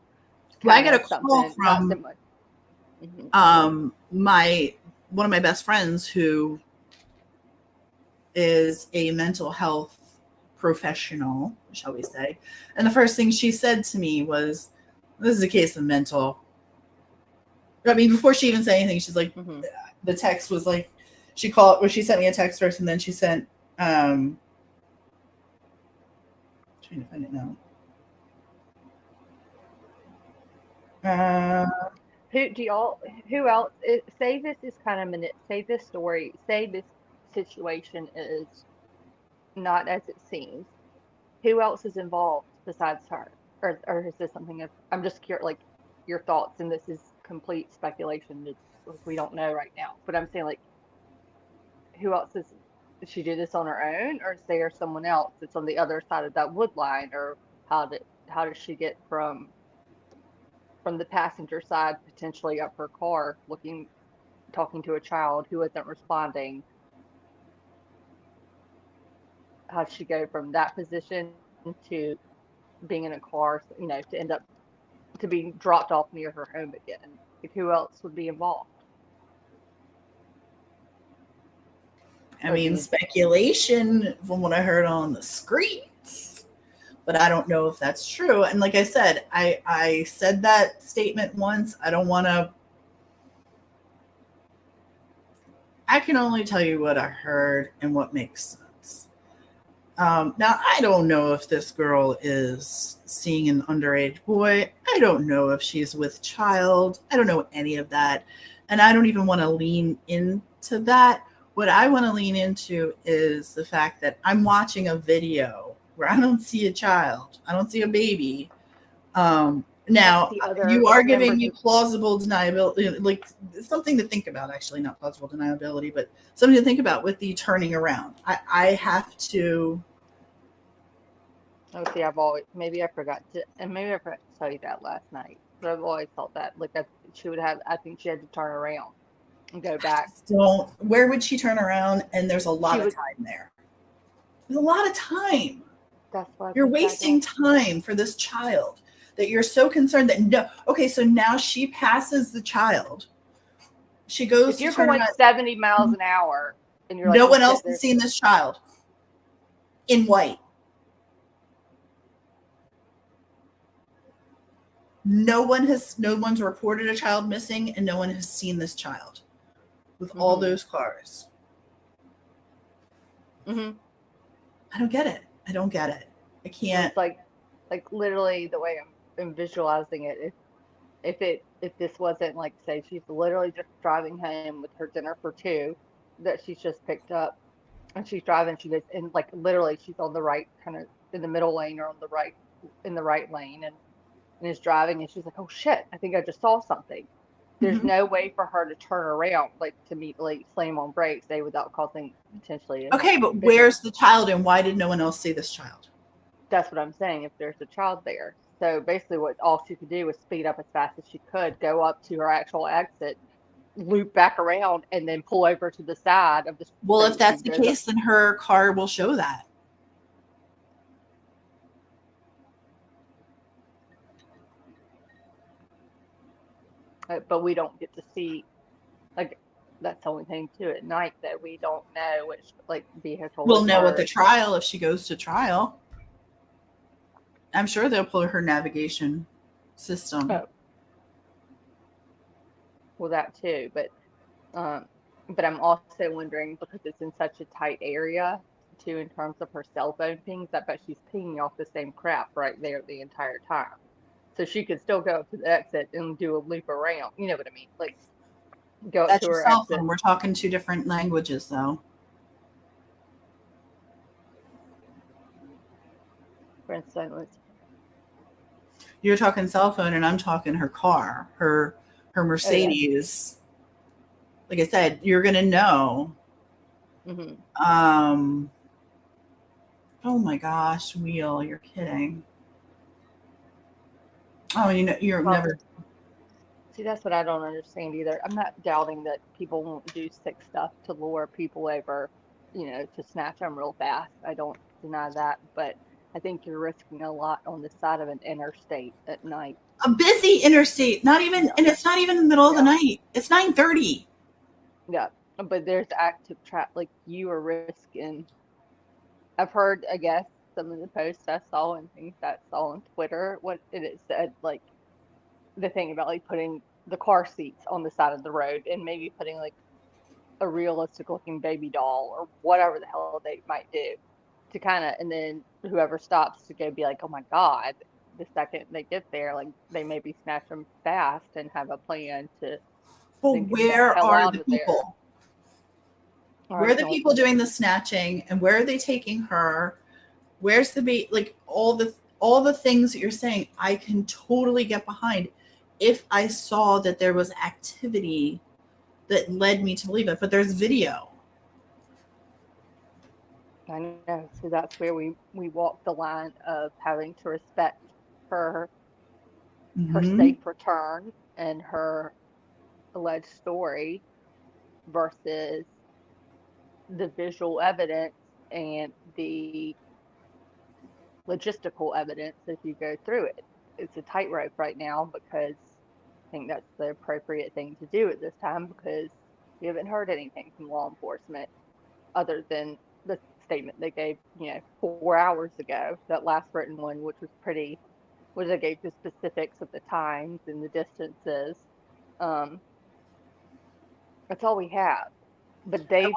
Well, I got a call from one of my best friends who is a mental health professional, shall we say. And the first thing she said to me was, this is a case of mental. I mean, before she even said anything, she's like, the text was like, she sent me a text first, and then she sent, trying to find it now. Who else, say this is kind of, say this story, say this situation is not as it seems. Who else is involved besides her? Or is this something I'm just curious, your thoughts, and this is complete speculation. We don't know right now, but I'm saying, who else did she do this on her own, or is there someone else that's on the other side of that wood line, or how does she get from the passenger side potentially up her car, talking to a child who isn't responding? How did she go from that position to being in a car, to end up to being dropped off near her home again? Who else would be involved? I mean, speculation from what I heard on the streets, but I don't know if that's true. And like I said, I said that statement once. I can only tell you what I heard and what makes sense. Now, I don't know if this girl is seeing an underage boy. I don't know if she's with child. I don't know any of that. And I don't even want to lean into that. What I want to lean into is the fact that I'm watching a video where I don't see a child. I don't see a baby. Now, you are giving me plausible deniability, like something to think about, actually, not plausible deniability, but something to think about with the turning around. I have to. Oh, see, maybe I forgot to tell you that last night, but I've always felt that, like, I think she had to turn around and go back. Where would she turn around? And there's a lot of time there. There's a lot of time. That's why you're wasting time for this child that you're so concerned that no. Okay, so now she passes the child. She goes. If you're going 70 miles an hour and you're like, no one else has seen this child in white. No one's reported a child missing, and no one has seen this child with all those cars. Mm-hmm. I don't get it. I can't. It's like literally the way I'm visualizing it. If this wasn't, like, say she's literally just driving home with her dinner for two that she's just picked up, and she's driving, she goes, and like literally she's on the right, kind of in the middle lane or in the right lane, and is driving, and she's like, oh shit, I think I just saw something. There's no way for her to turn around, like, to immediately slam on brakes, without causing potentially. Okay, but where's the child, and why did no one else see this child? That's what I'm saying. If there's a child there, so basically, all she could do was speed up as fast as she could, go up to her actual exit, loop back around, and then pull over to the side of the. Well, if that's the case, then her car will show that. But we don't get to see, like, that's the only thing too at night, that we don't know which, like, vehicle. We'll know at the trial if she goes to trial. I'm sure they'll pull her navigation system. Oh. Well, that too, but I'm also wondering, because it's in such a tight area too, in terms of her cell phone pings, I bet she's pinging off the same crap right there the entire time. So she could still go up to the exit and do a loop around. You know what I mean? Like, go up to her exit. We're talking two different languages, though. For instance, you're talking cell phone, and I'm talking her car, her Mercedes. Oh, yeah. Like I said, you're gonna know. Mm-hmm. Oh my gosh, Wheel, you're kidding. Oh, you're never. See, that's what I don't understand either. I'm not doubting that people won't do sick stuff to lure people over, to snatch them real fast. I don't deny that, but I think you're risking a lot on the side of an interstate at night. A busy interstate, and it's not even in the middle of the night. It's 9:30. Yeah, but there's active traffic. Like, you are risking. I've heard, I guess, some of the posts I saw and things I saw on Twitter, it said, like, the thing about, like, putting the car seats on the side of the road and maybe putting, like, a realistic looking baby doll or whatever the hell they might do to kind of, and then whoever stops to go be like, oh my God, the second they get there, like, they maybe snatch them fast and have a plan to. Well, where are the people? Where are the people doing the snatching, and where are they taking her? Where's the like all the things that you're saying? I can totally get behind if I saw that there was activity that led me to believe it, but there's video. I know, so that's where we walk the line of having to respect her safe return and her alleged story versus the visual evidence and the logistical evidence as you go through it. It's a tightrope right now, because I think that's the appropriate thing to do at this time, because we haven't heard anything from law enforcement other than the statement they gave, 4 hours ago, that last written one, which was pretty, where they gave the specifics of the times and the distances. That's all we have. But they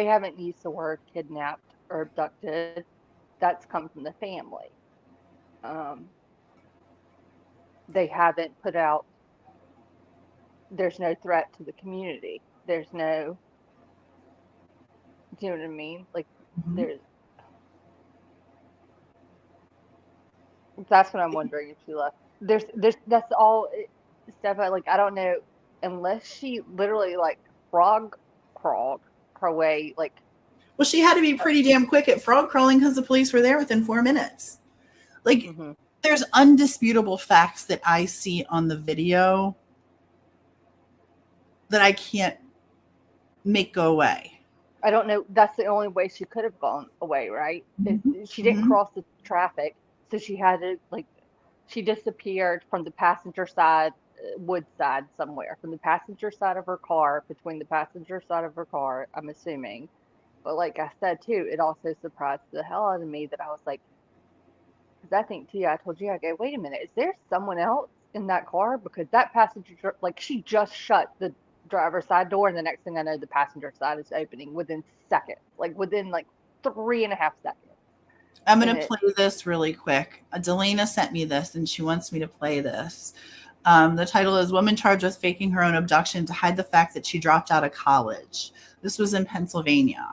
haven't used the word kidnapped or abducted, that's come from the family. They haven't put out, there's no threat to the community. There's no, do you know what I mean? Like, there's, that's what I'm wondering if she left. That's all stuff. Like, I don't know, unless she literally like frog crawled her way, like, Well, she had to be pretty damn quick at frog crawling because the police were there within 4 minutes. Like, there's undisputable facts that I see on the video that I can't make go away. I don't know. That's the only way she could have gone away, right? She didn't cross the traffic, so she had to, like, she disappeared from the passenger side, wood side somewhere, from the passenger side of her car, between the passenger side of her car, I'm assuming. But like I said too, it also surprised the hell out of me that I was like, because I think too, I told you, I go, wait a minute, is there someone else in that car? Because that passenger, like, she just shut the driver's side door, and the next thing I know, the passenger side is opening within seconds, like within like 3.5 seconds. I'm going to play this really quick. Delana sent me this, and she wants me to play this. The title is Woman Charged with Faking Her Own Abduction to Hide the Fact that She Dropped Out of College. This was in Pennsylvania.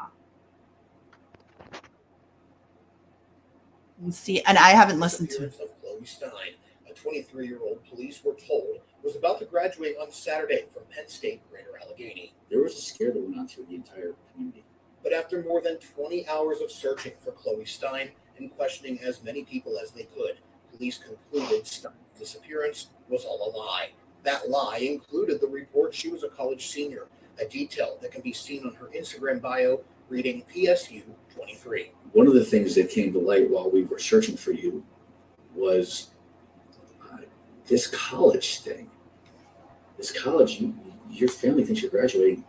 And see, and I haven't listened to it. Of Chloe Stein, a 23-year-old police were told was about to graduate on Saturday from Penn State Greater Allegheny. There was a scare that went on through the entire community. But after more than 20 hours of searching for Chloe Stein and questioning as many people as they could, police concluded Stein's disappearance was all a lie. That lie included the report she was a college senior, a detail that can be seen on her Instagram bio reading PSU 23. One of the things that came to light while we were searching for you was this college thing. This college, your family thinks you're graduating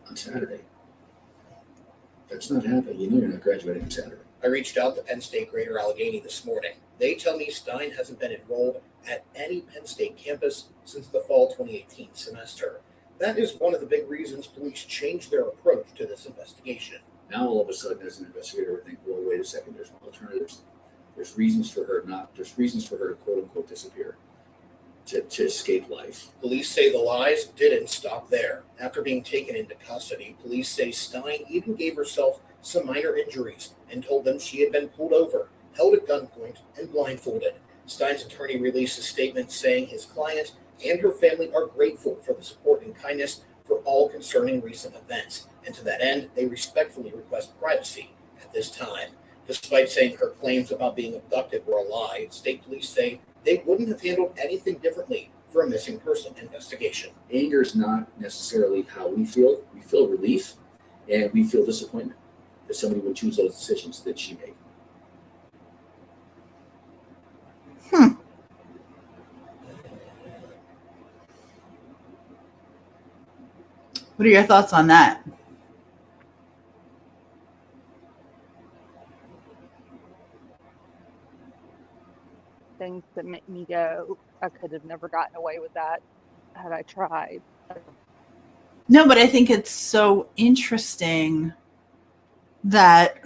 on Saturday. That's not happening. You know you're not graduating on Saturday. I reached out to Penn State Greater Allegheny this morning. They tell me Stein hasn't been enrolled at any Penn State campus since the fall 2018 semester. That is one of the big reasons police changed their approach to this investigation. Now all of a sudden, as an investigator, I think, well, wait a second, there's alternatives. There's reasons for her to quote unquote disappear, to escape life. Police say the lies didn't stop there. After being taken into custody, police say Stein even gave herself some minor injuries and told them she had been pulled over, held at gunpoint, and blindfolded. Stein's attorney released a statement saying his client and her family are grateful for the support and kindness for all concerning recent events, and to that end, they respectfully request privacy at this time. Despite saying her claims about being abducted were a lie, state police say they wouldn't have handled anything differently for a missing person investigation. Anger is not necessarily how we feel. We feel relief, and we feel disappointment that somebody would choose those decisions that she made. What are your thoughts on that? Things that make me go, I could have never gotten away with that had I tried. No, but I think it's so interesting that,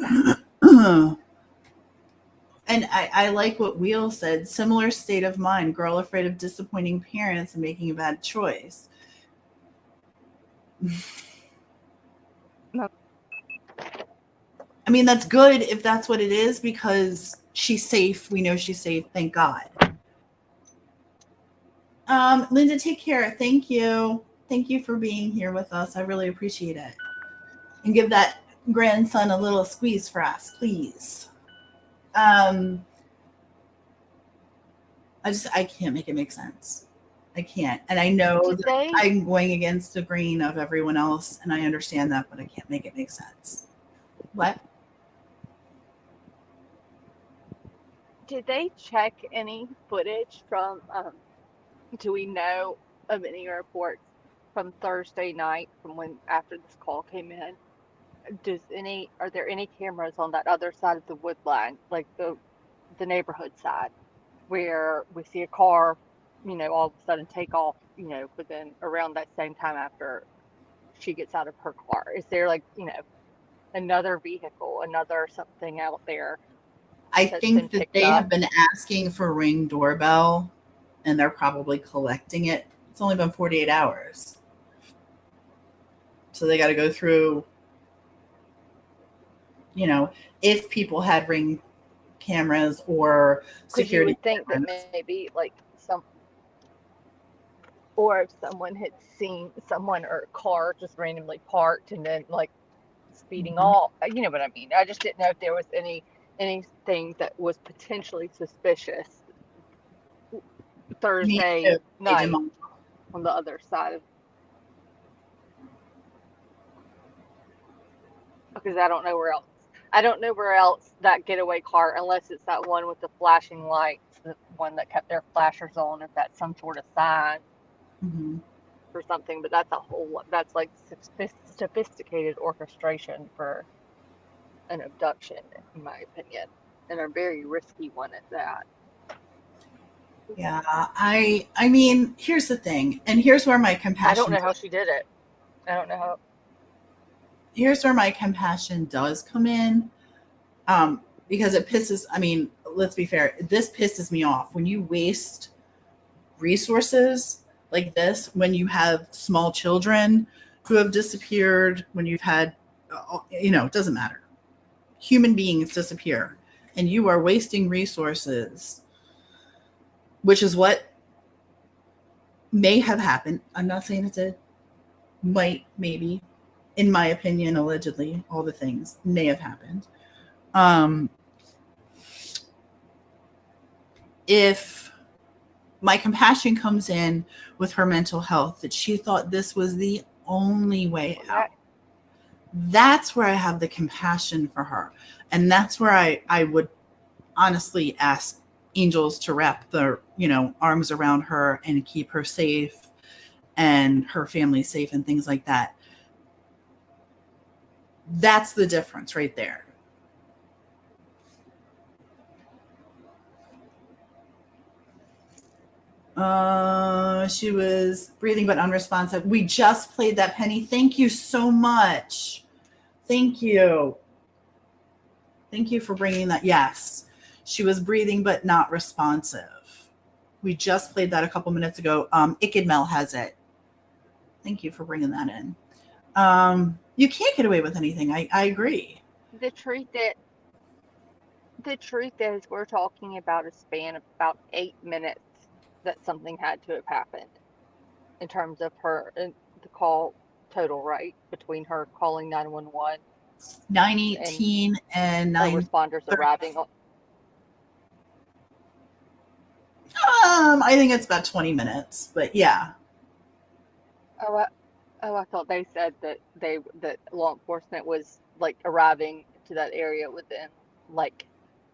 and I like what Wheel said, similar state of mind, girl afraid of disappointing parents and making a bad choice. No. I mean, that's good if that's what it is, because she's safe. We know she's safe. Thank God. Linda, take care. Thank you. Thank you for being here with us. I really appreciate it. And give that grandson a little squeeze for us, please. I can't make it make sense. I can't. And I know that I'm going against the grain of everyone else, and I understand that, but I can't make it make sense. What? Did they check any footage from, do we know of any reports from Thursday night, from when, after this call came in? Are there any cameras on that other side of the wood line, like the neighborhood side, where we see a car, all of a sudden take off, within around that same time after she gets out of her car? Is there another vehicle, another something out there. I That's think been that picked they up. have been asking for Ring doorbell, and they're probably collecting it. It's only been 48 hours. So they got to go through, if people had Ring cameras or Because you security would think that cameras. maybe like or if someone had seen someone or a car just randomly parked and then like speeding off, you know what I mean? I just didn't know if there was anything that was potentially suspicious Me Thursday too. night on the other side of, because I don't know where else. I don't know where else that getaway car, unless it's that one with the flashing lights, the one that kept their flashers on, if that's some sort of sign or something. But that's like sophisticated orchestration for an abduction, in my opinion, and a very risky one at that. Yeah, I mean, here's the thing, and here's where my compassion. I don't know how she did it. I don't know how. Here's where my compassion does come in, because it pisses. I mean, let's be fair. This pisses me off when you waste resources like this. When you have small children who have disappeared. When you've had, it doesn't matter. Human beings disappear, and you are wasting resources, which is what may have happened. I'm not saying it did. Might, maybe, in my opinion, allegedly, all the things may have happened. If my compassion comes in with her mental health, that she thought this was the only way out, that's where I have the compassion for her. And that's where I would honestly ask angels to wrap their, arms around her and keep her safe and her family safe and things like that. That's the difference right there. She was breathing but unresponsive. We just played that, Penny. Thank you so much. Thank you. Thank you for bringing that. Yes, she was breathing but not responsive. We just played that a couple minutes ago. Ikidmel has it. Thank you for bringing that in. You can't get away with anything. I agree. The truth is, we're talking about a span of about 8 minutes that something had to have happened in terms of her and the call total, right? Between her calling 911, 9:18 and 9 responders arriving. I think it's about 20 minutes, but yeah. I thought they said that law enforcement was like arriving to that area within like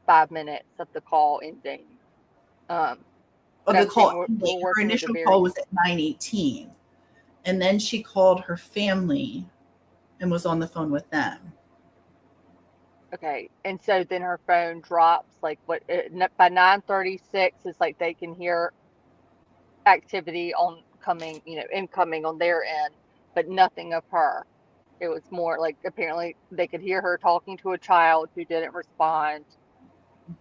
5 minutes of the call ending. Her initial call was at 9:18, and then she called her family and was on the phone with them. Okay, and so then her phone drops. Like by 9:36, it's like they can hear activity incoming on their end, but nothing of her. It was more like apparently they could hear her talking to a child who didn't respond.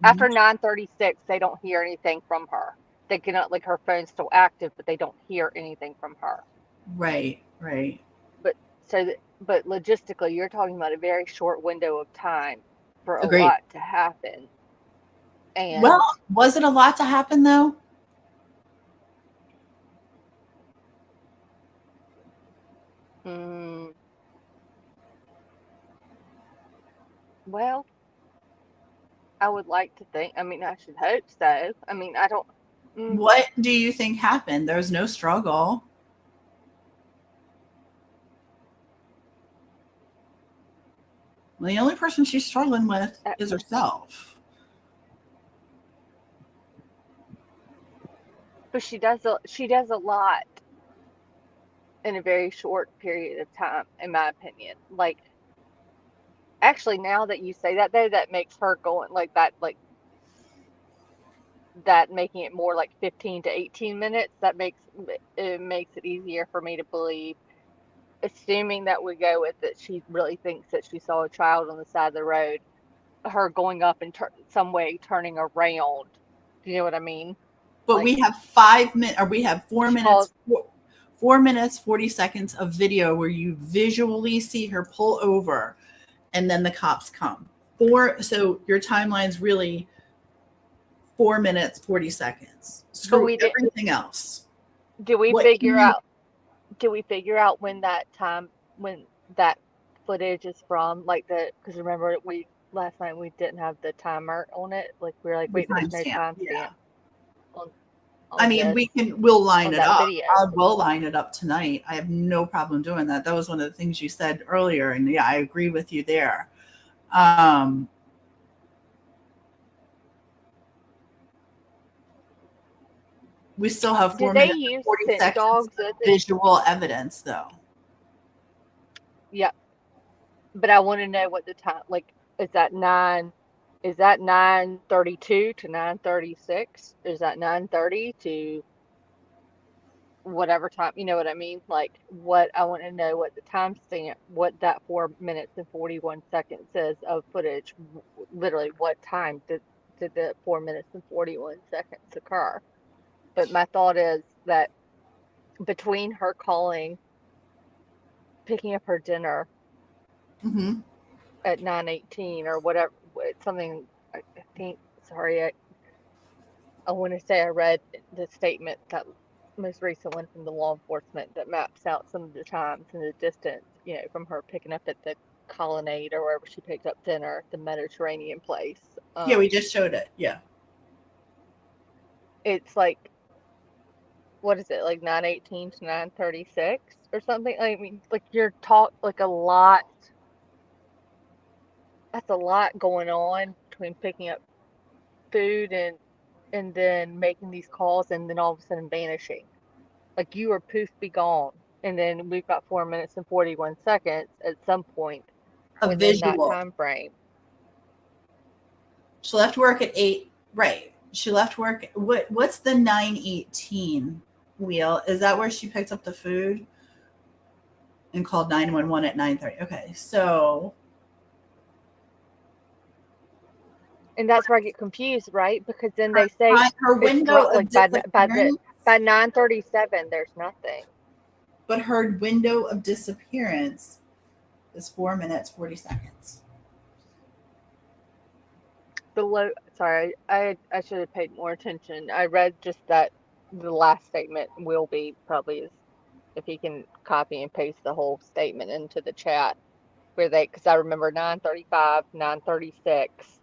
After 9:36, they don't hear anything from her. They cannot, like, her phone's still active, but they don't hear anything from her. Right. But logistically, you're talking about a very short window of time for a Agreed. lot to happen. And well, was it a lot to happen though? Well, I would like to think. I mean, I should hope so. I mean, I don't. What do you think happened? There's no struggle. Well, the only person she's struggling with is herself. But she does a lot in a very short period of time, in my opinion. Like, actually, now that you say that, though, that makes her going like that, making it more like 15 to 18 minutes. That makes it easier for me to believe assuming that we go with that she really thinks that she saw a child on the side of the road, her going up and some way turning around. Do you know what I mean? But Like, we have 5 minutes, or we have 4 minutes, calls, 4 minutes, 40 seconds of video where you visually see her pull over and then the cops come. So your timeline's really 4 minutes, 40 seconds. Screw everything else. Do we figure out when that footage is from? Like because remember last night we didn't have the timer on it. Like we were like, wait, there's no timestamp. Yeah. On I mean, we'll line it up. Video. I will line it up tonight. I have no problem doing that. That was one of the things you said earlier, and yeah, I agree with you there. We still have 4 minutes and 40 seconds of visual evidence, though. Yeah, but I want to know what the time. Like, is that 9:32 to 9:36? Is that 9:30 to whatever time? You know what I mean? Like, what I want to know what the timestamp, what that 4 minutes and 41 seconds says of footage. Literally, what time did the 4 minutes and 41 seconds occur? But my thought is that between her picking up her dinner at 9:18 or whatever, something, I think, sorry, I want to say I read the statement, that most recent one from the law enforcement, that maps out some of the times and the distance, from her picking up at the Colonnade or wherever she picked up dinner, the Mediterranean place. Yeah, we just showed it. Yeah. It's like, what is it, like 9:18 to 9:36 or something? I mean, like you're like a lot. That's a lot going on between picking up food and then making these calls and then all of a sudden vanishing. Like you are poof, be gone. And then we've got 4 minutes and 41 seconds at some point within that time frame. She left work at 8. Right. She left work. What's the 9:18 wheel? Is that where she picked up the food and called 911 at 9:30? Okay, so. And that's where I get confused, right? Because then they say her window of by 9:37, there's nothing. But her window of disappearance is 4 minutes, 40 seconds. Sorry, I should have paid more attention. I read just that the last statement will be probably, if he can copy and paste the whole statement into the chat, because I remember 9:35, 9:36,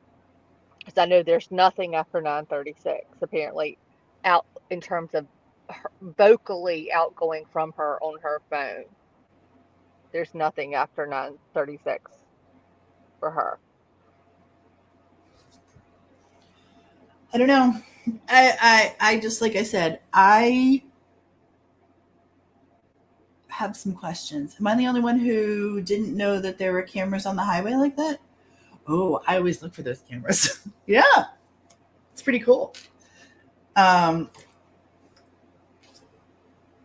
because I know there's nothing after 9:36 apparently out in terms of her vocally outgoing from her on her phone. There's nothing after 9:36 for her. I don't know. I just, like I said, I have some questions. Am I the only one who didn't know that there were cameras on the highway like that? Oh, I always look for those cameras. Yeah, it's pretty cool. My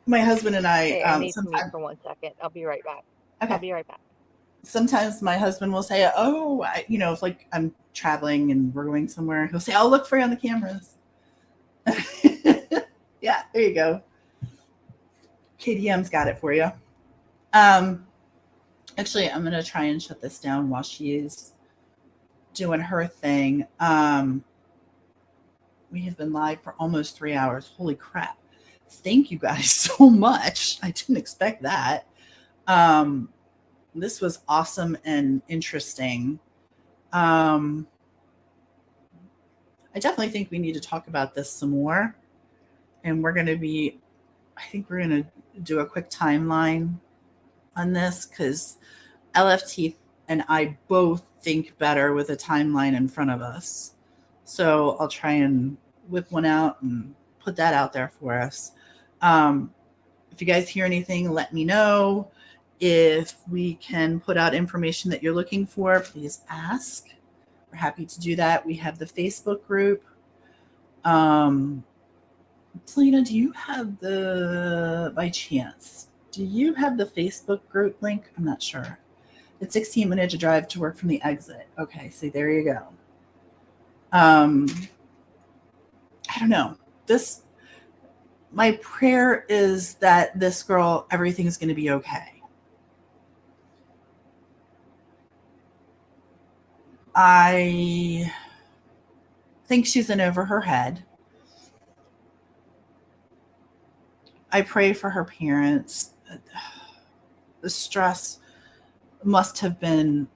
husband and I need to mute for 1 second. I'll be right back. Okay. I'll be right back. Sometimes my husband will say, "Oh, if like I'm traveling and we're going somewhere, he'll say, I'll look for you on the cameras." Yeah, there you go. KDM's got it for you. Actually, I'm going to try and shut this down while she's doing her thing. We have been live for almost 3 hours. Holy crap. Thank you guys so much. I didn't expect that. This was awesome and interesting. I definitely think we need to talk about this some more. And I think we're going to do a quick timeline on this, because LFT and I both think better with a timeline in front of us. So I'll try and whip one out and put that out there for us. If you guys hear anything, let me know. If we can put out information that you're looking for, please ask. We're happy to do that. We have the Facebook group. Selena, do you have by chance, Do you have the Facebook group link? I'm not sure. It's 16 minutes to drive to work from the exit. Okay, see, there you go. I don't know. My prayer is that this girl, everything's going to be okay. I think she's in over her head. I pray for her parents. The stress must have been,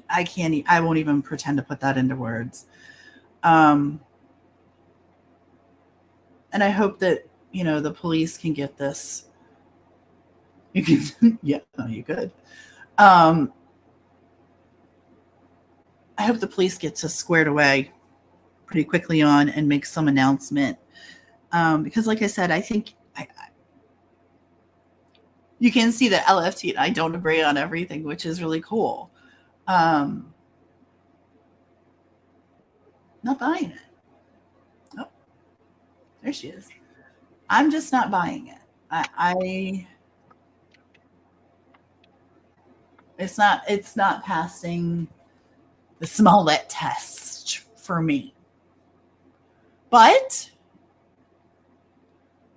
I won't even pretend to put that into words. And I hope that, the police can get this. You can, yeah, you could. I hope the police get this squared away pretty quickly on and make some announcement. Because like I said, I think you can see that LFT and I don't agree on everything, which is really cool. Not buying it. Oh, there she is. I'm just not buying it. It's not passing the Smollette test for me. But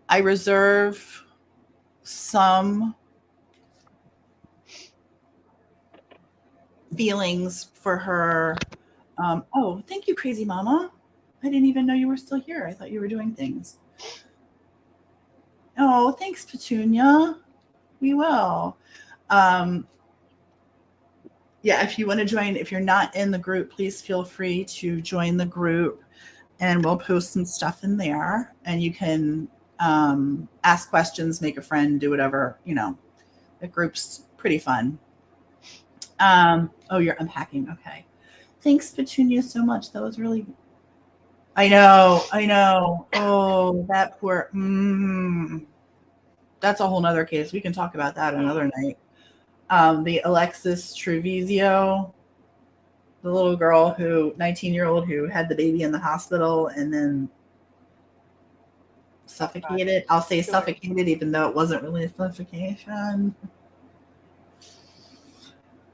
I reserve some feelings for her. Oh, thank you, Crazy Mama. I didn't even know you were still here. I thought you were doing things. Oh, thanks, Petunia. We will. Yeah, if you want to join, if you're not in the group, please feel free to join the group, and we'll post some stuff in there, and you can ask questions, make a friend, do whatever. The group's pretty fun. Oh, you're unpacking. Okay. Thanks, Petunia, so much. That was really. I know. Oh, that poor. That's a whole nother case. We can talk about that another night. The Alexis Treviso, the little girl 19-year-old who had the baby in the hospital and then suffocated. I'll say suffocated, even though it wasn't really a suffocation.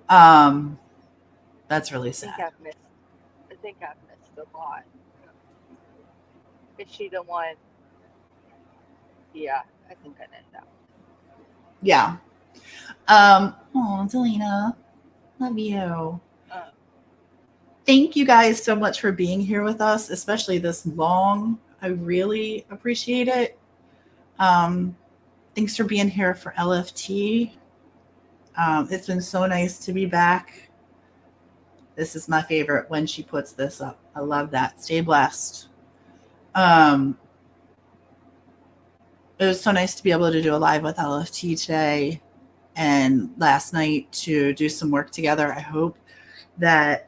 That's really sad. I think I've missed a lot. Is she the one? Yeah, I think I know that. Yeah. Oh, Delina, love you. Thank you guys so much for being here with us, especially this long. I really appreciate it. Thanks for being here for LFT. It's been so nice to be back. This is my favorite when she puts this up. I love that. Stay blessed. It was so nice to be able to do a live with LFT today and last night to do some work together. I hope that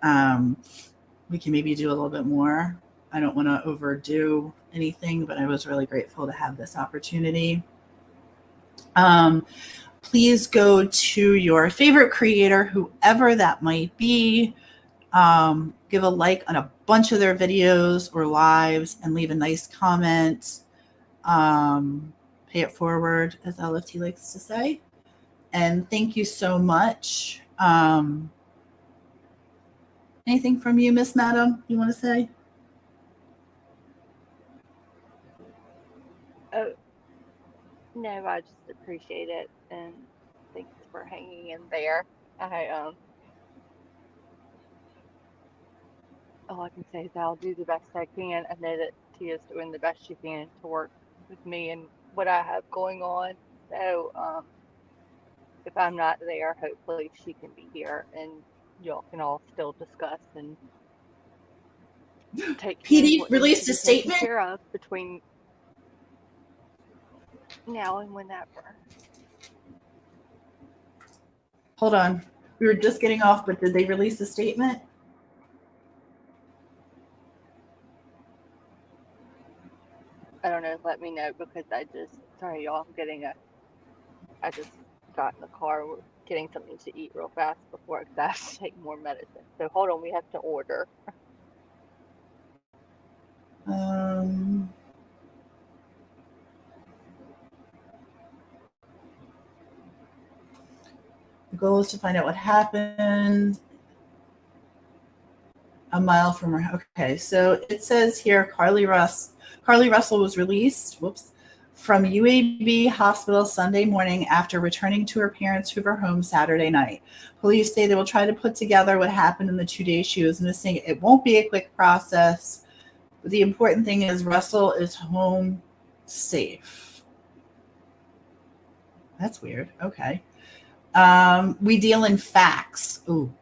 we can maybe do a little bit more. I don't want to overdo anything, but I was really grateful to have this opportunity. Please go to your favorite creator, whoever that might be. Give a like on a bunch of their videos or lives and leave a nice comment. Pay it forward, as LFT likes to say. And thank you so much. Anything from you, Miss Madam, you want to say? Oh, no, I just appreciate it, and thanks for hanging in there. All I can say is I'll do the best I can. I know that Tia's doing the best she can to work with me and what I have going on. So, if I'm not there, hopefully she can be here and y'all can all still discuss and take care of PD what released a needs to be taken statement. care of between now and whenever. Hold on. We were just getting off, but did they release a statement? I don't know, let me know because sorry y'all, I just got in the car, we're getting something to eat real fast before I have to take more medicine. So hold on, we have to order. goal is to find out what happened a mile from her. Okay, so it says here Carlee Russell was released from UAB hospital Sunday morning after returning to her parents' Hoover home Saturday night. Police say they will try to put together what happened in the 2 days she was missing. It won't be a quick process. But the important thing is Russell is home safe. That's weird. Okay. We deal in facts. Ooh,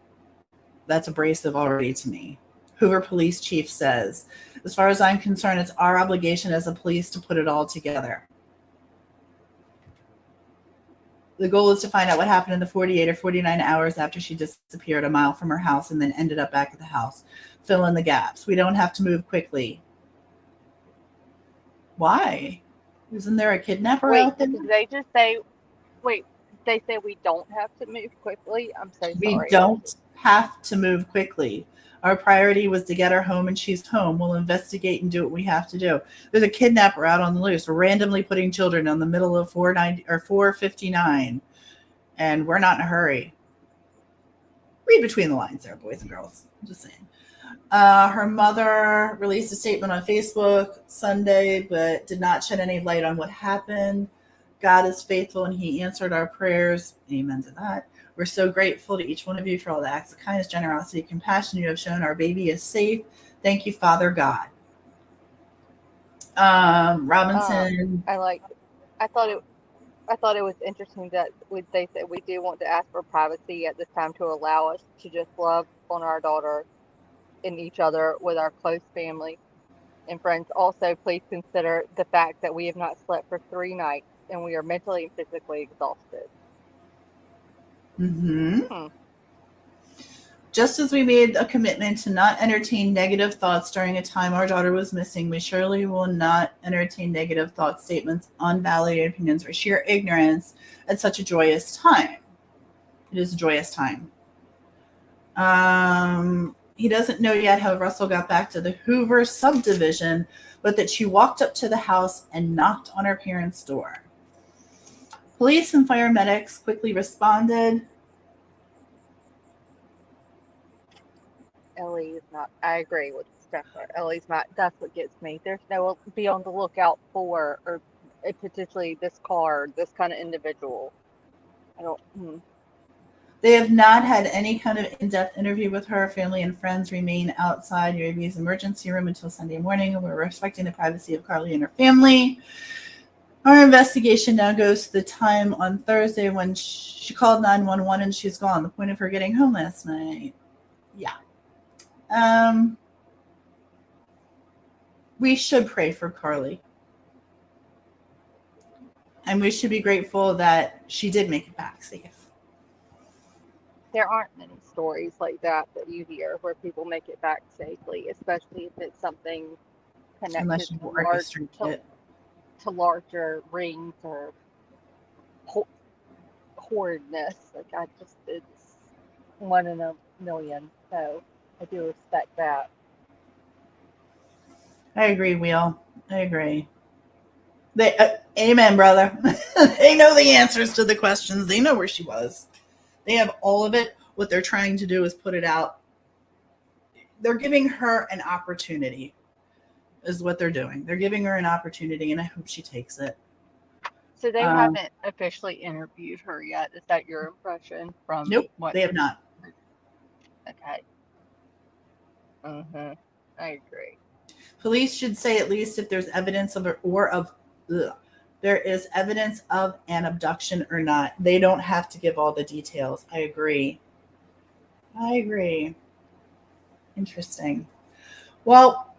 that's abrasive already to me. Hoover Police Chief says, as far as I'm concerned, it's our obligation as a police to put it all together. The goal is to find out what happened in the 48 or 49 hours after she disappeared a mile from her house and then ended up back at the house. Fill in the gaps. We don't have to move quickly. Why? Isn't there a kidnapper out there? Did they just say, they say we don't have to move quickly? I'm so sorry. We don't have to move quickly. Our priority was to get her home, and she's home. We'll investigate and do what we have to do. There's a kidnapper out on the loose. We're randomly putting children in the middle of 490 or 459, and we're not in a hurry. Read between the lines there, boys and girls. I'm just saying. Her mother released a statement on Facebook Sunday, but did not shed any light on what happened. God is faithful, and he answered our prayers. Amen to that. We're so grateful to each one of you for all the acts of kindness, generosity, compassion you have shown. Our baby is safe. Thank you, Father God. Robinson. I thought it was interesting that they said we do want to ask for privacy at this time to allow us to just love on our daughter and each other with our close family and friends. Also, please consider the fact that we have not slept for 3 nights and we are mentally and physically exhausted. Just as we made a commitment to not entertain negative thoughts during a time our daughter was missing, we surely will not entertain negative thoughts, statements, unvalidated opinions, or sheer ignorance at such a joyous time. It is a joyous time. He doesn't know yet how Russell got back to the Hoover subdivision, but that she walked up to the house and knocked on her parents' door. Police and paramedics quickly responded. Ellie is not. I agree with Decipher. Ellie's not. That's what gets me. There's no be on the lookout for, or potentially this car, this kind of individual. I don't. They have not had any kind of in-depth interview with her. Family and friends remain outside UAB's emergency room until Sunday morning, and we're respecting the privacy of Carlee and her family. Our investigation now goes to the time on Thursday when she called 911 and she's gone, the point of her getting home last night. Yeah. We should pray for Carlee. And we should be grateful that she did make it back safe. There aren't many stories like that you hear where people make it back safely, especially if it's something connected to larger rings or horridness. It's 1 in a million. So I do respect that. I agree, Wheel. I agree. Amen, brother. They know the answers to the questions. They know where she was. They have all of it. What they're trying to do is put it out. They're giving her an opportunity, is what they're doing. They're giving her an opportunity, and I hope she takes it. So they haven't officially interviewed her yet. Is that your impression from Nope, they have not. Okay. I agree. Police should say at least if there's evidence of there is evidence of an abduction or not. They don't have to give all the details. I agree. Interesting. Well,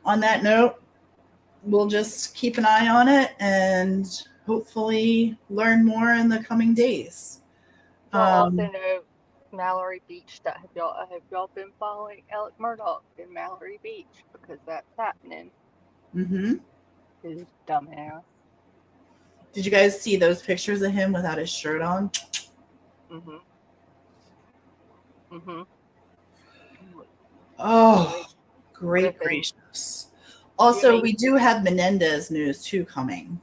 on that note, we'll just keep an eye on it and hopefully learn more in the coming days. We'll also know Mallory Beach. Have y'all been following Alec Murdoch in Mallory Beach? Because that's happening. His dumbass. Did you guys see those pictures of him without his shirt on? Oh, great gracious. Also, we do have Menendez news too coming.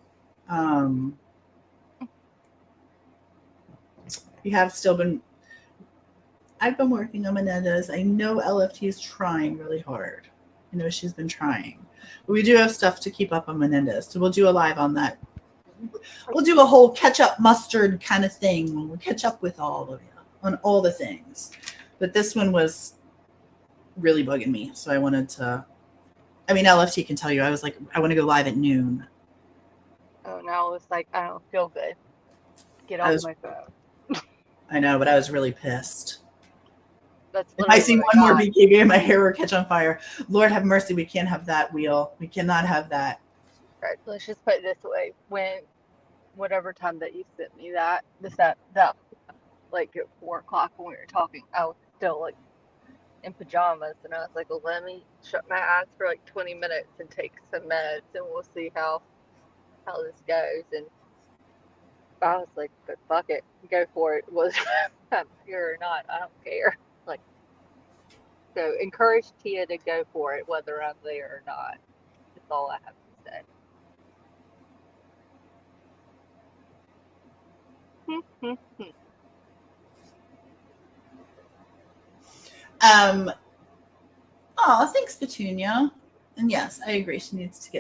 You have still been. I've been working on Menendez. I know LFT is trying really hard. I know she's been trying. But we do have stuff to keep up on Menendez, so we'll do a live on that. We'll do a whole ketchup mustard kind of thing. We'll catch up with all of you on all the things. But this one was really bugging me, so I wanted to. I mean, LFT can tell you. I was like, I want to go live at noon. Oh, now it's like I don't feel good. Get off my phone. I know, but I was really pissed. That's if I see what one more BKB and my hair will catch on fire. Lord have mercy, we can't have that wheel. We cannot have that. Right, let's just put it this way. Whatever time that you sent me that like at 4 o'clock when we were talking, I was still like in pajamas, and I was like, well, let me shut my eyes for like 20 minutes and take some meds, and we'll see how this goes. And I was like, but fuck it, go for it. Was I'm here or not, I don't care. Like, so encourage Tia to go for it, whether I'm there or not. That's all I have to say. Oh, thanks, Petunia. And yes, I agree. She needs to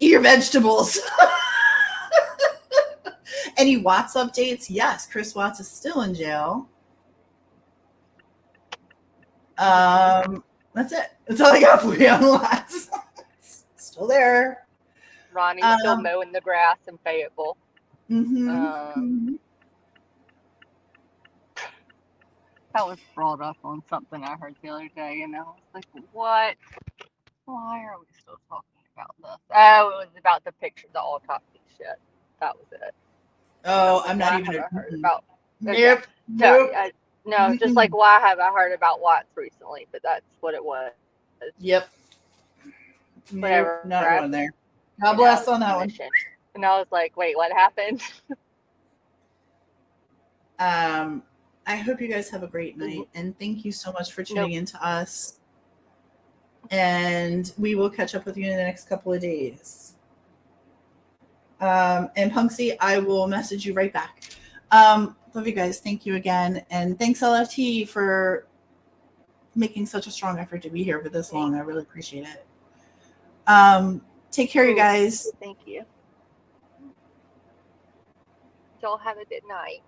eat your vegetables. Any Watts updates? Yes, Chris Watts is still in jail. That's it. That's all I got for you on Watts. Still there. Ronnie's still mowing the grass in Fayetteville. That was brought up on something I heard the other day, and I was like, what? Why are we still talking about this? Oh, it was about the picture, the autopsy shit. That was it. Oh, I'm not even heard about. Nope. Sorry, no, just like why have I heard about Watts recently? But that's what it was. Yep. Whatever. Not going there. God bless on that one. And I was like, wait, what happened? I hope you guys have a great night, and thank you so much for tuning in to us. And we will catch up with you in the next couple of days. And Punksy, I will message you right back. Love you guys. Thank you again. And thanks, LFT, for making such a strong effort to be here for this long. I really appreciate it. Take care, you guys. Thank you. Y'all have a good night.